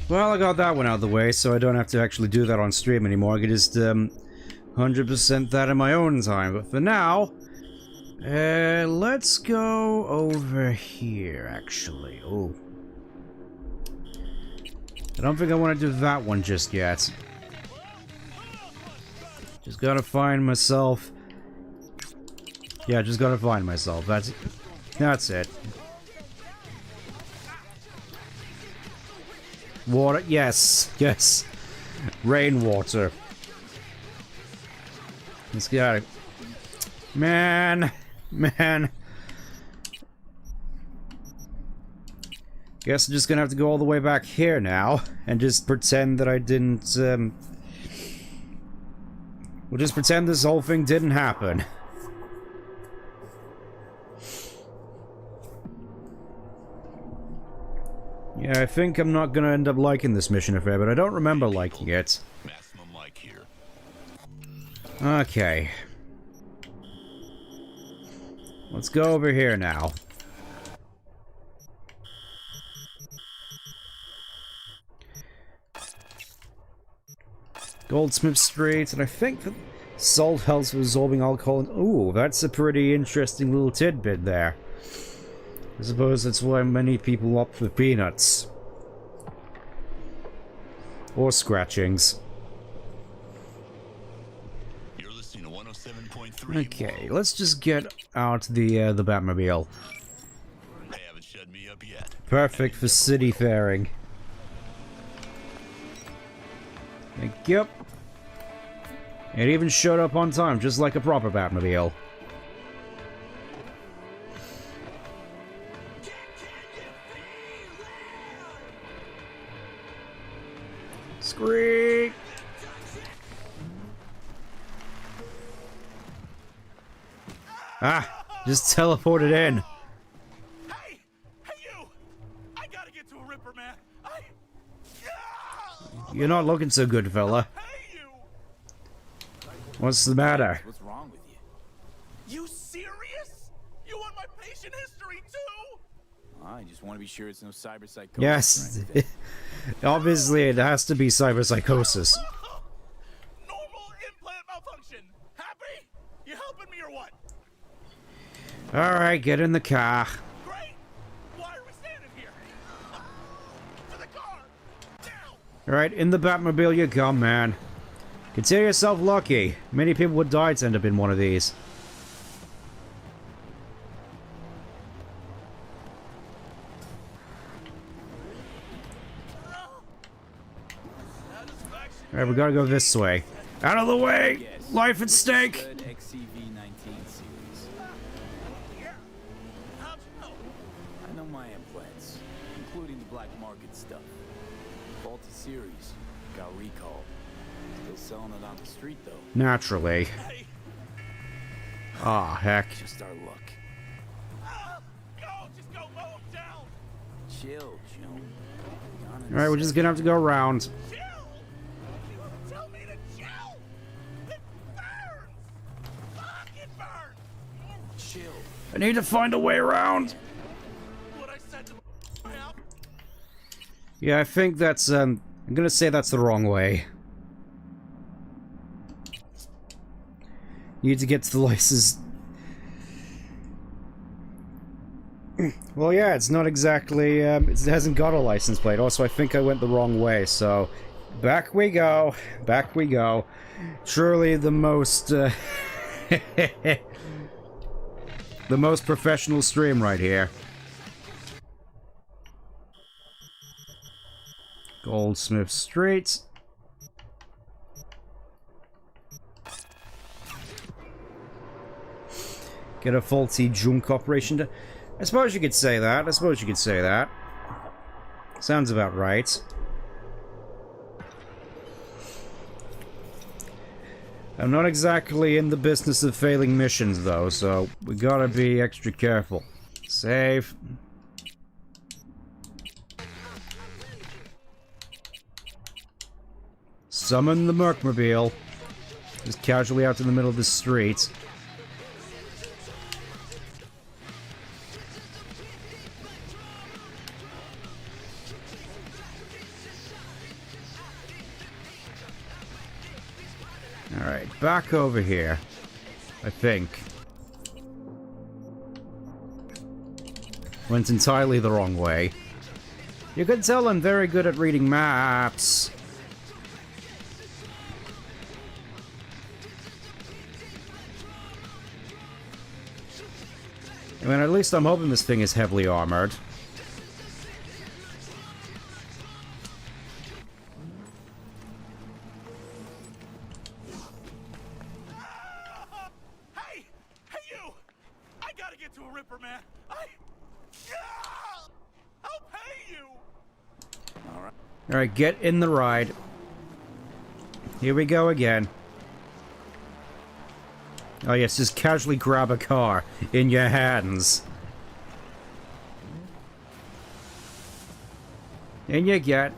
Well, I got that one out of the way, so I don't have to actually do that on stream anymore. I can just 100% that in my own time. But for now, Let's go over here, actually. Oh. I don't think I want to do that one just yet. Just gotta find myself... Yeah, just gotta find myself. That's it. Water. Yes. Yes. Rainwater. Let's get it. Man. Guess I'm just gonna have to go all the way back here now and just pretend that I didn't, we'll just pretend this whole thing didn't happen. Yeah, I think I'm not gonna end up liking this mission affair, but I don't remember liking it. Okay. Let's go over here now. Goldsmith Street, and I think that salt helps with absorbing alcohol. Ooh, that's a pretty interesting little tidbit there. I suppose that's why many people opt for peanuts. Or scratchings. You're listening to 107.3. Okay, let's just get out the Batmobile. They haven't shut me up yet. Perfect for city faring. Thank you. It even showed up on time, just like a proper Batmobile. Screech! Ah! Just teleported in. Hey you! I gotta get to a Ripper, man. You're not looking so good, fella. What's the matter? What's wrong with you? You serious? You want my patient history too? I just want to be sure it's no cyberpsychosis. Yes. Obviously, it has to be cyberpsychosis. Normal implant malfunction. Happy? You helping me or what? Alright, get in the car. Great. Why are we standing here? To the car. Alright, in the Batmobile you come, man. Consider yourself lucky. Many people would die to end up in one of these. Alright, we gotta go this way. Out of the way! Yes. Life at stake! XCV-19 series. I know my implants, including the black market stuff. Faulty series. Got recalled. Still selling it on the street, though. Naturally. Ah, heck. Just our luck. Just go mow him down. Chill, Joan. Alright, we're just gonna have to go around. Tell me to chill. It burns. Fuck, it burns. Chill. I need to find a way around. What I said to Yeah, I think that's, I'm gonna say that's the wrong way. Need to get to the license. Well, yeah, it's not exactly, it hasn't got a license plate. Also, I think I went the wrong way, so... Back we go. Back we go. Surely the most, the most professional stream right here. Goldsmith Street. Get a faulty junk operation. I suppose you could say that. I suppose you could say that. Sounds about right. I'm not exactly in the business of failing missions, though, so we gotta be extra careful. Save. Summon the Mercmobile. Just casually out in the middle of the street. Alright, back over here. I think. Went entirely the wrong way. You can tell I'm very good at reading maps. I mean, at least I'm hoping this thing is heavily armored. Hey! Hey, you! I gotta get to a Ripper, man. I'll pay you! Alright, get in the ride. Here we go again. Oh yes, just casually grab a car in your hands. And you get...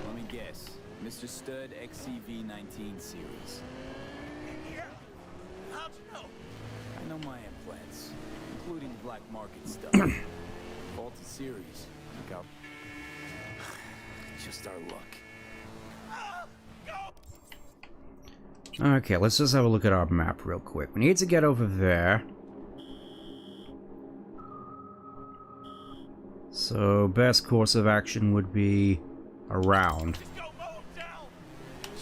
Let me guess. Mr. Stud XCV-19 series. Yeah. How'd you know? I know my implants, including black market stuff. Faulty series. Look out. Just our luck. Okay, let's just have a look at our map real quick. We need to get over there. So, best course of action would be around.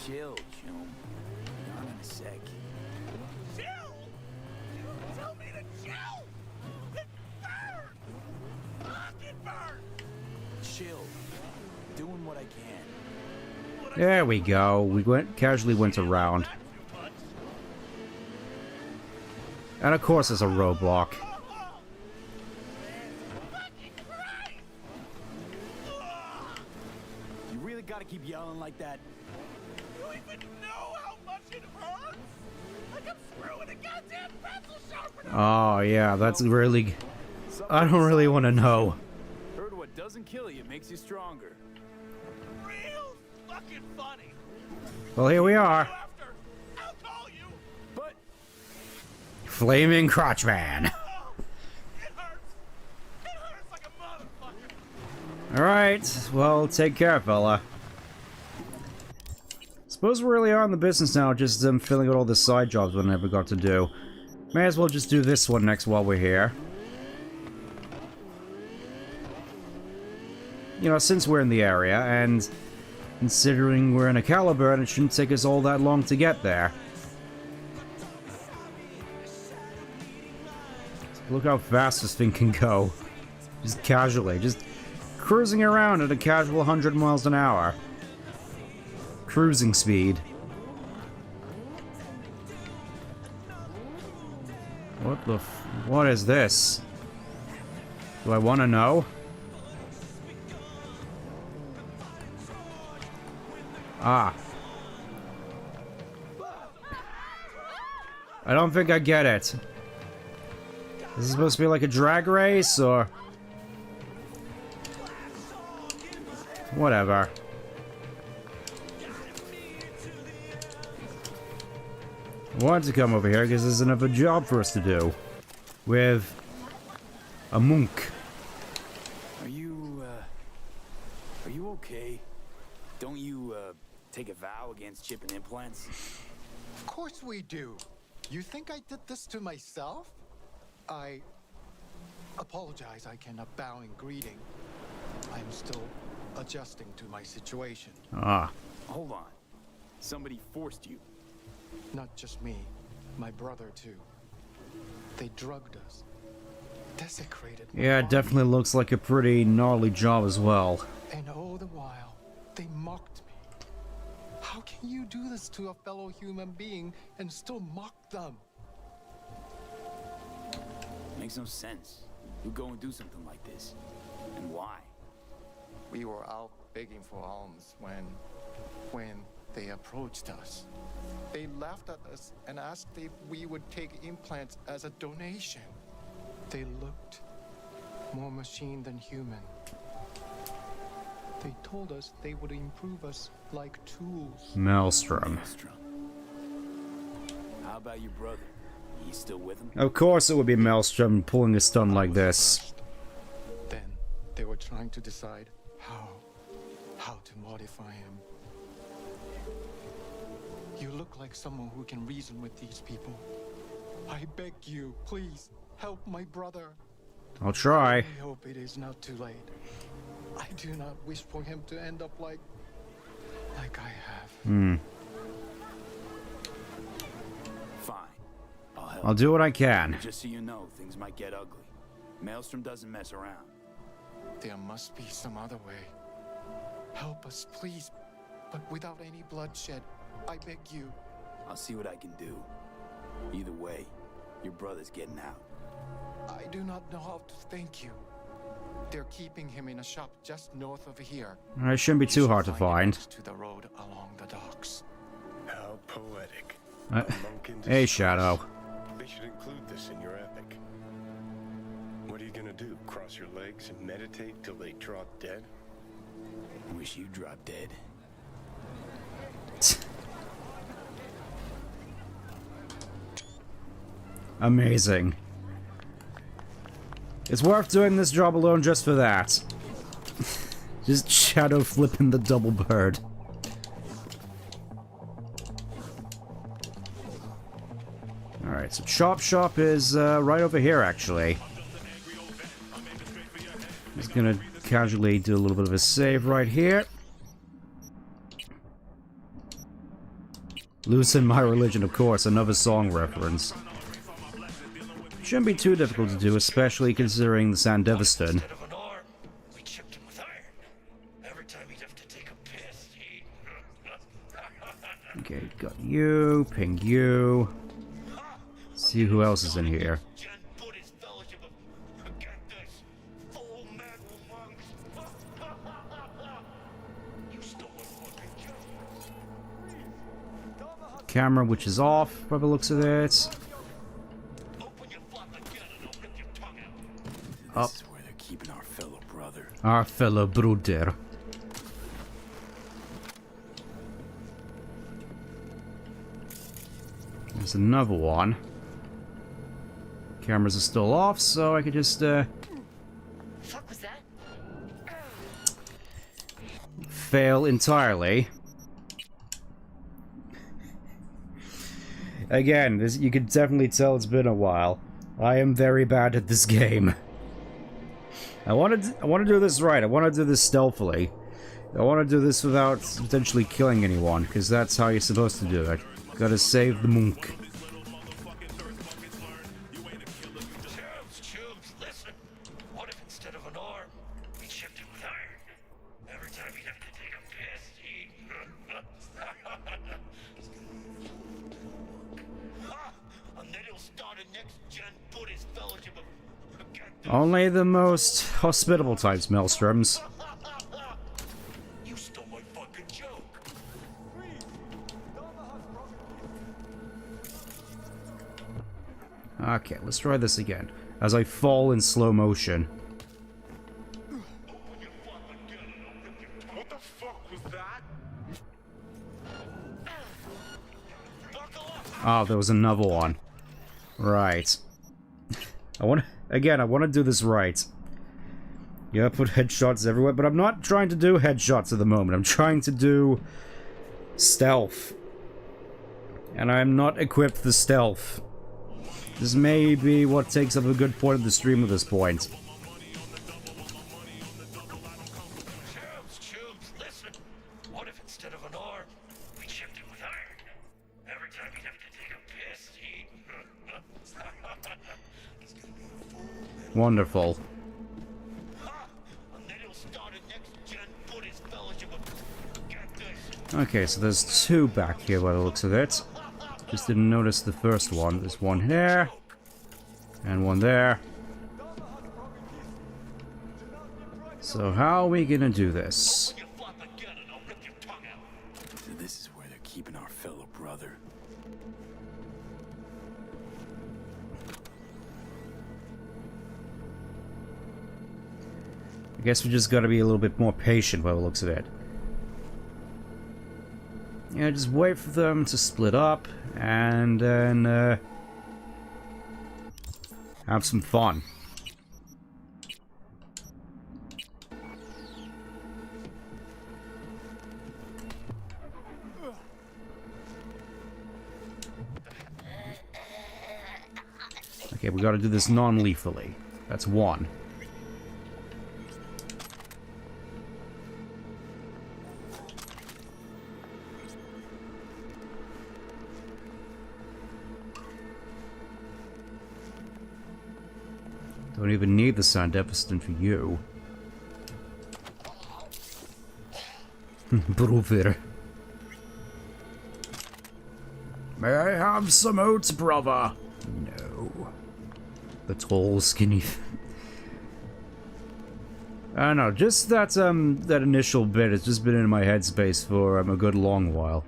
Chill, chum. Not in a sec. Chill! Tell me to chill! It burns! It burns! Chill. Doing what I can. There we go. We casually went around. And of course there's a roadblock. You really gotta keep yelling like that? You even know how much it hurts? Like I'm screwing a goddamn pencil sharpener! Oh yeah, that's really... I don't really want to know. Heard what doesn't kill you makes you stronger. Real fucking funny! Well, here we are. I'll call you! But... Flaming Crotchman. Alright, well, take care, fella. Suppose we really are in the business now, just filling out all the side jobs we never got to do. May as well just do this one next while we're here. You know, since we're in the area, and considering we're in a caliber, and it shouldn't take us all that long to get there. Look how fast this thing can go. Just casually, just cruising around at a casual 100 miles an hour. Cruising speed. What is this? Do I want to know? Ah. I don't think I get it. Is this supposed to be like a drag race, or... Whatever. I wanted to come over here because there's another job for us to do. With... a monk. Are you okay? Don't you, take a vow against chipping implants? Of course we do. You think I did this to myself? I apologize, I cannot bow in greeting. I'm still adjusting to my situation. Ah. Hold on. Somebody forced you. Not just me, my brother too. They drugged us. Desecrated my Yeah, it body. definitely looks like a pretty gnarly job as well. And all the while, they mocked me. How can you do this to a fellow human being and still mock them? Makes no sense. You go and do something like this. And why? We were out begging for alms when they approached us. They laughed at us and asked if we would take implants as a donation. They looked more machine than human. They told us they would improve us like tools. Maelstrom. How about your brother? He's still with him? Of course it would be Maelstrom pulling a stunt like this. Then they were trying to decide how to modify him. You look like someone who can reason with these people. I beg you, please, help my brother. I'll try. I hope it is not too late. I do not wish for him to end up like I have. Fine. I'll help. I'll do what I can. Just so you know, things might get ugly. Maelstrom doesn't mess around. There must be some other way. Help us, please, but without any bloodshed. I beg you. I'll see what I can do. Either way, your brother's getting out. I do not know how to thank you. They're keeping him in a shop just north of here. It shouldn't be too hard to find. To the road along the docks. How poetic. Hey, Shadow. They should include this in your epic. What are you gonna do? Cross your legs and meditate till they drop dead? Wish you dropped dead. Amazing. It's worth doing this job alone just for that. Just Shadow flipping the double bird. Alright, so Chop Shop is right over here, actually. Just gonna casually do a little bit of a save right here. Loosen My Religion, of course, another song reference. Shouldn't be too difficult to do, especially considering the Sandevistan. Okay, got you, ping you. See who else is in here. Camera, which is off by the looks of it. Up. This is where they're keeping our fellow brother. Our fellow brother. There's another one. Cameras are still off, so I could just Fuck was that? fail entirely. Again, you can definitely tell it's been a while. I am very bad at this game. I want to do this right. I want to do this stealthily. I want to do this without potentially killing anyone, because that's how you're supposed to do it. Gotta save the monk. Only the most hospitable types, Maelstroms. Okay, let's try this again. As I fall in slow motion. What the fuck was that? Oh, there was another one. Right. I want to do this right. Yeah, put headshots everywhere, but I'm not trying to do headshots at the moment. I'm trying to do stealth. And I'm not equipped for stealth. This may be what takes up a good point of the stream at this point. Wonderful. Okay, so there's two back here by the looks of it. Just didn't notice the first one. There's one here. And one there. So how are we gonna do this? So this is where they're keeping our fellow brother. I guess we just gotta be a little bit more patient by the looks of it. Yeah, just wait for them to split up, and then, have some fun. Okay, we gotta do this non-lethally. That's one. Don't even need the sound deficit for you. Brother. May I have some oats, brother? No. The tall, skinny... I don't know, just that, that initial bit has just been in my headspace for a good long while.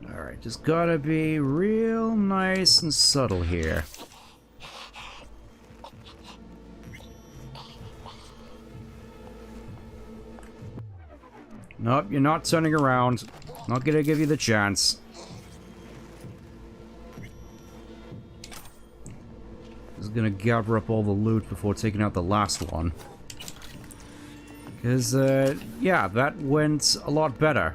Alright, just gotta be real nice and subtle here. Nope, you're not turning around. Not gonna give you the chance. Just gonna gather up all the loot before taking out the last one. Because, yeah, that went a lot better.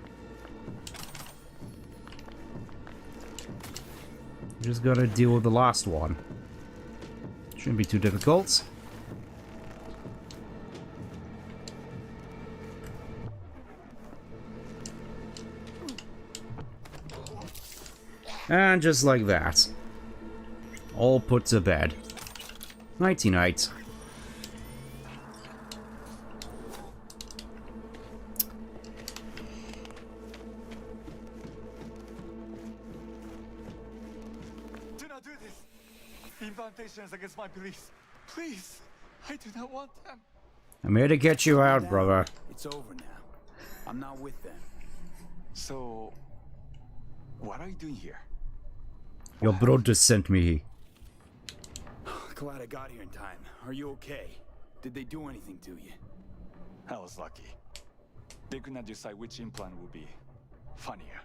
Just gotta deal with the last one. Shouldn't be too difficult. And just like that. All put to bed. Nighty-night. Do not do this! Incantations against my beliefs. Please! I do not want them. I'm here to get you out, brother. It's over now. I'm not with them. So... what are you doing here? Your brother sent me. Glad I got here in time. Are you okay? Did they do anything to you? I was lucky. They could not decide which implant would be funnier.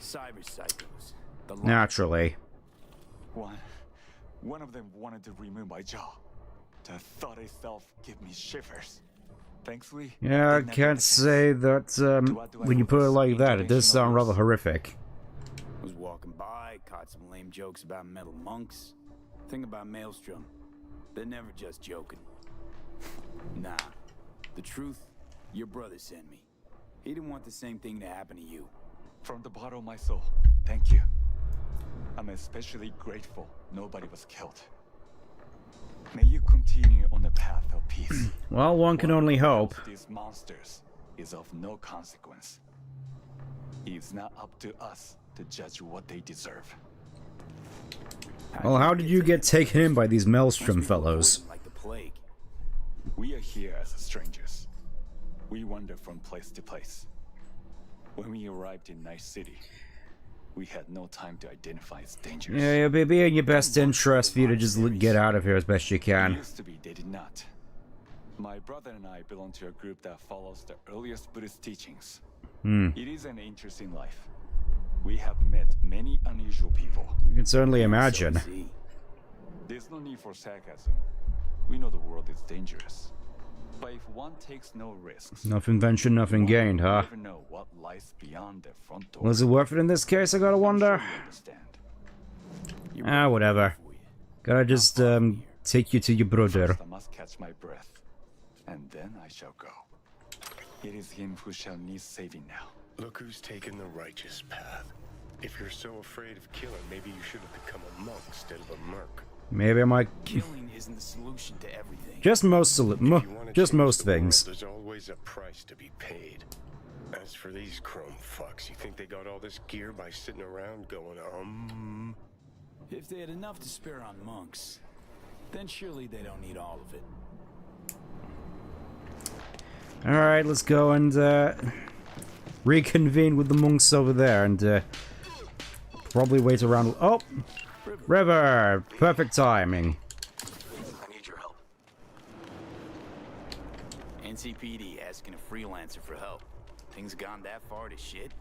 Cyber psychos. Naturally. One of them wanted to remove my jaw. The thought itself gave me shivers. Thankfully, Yeah, I can't say that, when you put it like that, it does sound rather horrific. Was walking by, caught some lame jokes about metal monks. Thing about Maelstrom, they're never just joking. Nah, the truth, your brother sent me. He didn't want the same thing to happen to you. From the bottom of my soul, thank you. I'm especially grateful nobody was killed. May you continue on the path of peace. Well, one can only hope. These monsters is of no consequence. It's not up to us to judge what they deserve. Well, how did you get taken in by these Maelstrom fellows? Like the plague. We are here as strangers. We wander from place to place. When we arrived in Night City, we had no time to identify its dangers. Yeah, it'll be in your best interest for you to just get out of here as best you can. It used to be they did not. My brother and I belong to a group that follows the earliest Buddhist teachings. It is an interesting life. We have met many unusual people. You can certainly imagine. There's no need for sarcasm. We know the world is dangerous. But if one takes no risks, Nothing ventured, nothing gained, huh? never know what lies beyond the front door. Was it worth it in this case, I gotta wonder? Ah, whatever. Gotta just, take you to your brother. I must catch my breath, and then I shall go. It is him who shall need saving now. Look who's taken the righteous path. If you're so afraid of killing, maybe you should have become a monk instead of a merc. Maybe I might... Killing isn't the solution to everything. Just most things. There's always a price to be paid. As for these chrome fucks, you think they got all this gear by sitting around going, If they had enough to spare on monks, then surely they don't need all of it. Alright, let's go and, reconvene with the monks over there and, probably wait around... Oh! River! Perfect timing. I need your help. NCPD asking a freelancer for help. Things gone that far to shit?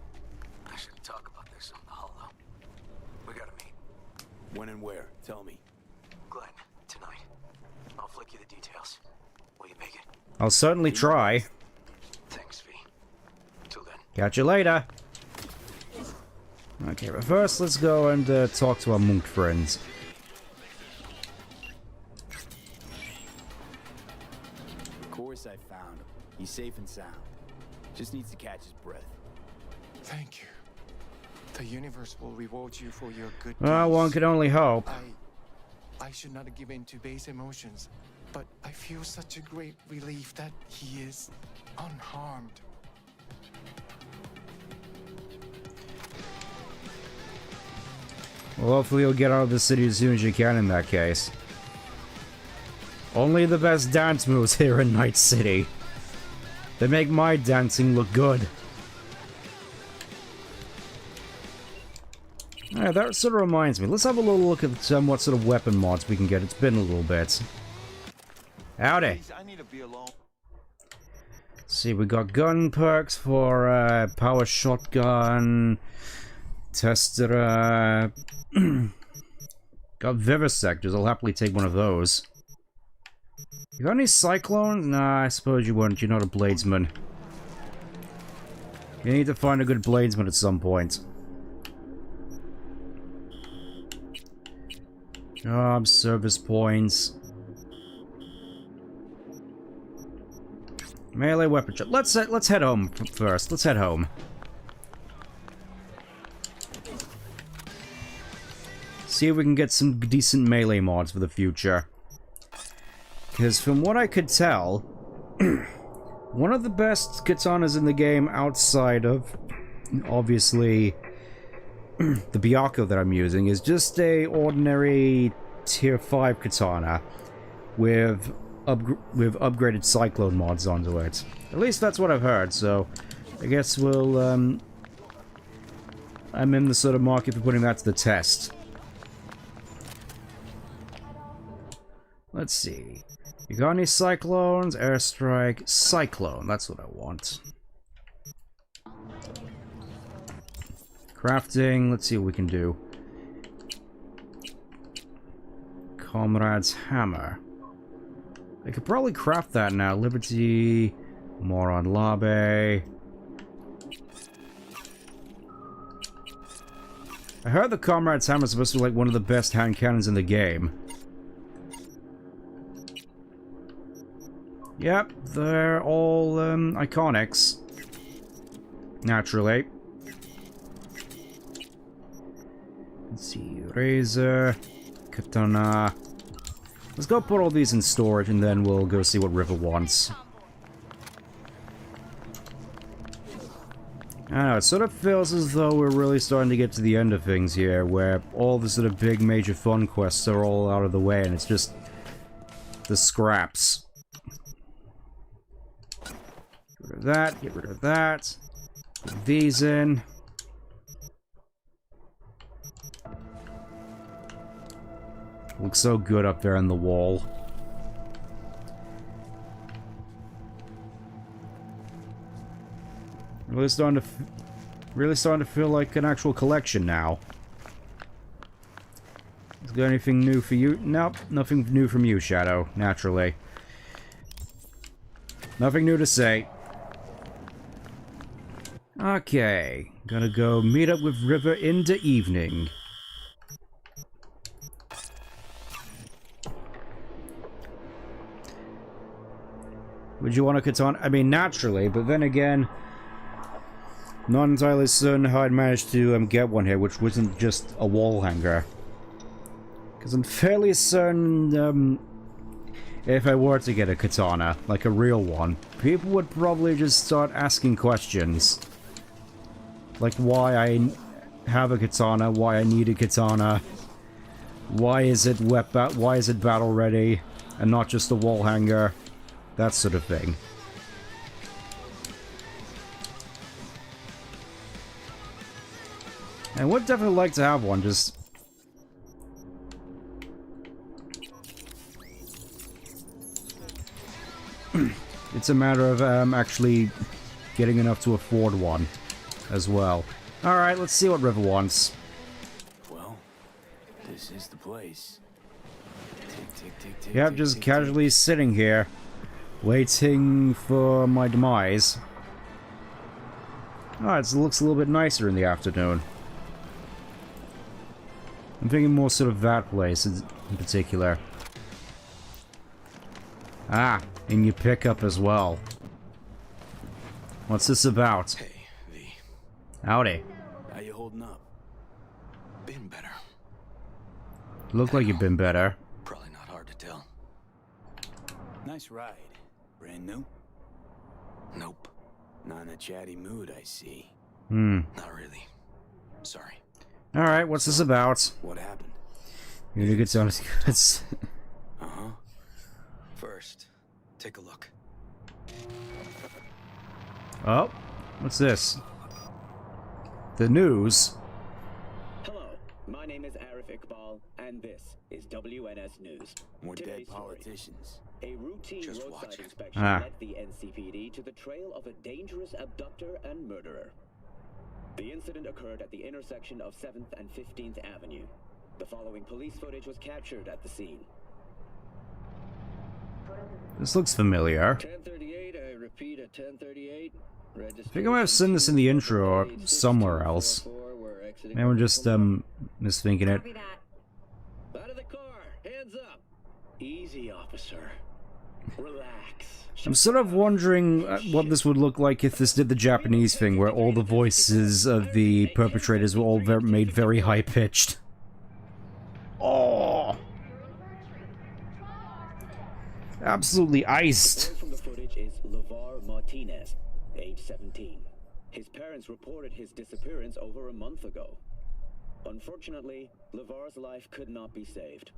I should talk about this on the holo. We gotta meet. When and where? Tell me. Glenn, tonight. I'll flick you the details. Will you make it? I'll certainly try. Thanks, V. Till then. Catch you later. Okay, but first let's go and talk to our monk friends. course I found him. He's safe and sound. Just needs to catch his breath. Thank you. The universe will reward you for your good Well, deeds. one can only hope. I should not give in to base emotions, but I feel such a great relief that he is unharmed. Well, hopefully you'll get out of the city as soon as you can in that case. Only the best dance moves here in Night City. They make my dancing look good. Alright, that sort of reminds me. Let's have a little look at what sort of weapon mods we can get. It's been a little bit. Howdy. I need to be alone. See, we got gun perks for power shotgun, tester, got vivisectors. I'll happily take one of those. You got any cyclones? Nah, I suppose you wouldn't. You're not a bladesman. You need to find a good bladesman at some point. Job, service points. Melee weapon shot. Let's head home first. Let's head home. See if we can get some decent melee mods for the future. Because from what I could tell, one of the best katanas in the game outside of, obviously, the Byakko that I'm using is just a ordinary tier 5 katana with upgraded cyclone mods onto it. At least that's what I've heard, so I guess we'll, I'm in the sort of market for putting that to the test. Let's see. You got any cyclones? Airstrike. Cyclone. That's what I want. Crafting. Let's see what we can do. Comrade's Hammer. I could probably craft that now. Liberty. Moron Labe. I heard the Comrade's Hammer is supposed to be like one of the best hand cannons in the game. Yep, they're all iconics. Naturally. Let's see, razor, katana. Let's go put all these in storage and then we'll go see what River wants. I don't know, it sort of feels as though we're really starting to get to the end of things here, where all the sort of big major fun quests are all out of the way and it's just the scraps. Get rid of that, get rid of that. Put these in. Looks so good up there on the wall. Really starting to feel like an actual collection now. Is there anything new for you? Nope, nothing new from you, Shadow. Naturally. Nothing new to say. Okay, gonna go meet up with River in the evening. Would you want a katana? I mean, naturally, but then again, not entirely certain how I'd managed to get one here, which wasn't just a wall hanger. Because I'm fairly certain, if I were to get a katana, like a real one, people would probably just start asking questions. Like why I have a katana, why I need a katana, why is it battle ready, and not just a wall hanger, that sort of thing. I would definitely like to have one, just... It's a matter of actually getting enough to afford one as well. Alright, let's see what River wants. Well, this is the place. Tick, tick, tick, tick, Yep, tick, just tick, casually sitting here, waiting for my demise. Alright, it looks a little bit nicer in the afternoon. I'm thinking more sort of that place in particular. Ah, in your pickup as well. What's this about? Hey, V. Howdy. How you holding up? Been better. Look like you've been better. Probably not hard to tell. Nice ride. Brand new? Nope. Not in a chatty mood, I see. Not really. Sorry. Alright, what's this about? What happened? You need to get down to goods. Uh-huh. First, take a look. Oh, what's this? The news. Hello, my name is Arif Iqbal, and this is WNS News. More Today's dead politicians. A routine Just roadside watch it. inspection led the NCPD to the trail of a dangerous abductor and murderer. The incident occurred at the intersection of 7th and 15th Avenue. The following police footage was captured at the scene. This looks familiar. 1038, I repeat at 1038. I think I might have seen this in the intro or somewhere else. Maybe I'm just misthinking it. Out of the car, hands up. Easy, officer. Relax. I'm sort of wondering what this would look like if this did the Japanese thing, where all the voices of the perpetrators were all made very high-pitched. Oh! Absolutely iced. From the footage is LeVar Martinez, age 17. His parents reported his disappearance over a month ago. Unfortunately, LeVar's life could not be saved.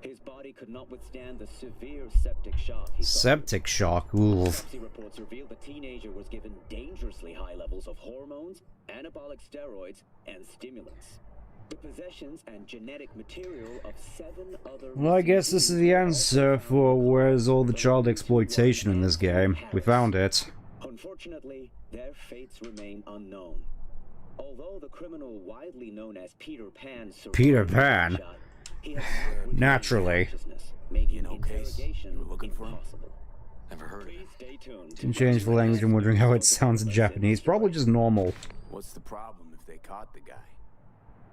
His body could not withstand the severe septic shock he suffered. Septic shock, ooh. Autopsy reports revealed the teenager was given dangerously high levels of hormones, anabolic steroids, and stimulants. The possessions and genetic material of 7 other... Well, I guess this is the answer for where's all the child exploitation in this game. We found it. Unfortunately, their fates remain unknown. Although the criminal widely known as Peter Pan... Peter Pan? Naturally. Making interrogation You were looking for him? impossible. Never heard of it. Stay tuned. Can change the language. I'm wondering how it sounds in Japanese. Probably just normal. What's the problem if they caught the guy?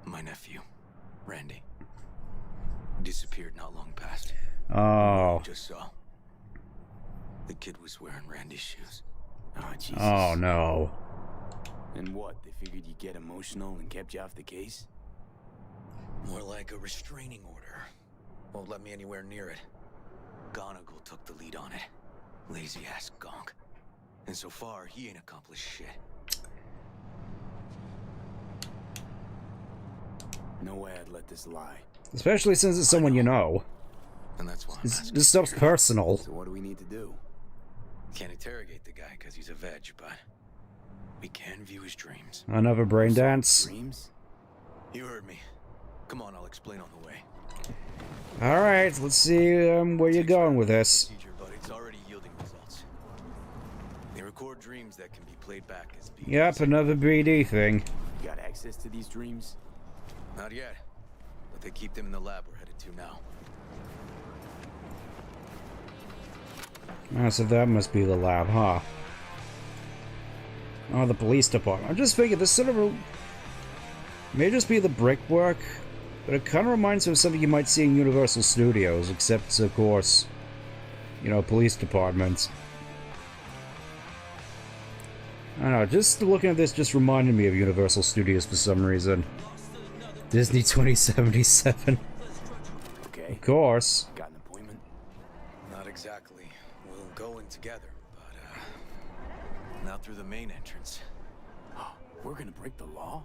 My nephew, Randy, disappeared not long past. Oh. Just saw. The kid was wearing Randy's shoes. Oh, Jesus. Oh, no. And what, they figured you'd get emotional and kept you off the case? More like a restraining order. Won't let me anywhere near it. Gonagle took the lead on it. Lazy-ass gonk. And so far, he ain't accomplished shit. No way I'd let this lie. Especially since it's someone you know. And that's why I'm asking. This stuff's personal. So what do we need to do? Can't interrogate the guy because he's a veg, but we can view his dreams. Another brain dance. Dreams? You heard me. Come on, I'll explain on the way. Alright, let's see where you're going with this. Procedure, but it's already yielding results. They record dreams that can be played back as BDs. Yep, another BD thing. You got access to these dreams? Not yet, but they keep them in the lab we're headed to now. Ah, so that must be the lab, huh? Oh, the police department. I just figured this sort of may just be the brickwork, but it kind of reminds me of something you might see in Universal Studios, except, of course, you know, police departments. I don't know, just looking at this just reminded me of Universal Studios for some reason. Disney 2077. Okay. Of course. Got an appointment? Not exactly. We'll go in together, but, not through the main entrance. We're gonna break the law?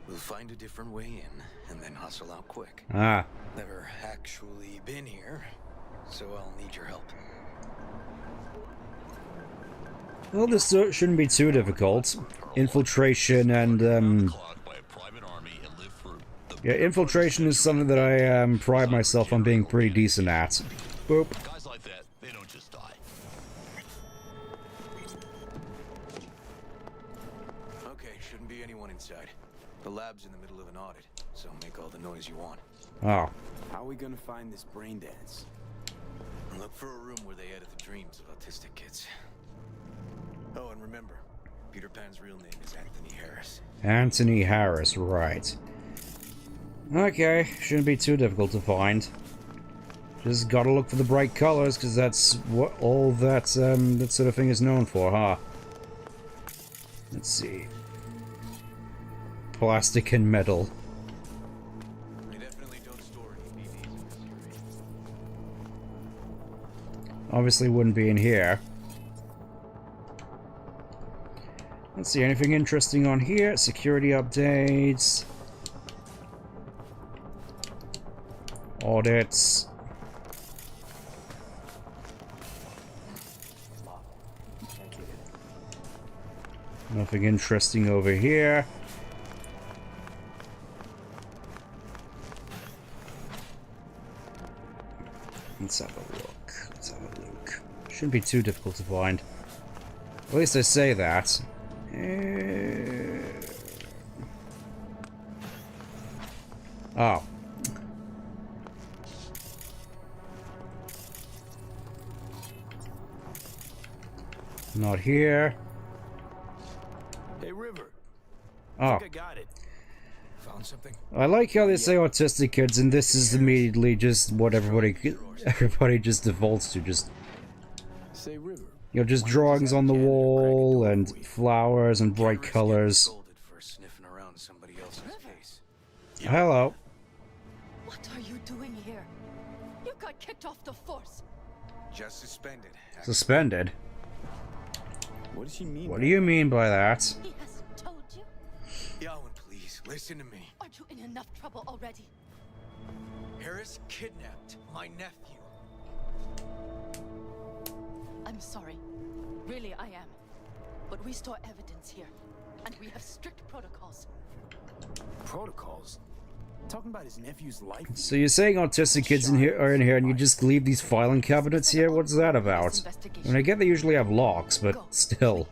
We'll find a different way in, and then hustle out quick. Ah. Never actually been here, so I'll need your help. Well, this shouldn't be too difficult. Infiltration and, yeah, infiltration is something that I pride myself on being pretty decent at. Boop. Guys like that, they don't just die. Okay, shouldn't be anyone inside. The lab's in the middle of an audit, so make all the noise you want. Oh. How are we gonna find this brain dance? Look for a room where they edit the dreams of autistic kids. Oh, and remember, Peter Pan's real name is Anthony Harris. Anthony Harris, right. Okay, shouldn't be too difficult to find. Just gotta look for the bright colors, because that's what all that that sort of thing is known for, huh? Let's see. Plastic and metal. They definitely don't store any BBs in this area. Obviously wouldn't be in here. Let's see, anything interesting on here? Security updates. Audits. Nothing interesting over here. Let's have a look. Let's have a look. Shouldn't be too difficult to find. At least I say that. Oh. Not here. Hey, River. Oh. I think I got it. Found something? I like how they say autistic kids, and this is immediately just what everybody just defaults to. Just, Say, River. you know, just drawings on the wall and flowers and bright colors. For sniffing around somebody else's case. Hello. What are you doing here? You got kicked off the force. Just suspended. Suspended? What does she mean? What do you mean by that? He has told you? Yowen, please, listen to me. Aren't you in enough trouble already? Harris kidnapped my nephew. I'm sorry. Really, I am. But we store evidence here, and we have strict protocols. Protocols? Talking about his nephew's life? So you're saying autistic kids are in here and you just leave these filing cabinets here? What's that about? I mean, I get they usually have locks, but still.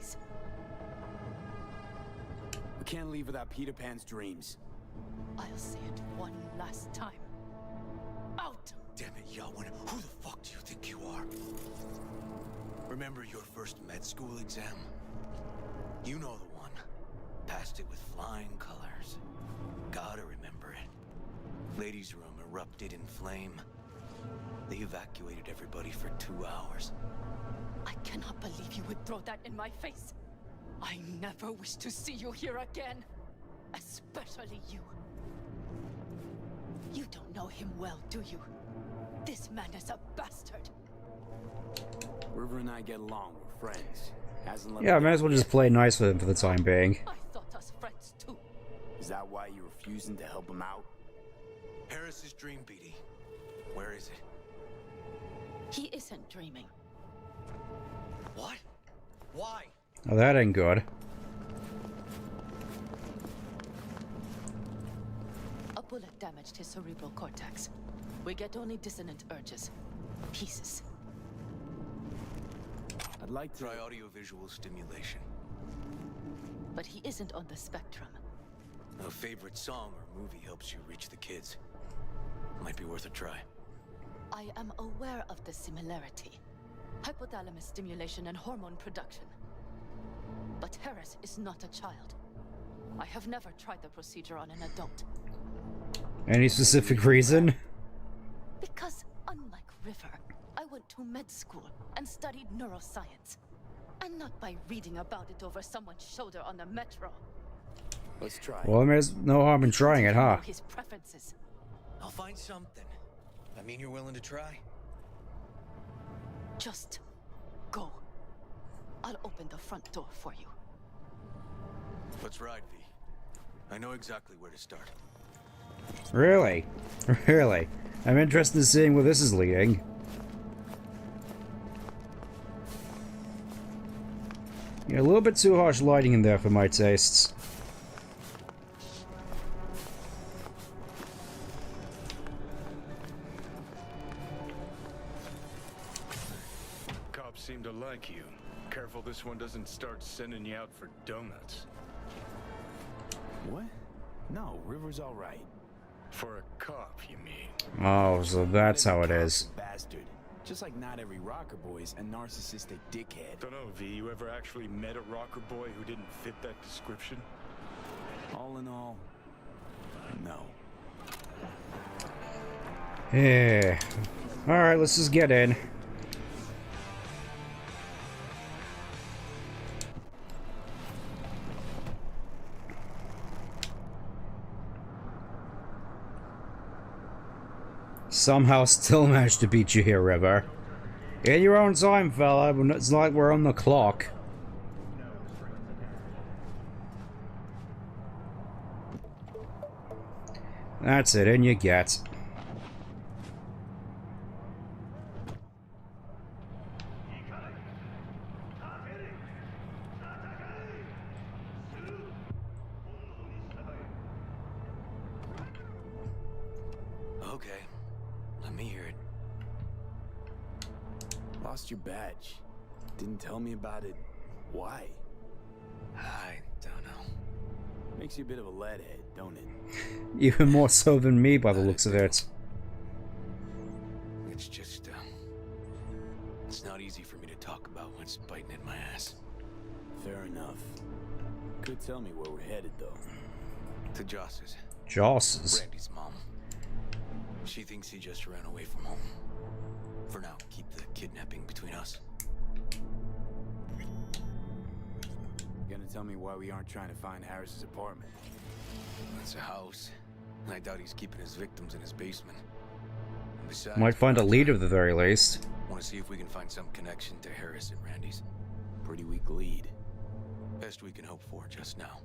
We can't leave without Peter Pan's dreams. I'll say it one last time. Out! Damn it, Yowen. Who the fuck do you think you are? Remember your first med school exam? You know the one. Passed it with flying colors. Gotta remember it. Ladies' room erupted in flame. They evacuated everybody for 2 hours. I cannot believe you would throw that in my face. I never wish to see you here again. Especially you. You don't know him well, do you? This man is a bastard. River and I get along. We're friends. Yeah, I might as well just play nice with him for the time being. I thought us friends too. Is that why you're refusing to help him out? Harris's dream, BD. Where is it? He isn't dreaming. What? Why? Oh, that ain't good. A bullet damaged his cerebral cortex. We get only dissonant urges. Pieces. I'd like to try audiovisual stimulation. But he isn't on the spectrum. A favorite song or movie helps you reach the kids. Might be worth a try. I am aware of the similarity. Hypothalamus stimulation and hormone production. But Harris is not a child. I have never tried the procedure on an adult. Any specific reason? Because unlike River, I went to med school and studied neuroscience. And not by reading about it over someone's shoulder on the metro. Let's try. Well, there's no harm in trying it, huh? His preferences. I'll find something. I mean, you're willing to try? Just go. I'll open the front door for you. Let's ride, V. I know exactly where to start. Really? Really? I'm interested in seeing where this is leading. Yeah, a little bit too harsh lighting in there for my tastes. Cops seem to like you. Careful this one doesn't start sending you out for donuts. What? No, River's all right. For a cop, you mean? Oh, so that's how it is. Bastard. Just like not every rocker boy is a narcissistic dickhead. Don't know, V. You ever actually met a rocker boy who didn't fit that description? All in all, no. Yeah. Alright, let's just get in. Somehow still managed to beat you here, River. In your own time, fella, but it's like we're on the clock. That's it, in you get. Okay, let me hear it. Lost your badge. Didn't tell me about it. Why? I don't know. Makes you a bit of a lead head, don't it? Even more so than me by the looks of it. It's just, it's not easy for me to talk about what's biting at my ass. Fair enough. Could tell me where we're headed, though. To Joss's. Joss's? Randy's mom. She thinks he just ran away from home. For now, keep the kidnapping between us. Gonna tell me why we aren't trying to find Harris's apartment? It's a house. And I doubt he's keeping his victims in his basement. And besides, Might find a lead at the very least. Want to see if we can find some connection to Harris at Randy's. Pretty weak lead. Best we can hope for just now.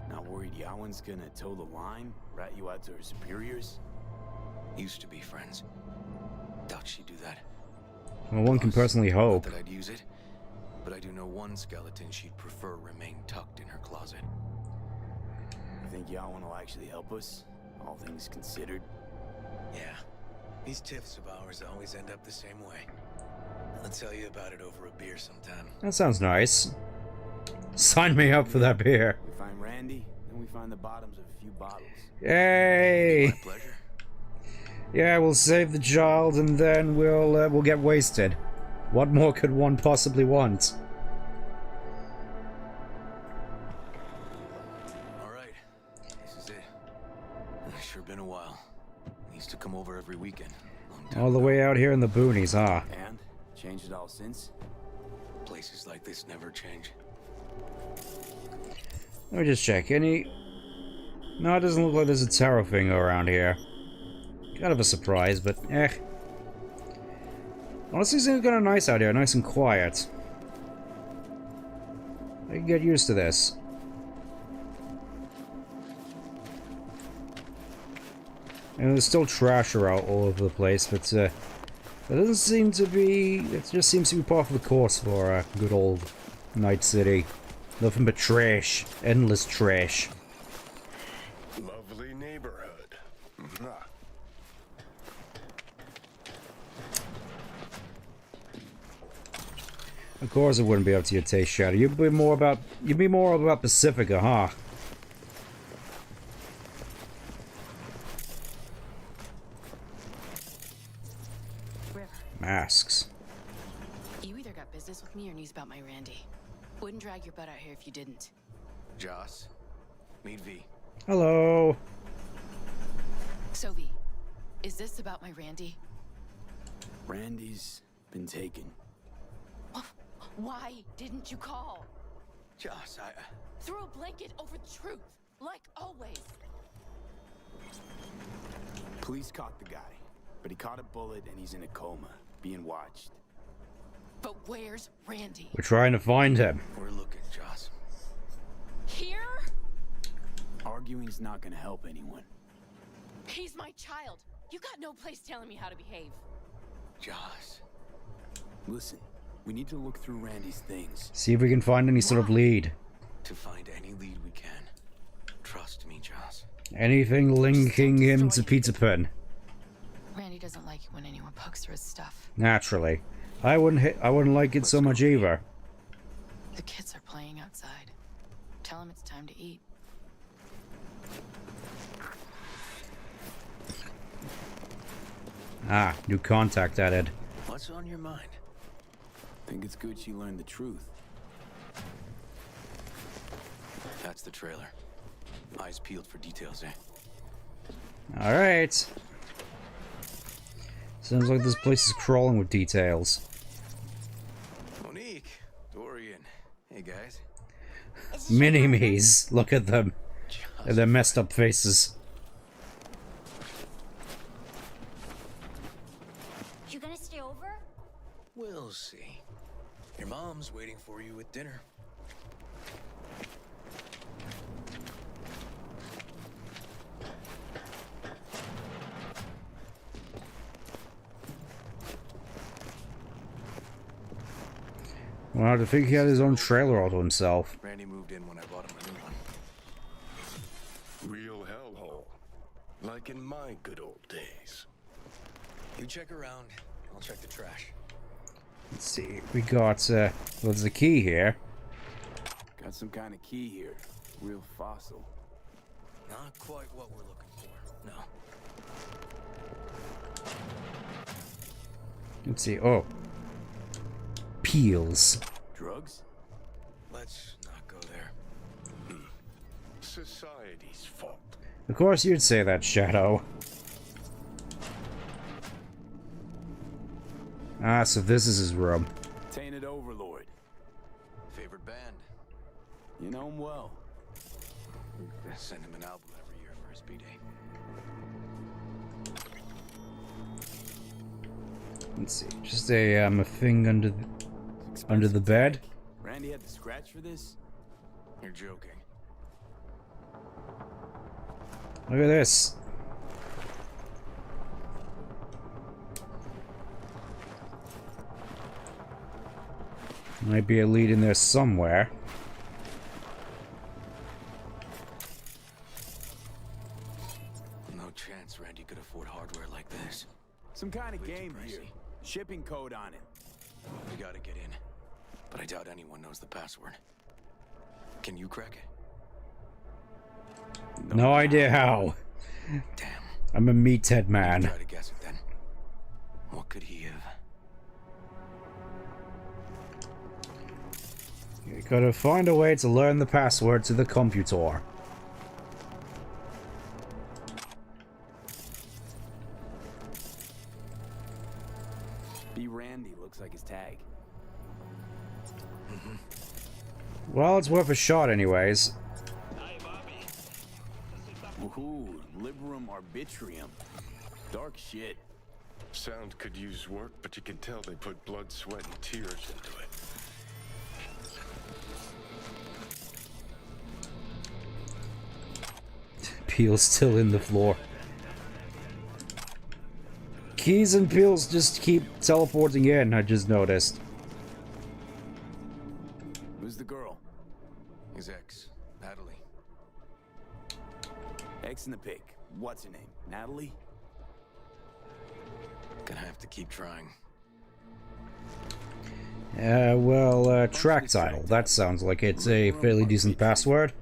Not worried Yawen's gonna toe the line? Rat you out to her superiors? Used to be friends. Doubt she'd do that. Well, one can personally hope. Not that I'd use it, but I do know one skeleton she'd prefer remain tucked in her closet. You think Yawen will actually help us? All things considered? Yeah. These tiffs of ours always end up the same way. I'll tell you about it over a beer sometime. That sounds nice. Sign me up for that beer. We find Randy, then we find the bottoms of a few bottles. Yay! My pleasure. Yeah, we'll save the child and then we'll get wasted. What more could one possibly want? Alright. This is it. It's sure been a while. Used to come over every weekend. All the way out here in the boonies, huh? And? Changed it all since? Places like this never change. Let me just check. Any... No, it doesn't look like there's a tarot thing around here. Kind of a surprise, but honestly, it's kind of nice out here, nice and quiet. I can get used to this. And there's still trash around all over the place, but that doesn't seem to be... It just seems to be part of the course for good old Night City. Nothing but trash. Endless trash. Lovely neighborhood. Of course it wouldn't be up to your taste, Shadow. You'd be more about Pacifica, huh? River. Masks. You either got business with me or news about my Randy. Wouldn't drag your butt out here if you didn't. Joss. Meet V. Hello. So V, is this about my Randy? Randy's been taken. Why didn't you call? Joss, Throw a blanket over truth, like always. Police caught the guy, but he caught a bullet and he's in a coma, being watched. But where's Randy? We're trying to find him. We're looking, Joss. Here? Arguing's not gonna help anyone. He's my child. You got no place telling me how to behave. Joss. Listen, we need to look through Randy's things. See if we can find any sort of lead. To find any lead we can. Trust me, Joss. Anything linking him to Peter Pan. Randy doesn't like it when anyone pokes through his stuff. Naturally. I wouldn't like it so much either. The kids are playing outside. Tell them it's time to eat. Ah, new contact added. What's on your mind? Think it's good she learned the truth. That's the trailer. Eyes peeled for details, eh? Alright. Sounds like this place is crawling with details. Monique, Dorian. Hey, guys. Mini-me's. Look at them. And their messed up faces. You gonna stay over? We'll see. Your mom's waiting for you at dinner. Well, I think he had his own trailer all to himself. Randy moved in when I bought him a new one. Real hellhole. Like in my good old days. You check around, I'll check the trash. Let's see, we got, well, there's a key here. Got some kind of key here. Real fossil. Not quite what we're looking for, no. Let's see, oh. Peels. Drugs? Let's not go there. Society's fault. Of course you'd say that, Shadow. Ah, so this is his room. Tainted Overlord. Favorite band? You know him well. Send him an album every year for his B-Day. Let's see, just a thing under the bed. Randy had to scratch for this? You're joking. Look at this. Might be a lead in there somewhere. No chance Randy could afford hardware like this. Some kind of game here. Shipping code on it. We gotta get in. But I doubt anyone knows the password. Can you crack it? No idea how. Damn. I'm a meathead man. Try to guess it then. What could he have? You gotta find a way to learn the password to the computer. B. Randy looks like his tag. Well, it's worth a shot anyways. Ooh, Liberum Arbitrium. Dark shit. Sound could use work, but you can tell they put blood, sweat, and tears into it. Peel's still in the floor. Keys and Peels just keep teleporting in, I just noticed. Who's the girl? His ex, Natalie. Ex in the pic. What's her name? Natalie? Gonna have to keep trying. Well, track title. That sounds like it's a fairly decent password.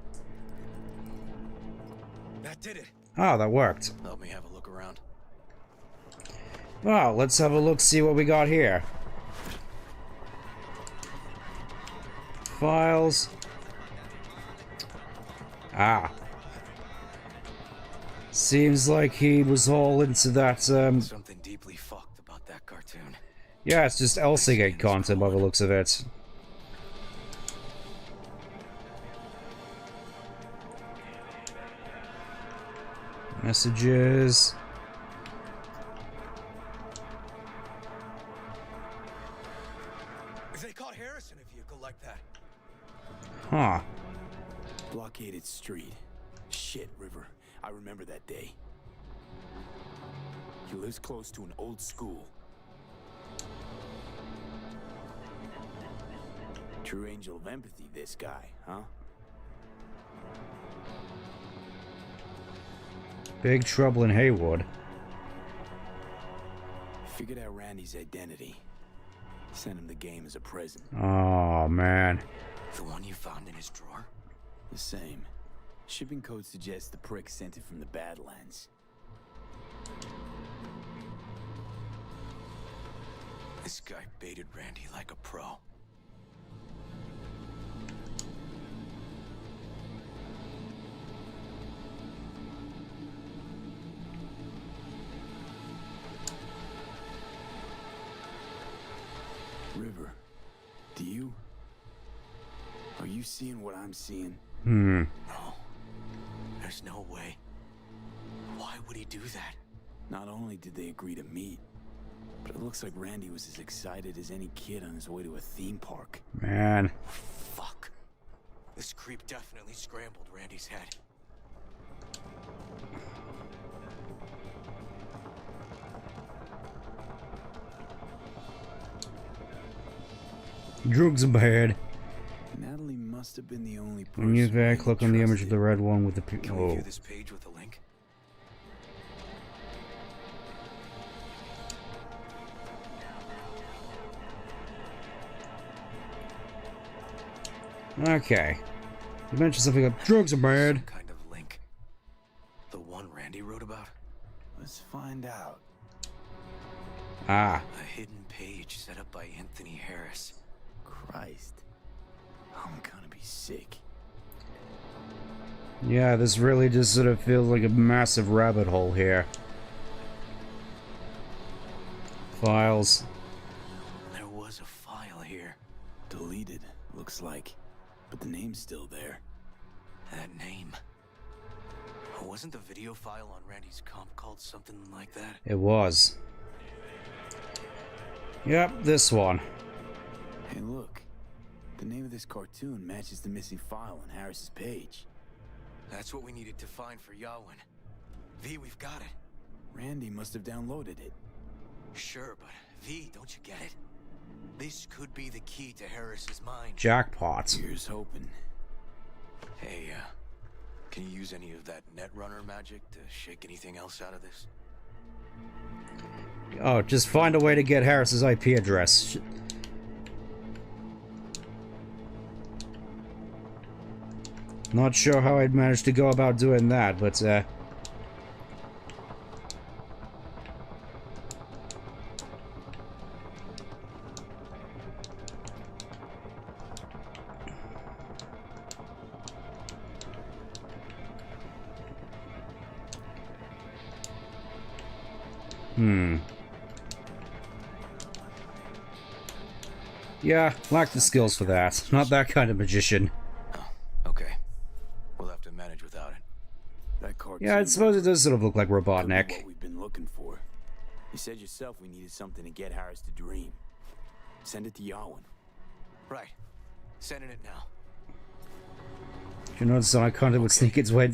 That did it. Ah, that worked. Help me have a look around. Well, let's have a look, see what we got here. Files. Ah. Seems like he was all into that, Something deeply fucked about that cartoon. Yeah, it's just Elsagate content by the looks of it. Messages. They caught Harris in a vehicle like that. Huh. Blockaded street. Shit, River. I remember that day. He lives close to an old school. True angel of empathy, this guy, huh? Big trouble in Haywood. Figured out Randy's identity. Sent him the game as a present. Oh, man. The one you found in his drawer? The same. Shipping code suggests the prick sent it from the Badlands. This guy baited Randy like a pro. River, do you? Are you seeing what I'm seeing? Hmm. No. There's no way. Why would he do that? Not only did they agree to meet, but it looks like Randy was as excited as any kid on his way to a theme park. Man. Fuck. This creep definitely scrambled Randy's head. Drugs are bad. Natalie must have been the only person. When you use that, really click on the image of trusted. the red one with the. Can we view this page with a link? Okay. You mentioned something like drugs are bad. Some kind of link. The one Randy wrote about? Let's find out. Ah. A hidden page set up by Anthony Harris. Christ. I'm gonna be sick. Yeah, this really just sort of feels like a massive rabbit hole here. Files. There was a file here. Deleted, looks like. But the name's still there. That name. Wasn't the video file on Randy's comp called something like that? It was. Yep, this one. Hey, look. The name of this cartoon matches the missing file on Harris's page. That's what we needed to find for Yawin. V, we've got it. Randy must have downloaded it. Sure, but V, don't you get it? This could be the key to Harris's mind. Jackpot. Here's hoping. Hey, can you use any of that Netrunner magic to shake anything else out of this? Oh, just find a way to get Harris's IP address. Not sure how I'd manage to go about doing that, but yeah, lack the skills for that. Not that kind of magician. Okay. We'll have to manage without it. That cartoon. Yeah, I suppose it does sort of look like could be Robotnik. what we've been looking for. You said yourself we needed something to get Harris to dream. Send it to Yawin. Right. Sending it now. You notice some content would sneak its way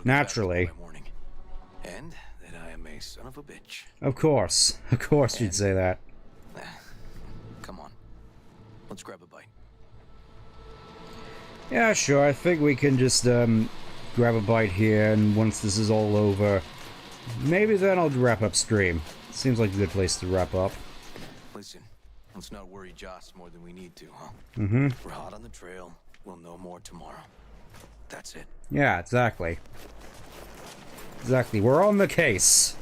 naturally. And that I am a son of a bitch. Of course you'd say that. Come on. Let's grab a bite. Yeah, sure, I think we can just grab a bite here, and once this is all over, maybe then I'll wrap up stream. Seems like a good place to wrap up. Listen, let's not worry Joss more than we need to, huh? Mm-hmm. We're hot on the trail. We'll know more tomorrow. That's it. Yeah, exactly. Exactly, we're on the case.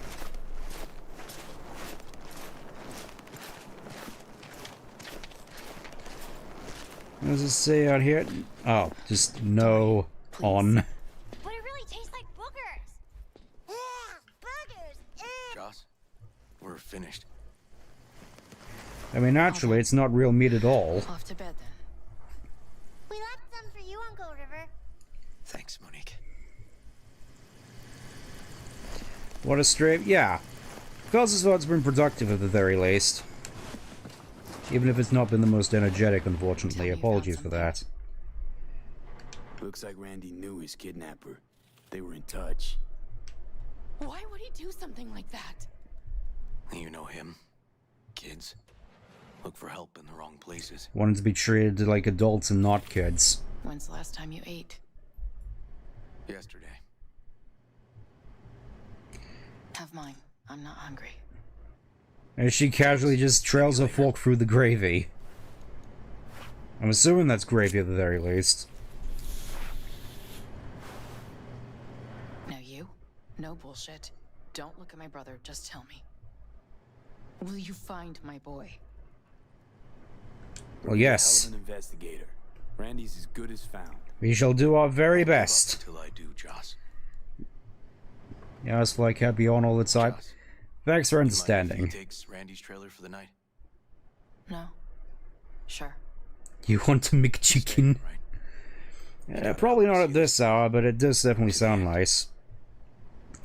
What does it say out here? Oh, just no on. But it really tastes like boogers. Boogers. Joss, we're finished. I mean, naturally, it's not real meat at all. Off to bed then. We left some for you, Uncle River. Thanks, Monique. What a stream. Yeah. Feels as though it's been productive at the very least. Even if it's not been the most energetic, unfortunately. Apologies for that. Looks like Randy knew his kidnapper. They were in touch. Why would he do something like that? You know him. Kids. Look for help in the wrong places. Wanted to be treated like adults and not kids. When's the last time you ate? Yesterday. Have mine. I'm not hungry. As she casually just trails a fork through the gravy. I'm assuming that's gravy at the very least. Now you? No bullshit. Don't look at my brother, just tell me. Will you find my boy? Well, yes. Hell of an investigator. Randy's as good as found. We shall do our very best. Till I do, Joss. Yeah, it's like happy on all the time. Thanks for understanding. Takes Randy's trailer for the night. No. Sure. You want to make chicken? Probably not at this hour, but it does definitely sound nice.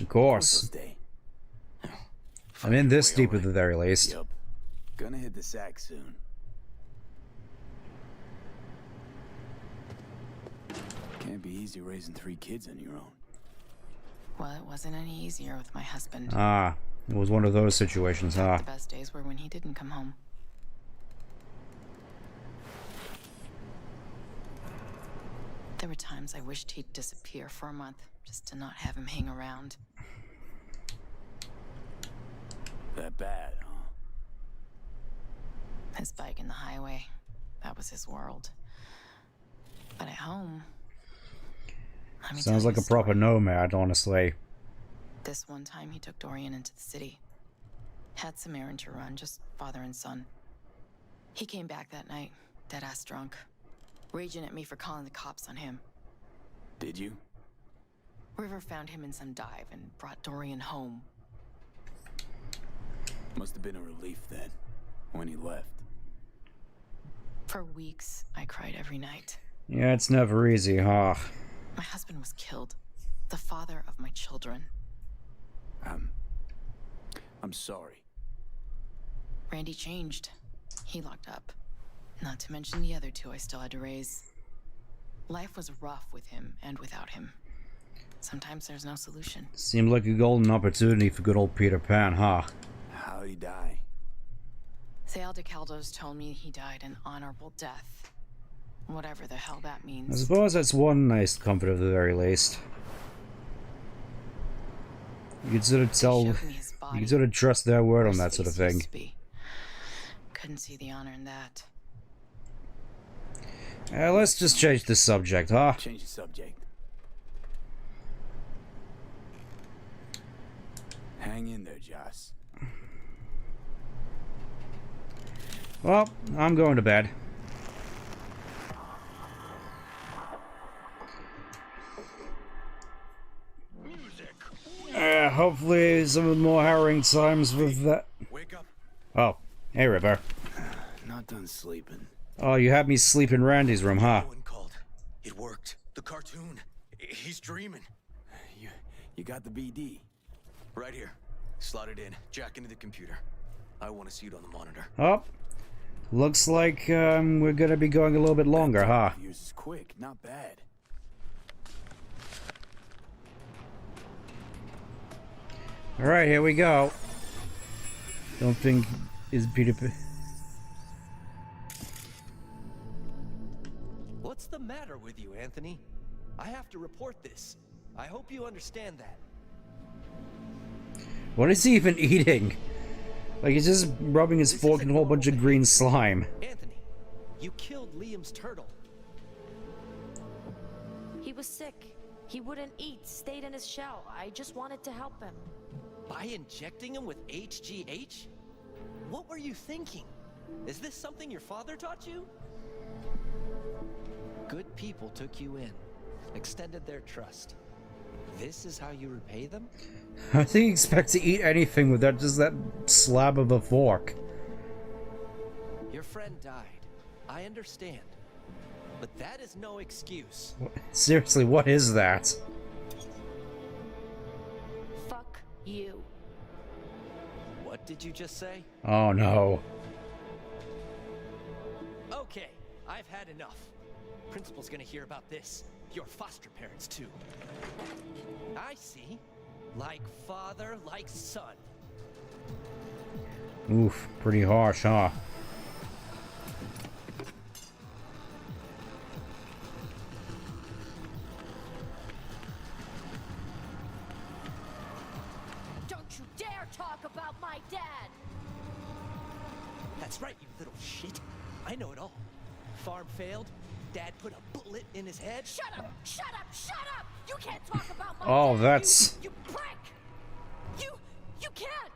Of course. I'm in this deep at the very least. Yup. Gonna hit the sack soon. Can't be easy raising 3 kids on your own. Well, it wasn't any easier with my husband. Ah, it was one of those situations, huh? The best days were when he didn't come home. There were times I wished he'd disappear for a month, just to not have him hang around. That bad, huh? His bike in the highway, that was his world. But at home... Sounds like a proper nomad, honestly. This one time he took Dorian into the city. Had some errand to run, just father and son. He came back that night, dead-ass drunk. Raging at me for calling the cops on him. Did you? River found him in some dive and brought Dorian home. Must have been a relief then, when he left. For weeks, I cried every night. Yeah, it's never easy, huh? My husband was killed. The father of my children. I'm sorry. Randy changed. He locked up. Not to mention the other 2 I still had to raise. Life was rough with him and without him. Sometimes there's no solution. Seemed like a golden opportunity for good old Peter Pan, huh? How'd he die? Thale DeCaldos told me he died an honorable death. Whatever the hell that means. I suppose that's one nice comfort at the very least. You could sort of tell... You could sort of trust their word on that sort of thing. Couldn't see the honor in that. Let's just change the subject, huh? Change the subject. Hang in there, Joss. Well, I'm going to bed. Hopefully some more harrowing times with that. Wake up. Oh, hey River. Not done sleeping. Oh, you had me sleep in Randy's room, huh? It worked. The cartoon. He's dreaming. You got the BD. Right here. Slot it in. Jack into the computer. I want to see it on the monitor. Oh. Looks like we're gonna be going a little bit longer, huh? Yours is quick, not bad. Alright, here we go. Don't think is Peter Pan. What's the matter with you, Anthony? I have to report this. I hope you understand that. What is he even eating? Like, he's just rubbing his fork in a whole bunch of green slime. Anthony, you killed Liam's turtle. He was sick. He wouldn't eat, stayed in his shell. I just wanted to help him. By injecting him with HGH? What were you thinking? Is this something your father taught you? Good people took you in, extended their trust. This is how you repay them? I think he expects to eat anything with that, just that slab of a fork. Your friend died. I understand. But that is no excuse. Seriously, what is that? Fuck you. What did you just say? Oh no. Okay, I've had enough. Principal's gonna hear about this. Your foster parents, too. I see. Like father, like son. Oof, pretty harsh, huh? Don't you dare talk about my dad! That's right, you little shit. I know it all. Farm failed. Dad put a bullet in his head. Shut up! Shut up! Shut up! You can't talk about my Oh, dad. that's... You prick! You can't!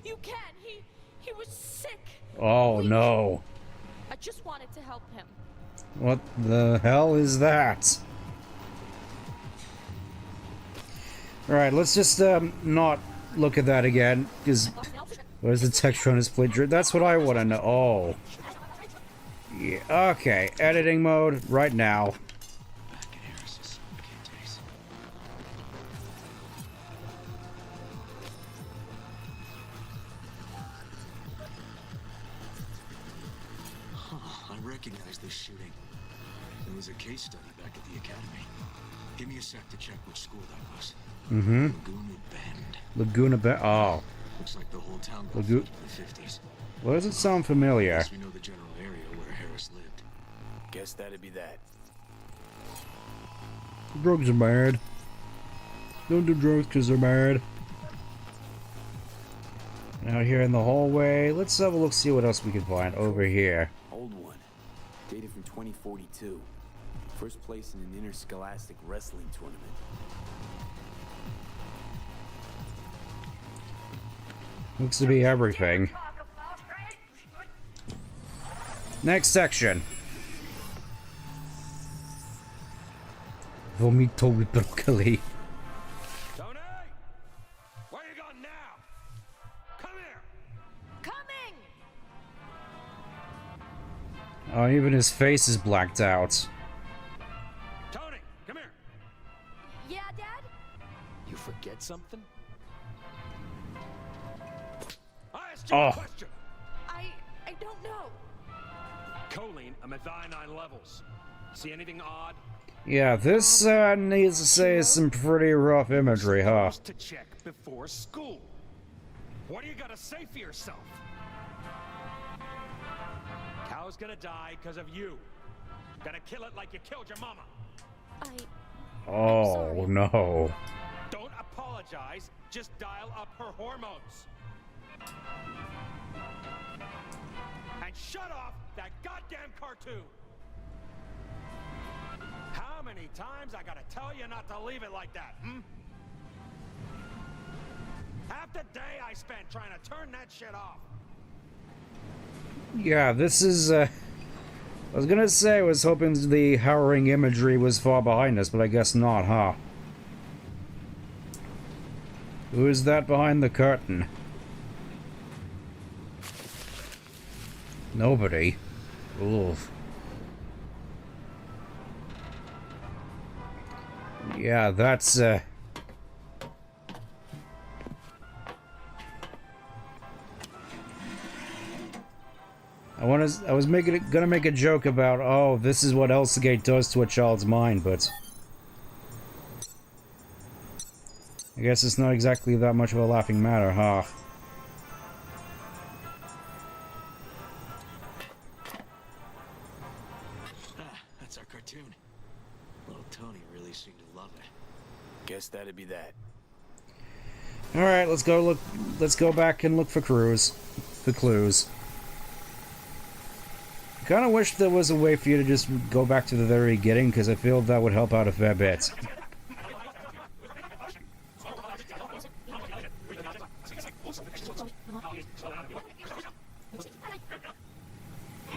You can't! He was sick! Oh no. I just wanted to help him. What the hell is that? Alright, let's just not look at that again, because where's the texture on his plate? That's what I want to know. Oh. Yeah, okay, editing mode right now. I recognize this shooting. It was a case study back at the academy. Give me a sec to check which school that was. Mm-hmm. Laguna Bend. Laguna Bend. Oh. Looks like the whole town got flooded in the 50s. Why does it sound familiar? Guess we know the general area where Harris lived. Guess that'd be that. Drugs are bad. Don't do drugs because they're bad. And out here in the hallway, let's have a look, see what else we can find over here. Old one. Dated from 2042. First place in an interscholastic wrestling tournament. Looks to be everything. Next section. Vomito with broccoli. Tony! Where you going now? Come here! Coming! Oh, even his face is blacked out. Tony, come here! Yeah, Dad? You forget something? I asked you Oh. a question! I don't know. Choline and methionine levels. See anything odd? Yeah, this needs to say some pretty rough imagery, huh? To check before school. What do you gotta say for yourself? Cow's gonna die because of you. Gonna kill it like you killed your mama. Oh, no. Don't apologize, just dial up her hormones. And shut off that goddamn cartoon. How many times I gotta tell you not to leave it like that, hmm? Half the day I spent trying to turn that shit off. Yeah, this is, I was gonna say I was hoping the harrowing imagery was far behind us, but I guess not, huh? Who is that behind the curtain? Nobody. Oof. Yeah, that's, I was gonna make a joke about, oh, this is what Elsagate does to a child's mind, but I guess it's not exactly that much of a laughing matter, huh? That's our cartoon. Little Tony really seemed to love it. Guess that'd be that. Alright, let's go back and look for clues. I kinda wish there was a way for you to just go back to the very beginning, because I feel that would help out a fair bit.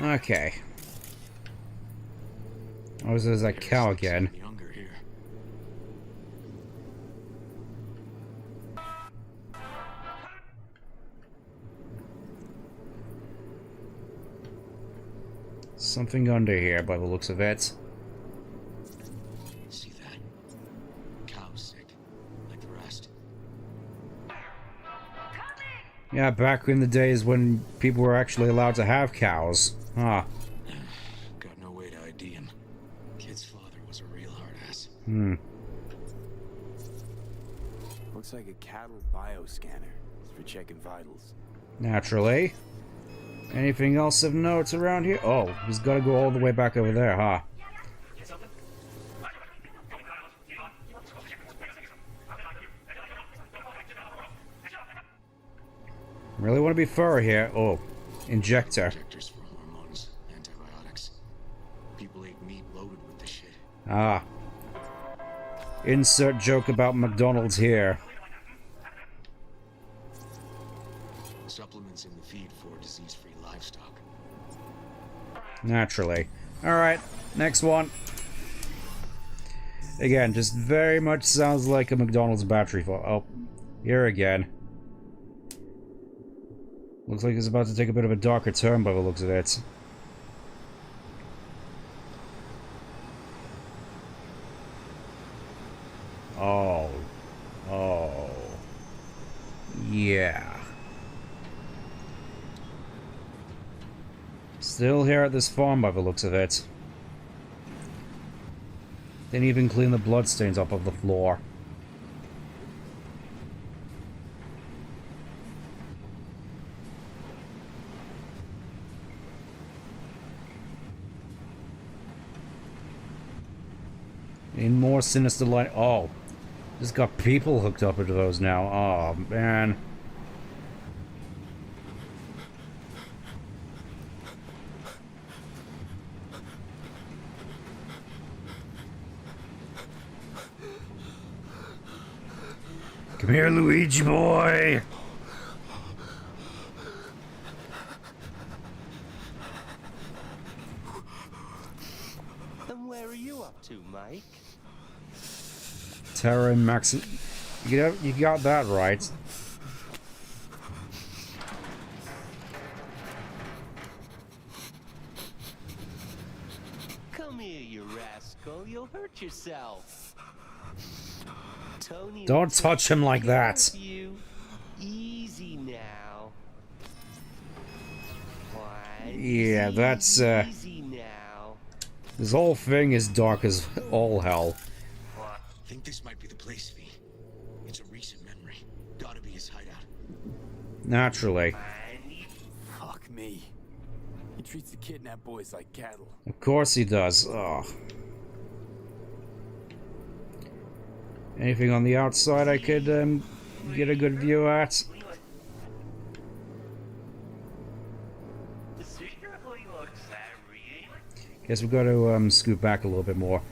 Okay. Oh, there's that cow again. Something under here by the looks of it. See that? Cow's sick, like the rest. Yeah, back in the days when people were actually allowed to have cows. Huh. Got no way to ID him. Kid's father was a real hard ass. Looks like a cattle bioscanner. It's for checking vitals. Naturally. Anything else of note around here? Oh, he's got to go all the way back over there, huh? Really want to be Furry here. Oh, injector. Injectors for hormones, antibiotics. People ate meat loaded with the shit. Ah. Insert joke about McDonald's here. Supplements in the feed for disease-free livestock. Naturally. Alright, next one. Again, just very much sounds like a McDonald's battery fall. Oh, here again. Looks like it's about to take a bit of a darker turn by the looks of it. Still here at this farm by the looks of it. Didn't even clean the bloodstains off of the floor. In more sinister light. Oh, just got people hooked up into those now. Oh, man. Come here, Luigi boy. And where are you up to, Mike? Terra and Max. You got that right. Come here, you rascal. You'll hurt yourself. Tony, Don't touch him like that. you. Easy now. Yeah, that's Easy now. this whole thing is dark as all hell. I think this might be the place, V. It's a recent memory. Gotta be his hideout. Naturally. Fuck me. He treats the kidnapped boys like cattle. Of course he does. Oh. Anything on the outside I could get a good view at? Guess we've got to scoot back a little bit more.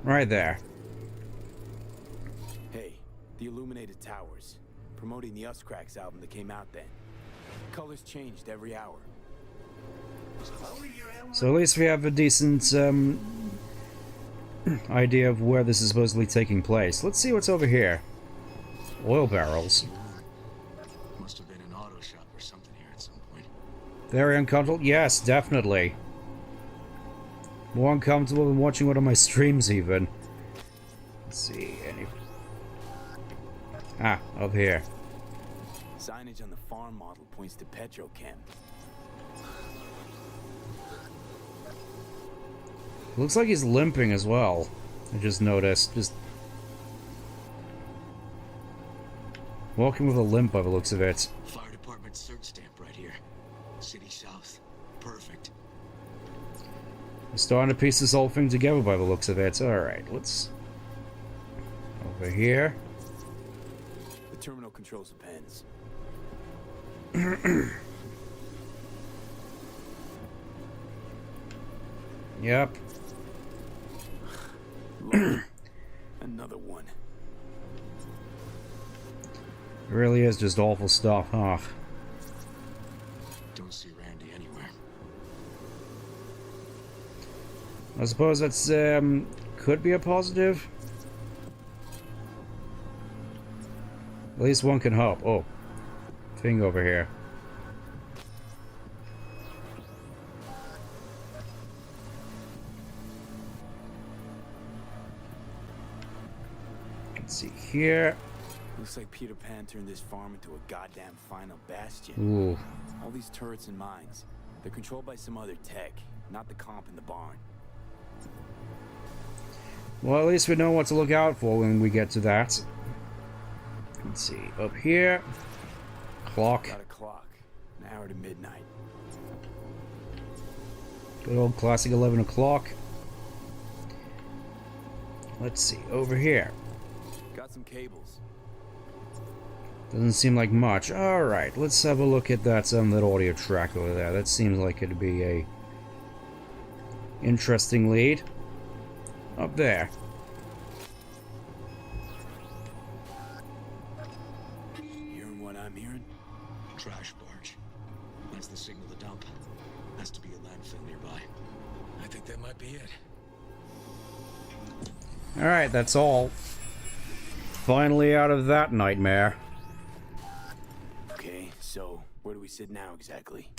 Right there. Hey, the Illuminated Towers. Promoting the Us Cracks album that came out then. Colors changed every hour. So at least we have a decent idea of where this is supposedly taking place. Let's see what's over here. Oil barrels. Must have been an auto shop or something here at some point. Very uncomfortable? Yes, definitely. More uncomfortable than watching one of my streams, even. Let's see, any... Ah, up here. Signage on the farm model points to Petrochem. Looks like he's limping as well. I just noticed. Just... walking with a limp by the looks of it. Fire department search stamp right here. City South. Perfect. We're starting to piece this whole thing together by the looks of it. Alright, let's... over here. The terminal controls the pens. Yep. Another one. It really is just awful stuff, huh? Don't see Randy anywhere. I suppose that's, could be a positive. At least one can hope. Oh. Thing over here. Let's see here. Looks like Peter Pan turned this farm into a goddamn final bastion. Ooh. All these turrets and mines, they're controlled by some other tech, not the comp in the barn. Well, at least we know what to look out for when we get to that. Let's see. Up here. Clock. Got a clock. An hour to midnight. Good old classic 11 o'clock. Let's see. Over here. Got some cables. Doesn't seem like much. Alright, let's have a look at that audio track over there. That seems like it'd be a interesting lead. Up there. Hearing what I'm hearing? Trash barge. That's the signal to dump. Has to be a landfill nearby. I think that might be it. Alright, that's all. Finally out of that nightmare. Okay, so where do we sit now exactly?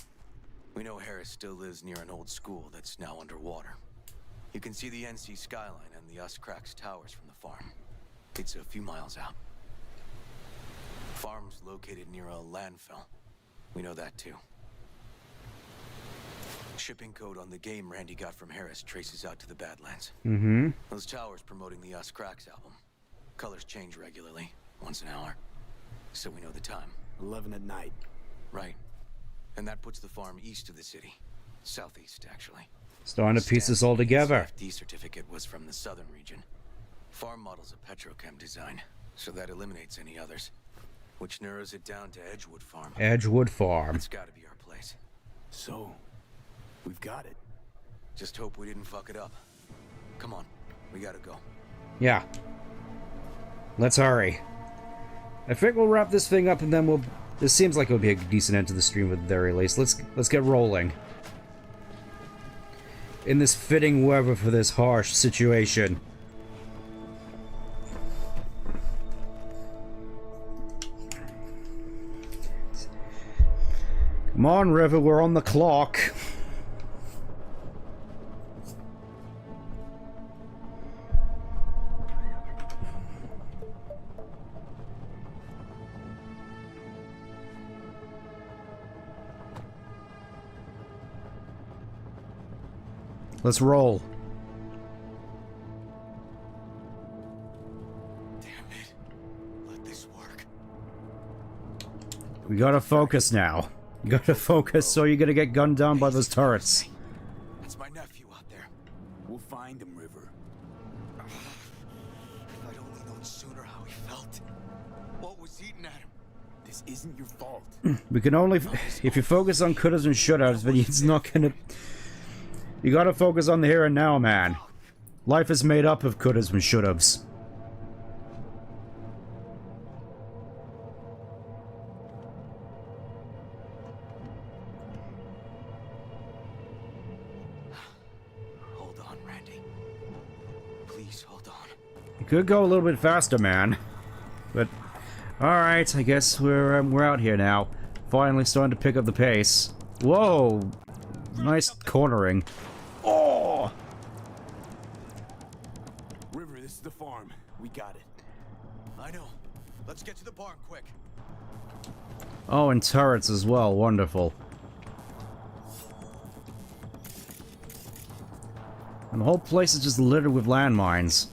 We know Harris still lives near an old school that's now underwater. You can see the NC skyline and the Us Cracks towers from the farm. It's a few miles out. Farm's located near a landfill. We know that too. Shipping code on the game Randy got from Harris traces out to the Badlands. Mm-hmm. Those towers promoting the Us Cracks album. Colors change regularly, once an hour. So we know the time. 11 at night. Right. And that puts the farm east of the city. Southeast, actually. Starting to piece this all together. The certificate was from the southern region. Farm model's a petrochem design, so that eliminates any others. Which narrows it down to Edgewood Farm. Edgewood Farm. It's gotta be our place. So, we've got it. Just hope we didn't fuck it up. Come on, we gotta go. Yeah. Let's hurry. I think we'll wrap this thing up and then we'll... This seems like it'll be a decent end to the stream at the very least. Let's get rolling. In this fitting weather for this harsh situation. Come on, River, we're on the clock. Let's roll. Damn it. Let this work. We gotta focus now. You gotta focus so you're gonna get gunned down by those turrets. That's my nephew out there. We'll find him, River. If I'd only known sooner how he felt. What was eating at him? This isn't your fault. We can only... If you focus on cutters and shutouts, then it's not gonna... You gotta focus on the here and now, man. Life is made up of couldas and should'ves. Hold on, Randy. Please hold on. You could go a little bit faster, man. But, alright, I guess we're out here now. Finally starting to pick up the pace. Whoa! Nice cornering. Oh! River, this is the farm. We got it. I know. Let's get to the barn quick. Oh, and turrets as well. Wonderful. And the whole place is just littered with landmines.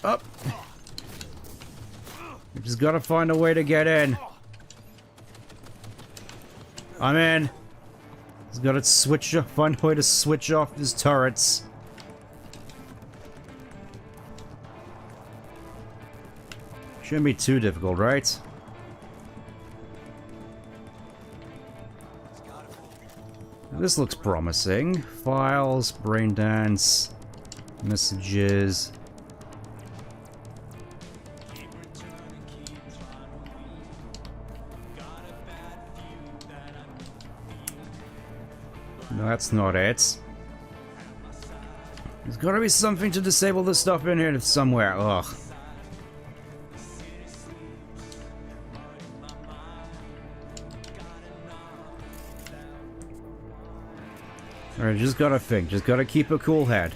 Up. We just gotta find a way to get in. I'm in. Just gotta find a way to switch off these turrets. Shouldn't be too difficult, right? This looks promising. Files, brain dance, messages. No, that's not it. There's gotta be something to disable this stuff in here somewhere. Ugh. Alright, just gotta think. Just gotta keep a cool head.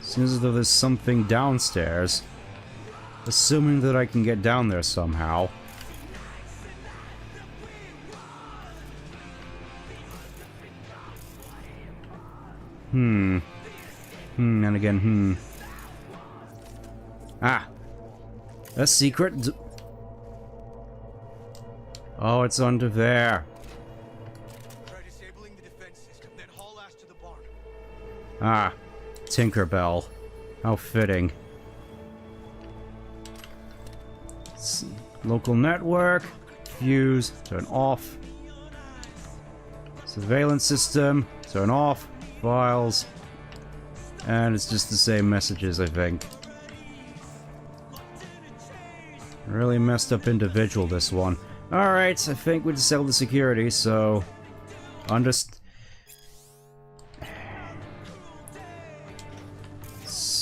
Seems as though there's something downstairs. Assuming that I can get down there somehow. And again, Ah! A secret Oh, it's under there. Try disabling the defense system, then haul ass to the barn. Ah, Tinkerbell. How fitting. Local network. Fuse. Turn off. Surveillance system. Turn off. Files. And it's just the same messages, I think. Really messed up individual, this one. Alright, I think we disabled the security, so...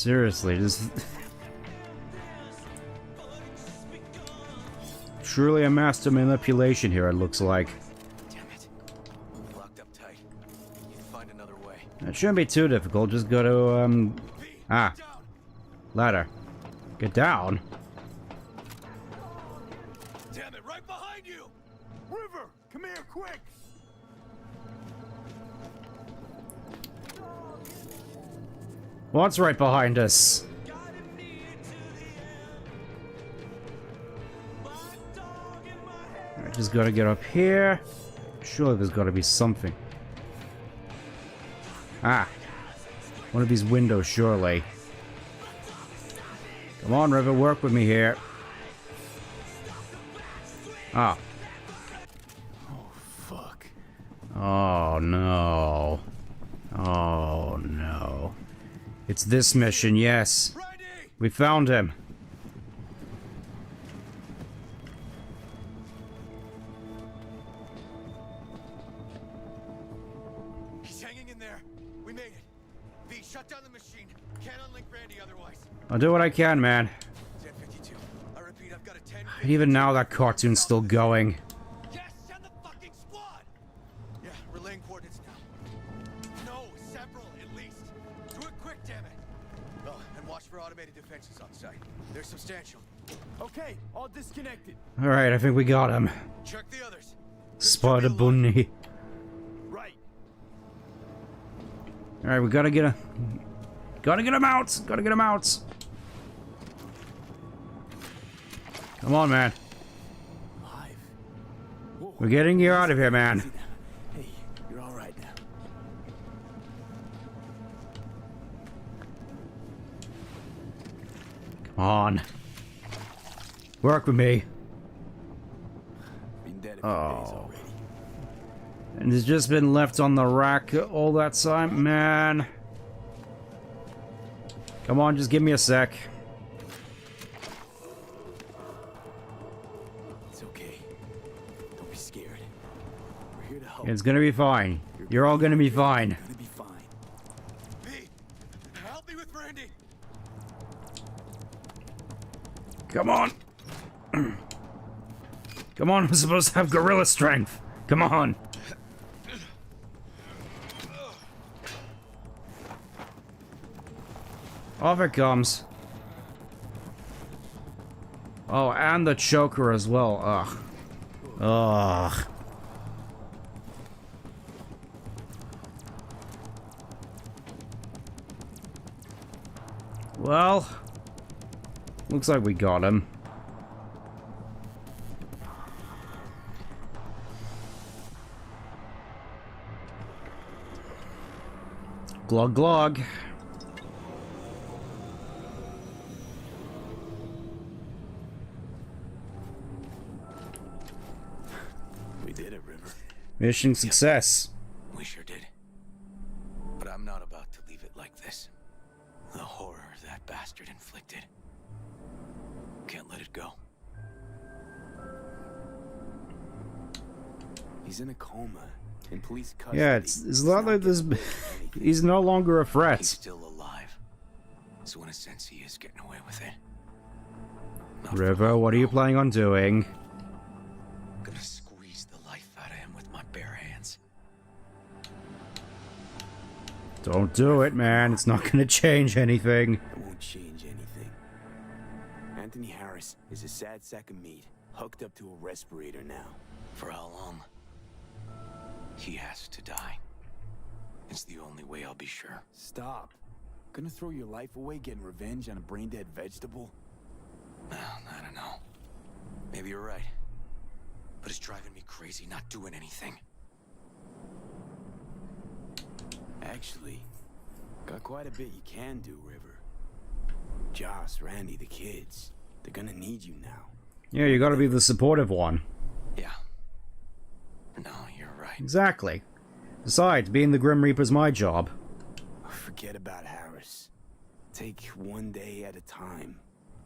Seriously, this... Truly a master manipulation here, it looks like. Damn it. Locked up tight. Need to find another way. It shouldn't be too difficult, just go to, ladder. Get down? Damn it, right behind you! River, come here, quick! What's right behind us? I just gotta get up here. Surely there's gotta be something. Ah. One of these windows, surely. Come on, River, work with me here. Ah. Oh, fuck. Oh, no. Oh, no. It's this mission, yes. We found him. He's hanging in there. We made it. V, shut down the machine. Can't unlink Randy otherwise. I'll do what I can, man. 10:52. I repeat, I've got a 10. And even now, that cartoon's still going. Yes, send the fucking squad! Yeah, relaying coordinates now. No, several at least. Do it quick, damn it. Oh, and watch for automated defenses on site. They're substantial. Okay, all disconnected. Alright, I think we got him. Check the others. Spider Bunny. Right. Alright, we gotta get a... Gotta get him out! Gotta get him out! Come on, man. We're getting you out of here, man. Hey, you're all right now. Come on. Work with me. Been dead a few days already. And he's just been left on the rack all that time, man. Come on, just give me a sec. It's okay. Don't be scared. We're here to help. It's gonna be fine. You're all gonna be fine. Gonna be fine. V, help me with Randy. Come on. Come on, I'm supposed to have gorilla strength. Come on. Off it comes. Oh, and the choker as well. Ugh. Ugh. Well, looks like we got him. Glug glug. We did it, River. Mission success. We sure did. But I'm not about to leave it like this. The horror that bastard inflicted. Can't let it go. He's in a coma. In police custody. Yeah, it's not like this. He's no longer a threat. He's still alive. So in a sense, he is getting away with it. River, what are you planning on doing? Gonna squeeze the life out of him with my bare hands. Don't do it, man. It's not gonna change anything. It won't change anything. Anthony Harris is a sad sack of meat, hooked up to a respirator now. For how long? He has to die. It's the only way I'll be sure. Stop. Gonna throw your life away getting revenge on a brain-dead vegetable? I don't know. Maybe you're right. But it's driving me crazy not doing anything. Actually, got quite a bit you can do, River. Joss, Randy, the kids. They're gonna need you now. Yeah, you gotta be the supportive one. Yeah. No, you're right. Exactly. Besides, being the Grim Reaper's my job. Forget about Harris. Take one day at a time,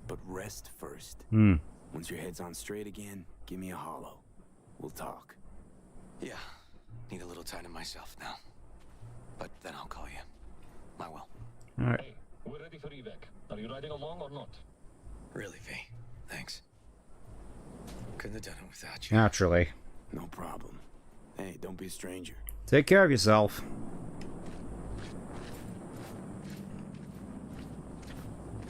but rest first. Once your head's on straight again, give me a hollow. We'll talk. Yeah. Need a little time to myself now. But then I'll call you. I will. Alright. We're ready for evac. riding along or not? Really, V. Thanks. Couldn't have done it without you. Naturally. No problem. Hey, don't be a stranger. Take care of yourself.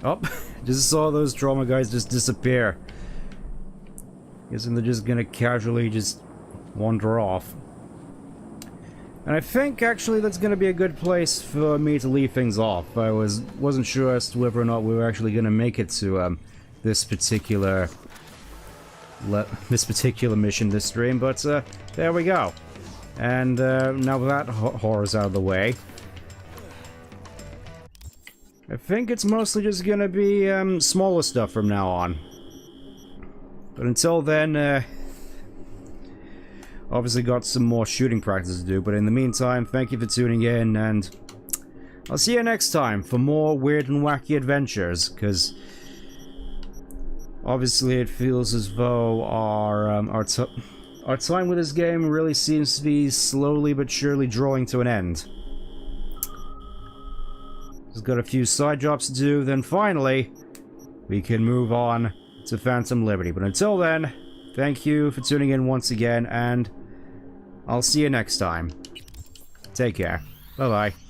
Oh, just saw those trauma guys just disappear. Guessing they're just gonna casually just wander off. And I think actually that's gonna be a good place for me to leave things off. I wasn't sure as to whether or not we were actually gonna make it to this particular mission this stream, but there we go. And now that horror's out of the way, I think it's mostly just gonna be smaller stuff from now on. But until then, obviously got some more shooting practice to do, but in the meantime, thank you for tuning in, and I'll see you next time for more weird and wacky adventures, because obviously it feels as though our time with this game really seems to be slowly but surely drawing to an end. Just got a few side jobs to do, then finally we can move on to Phantom Liberty. But until then, thank you for tuning in once again, and I'll see you next time. Take care. Bye-bye.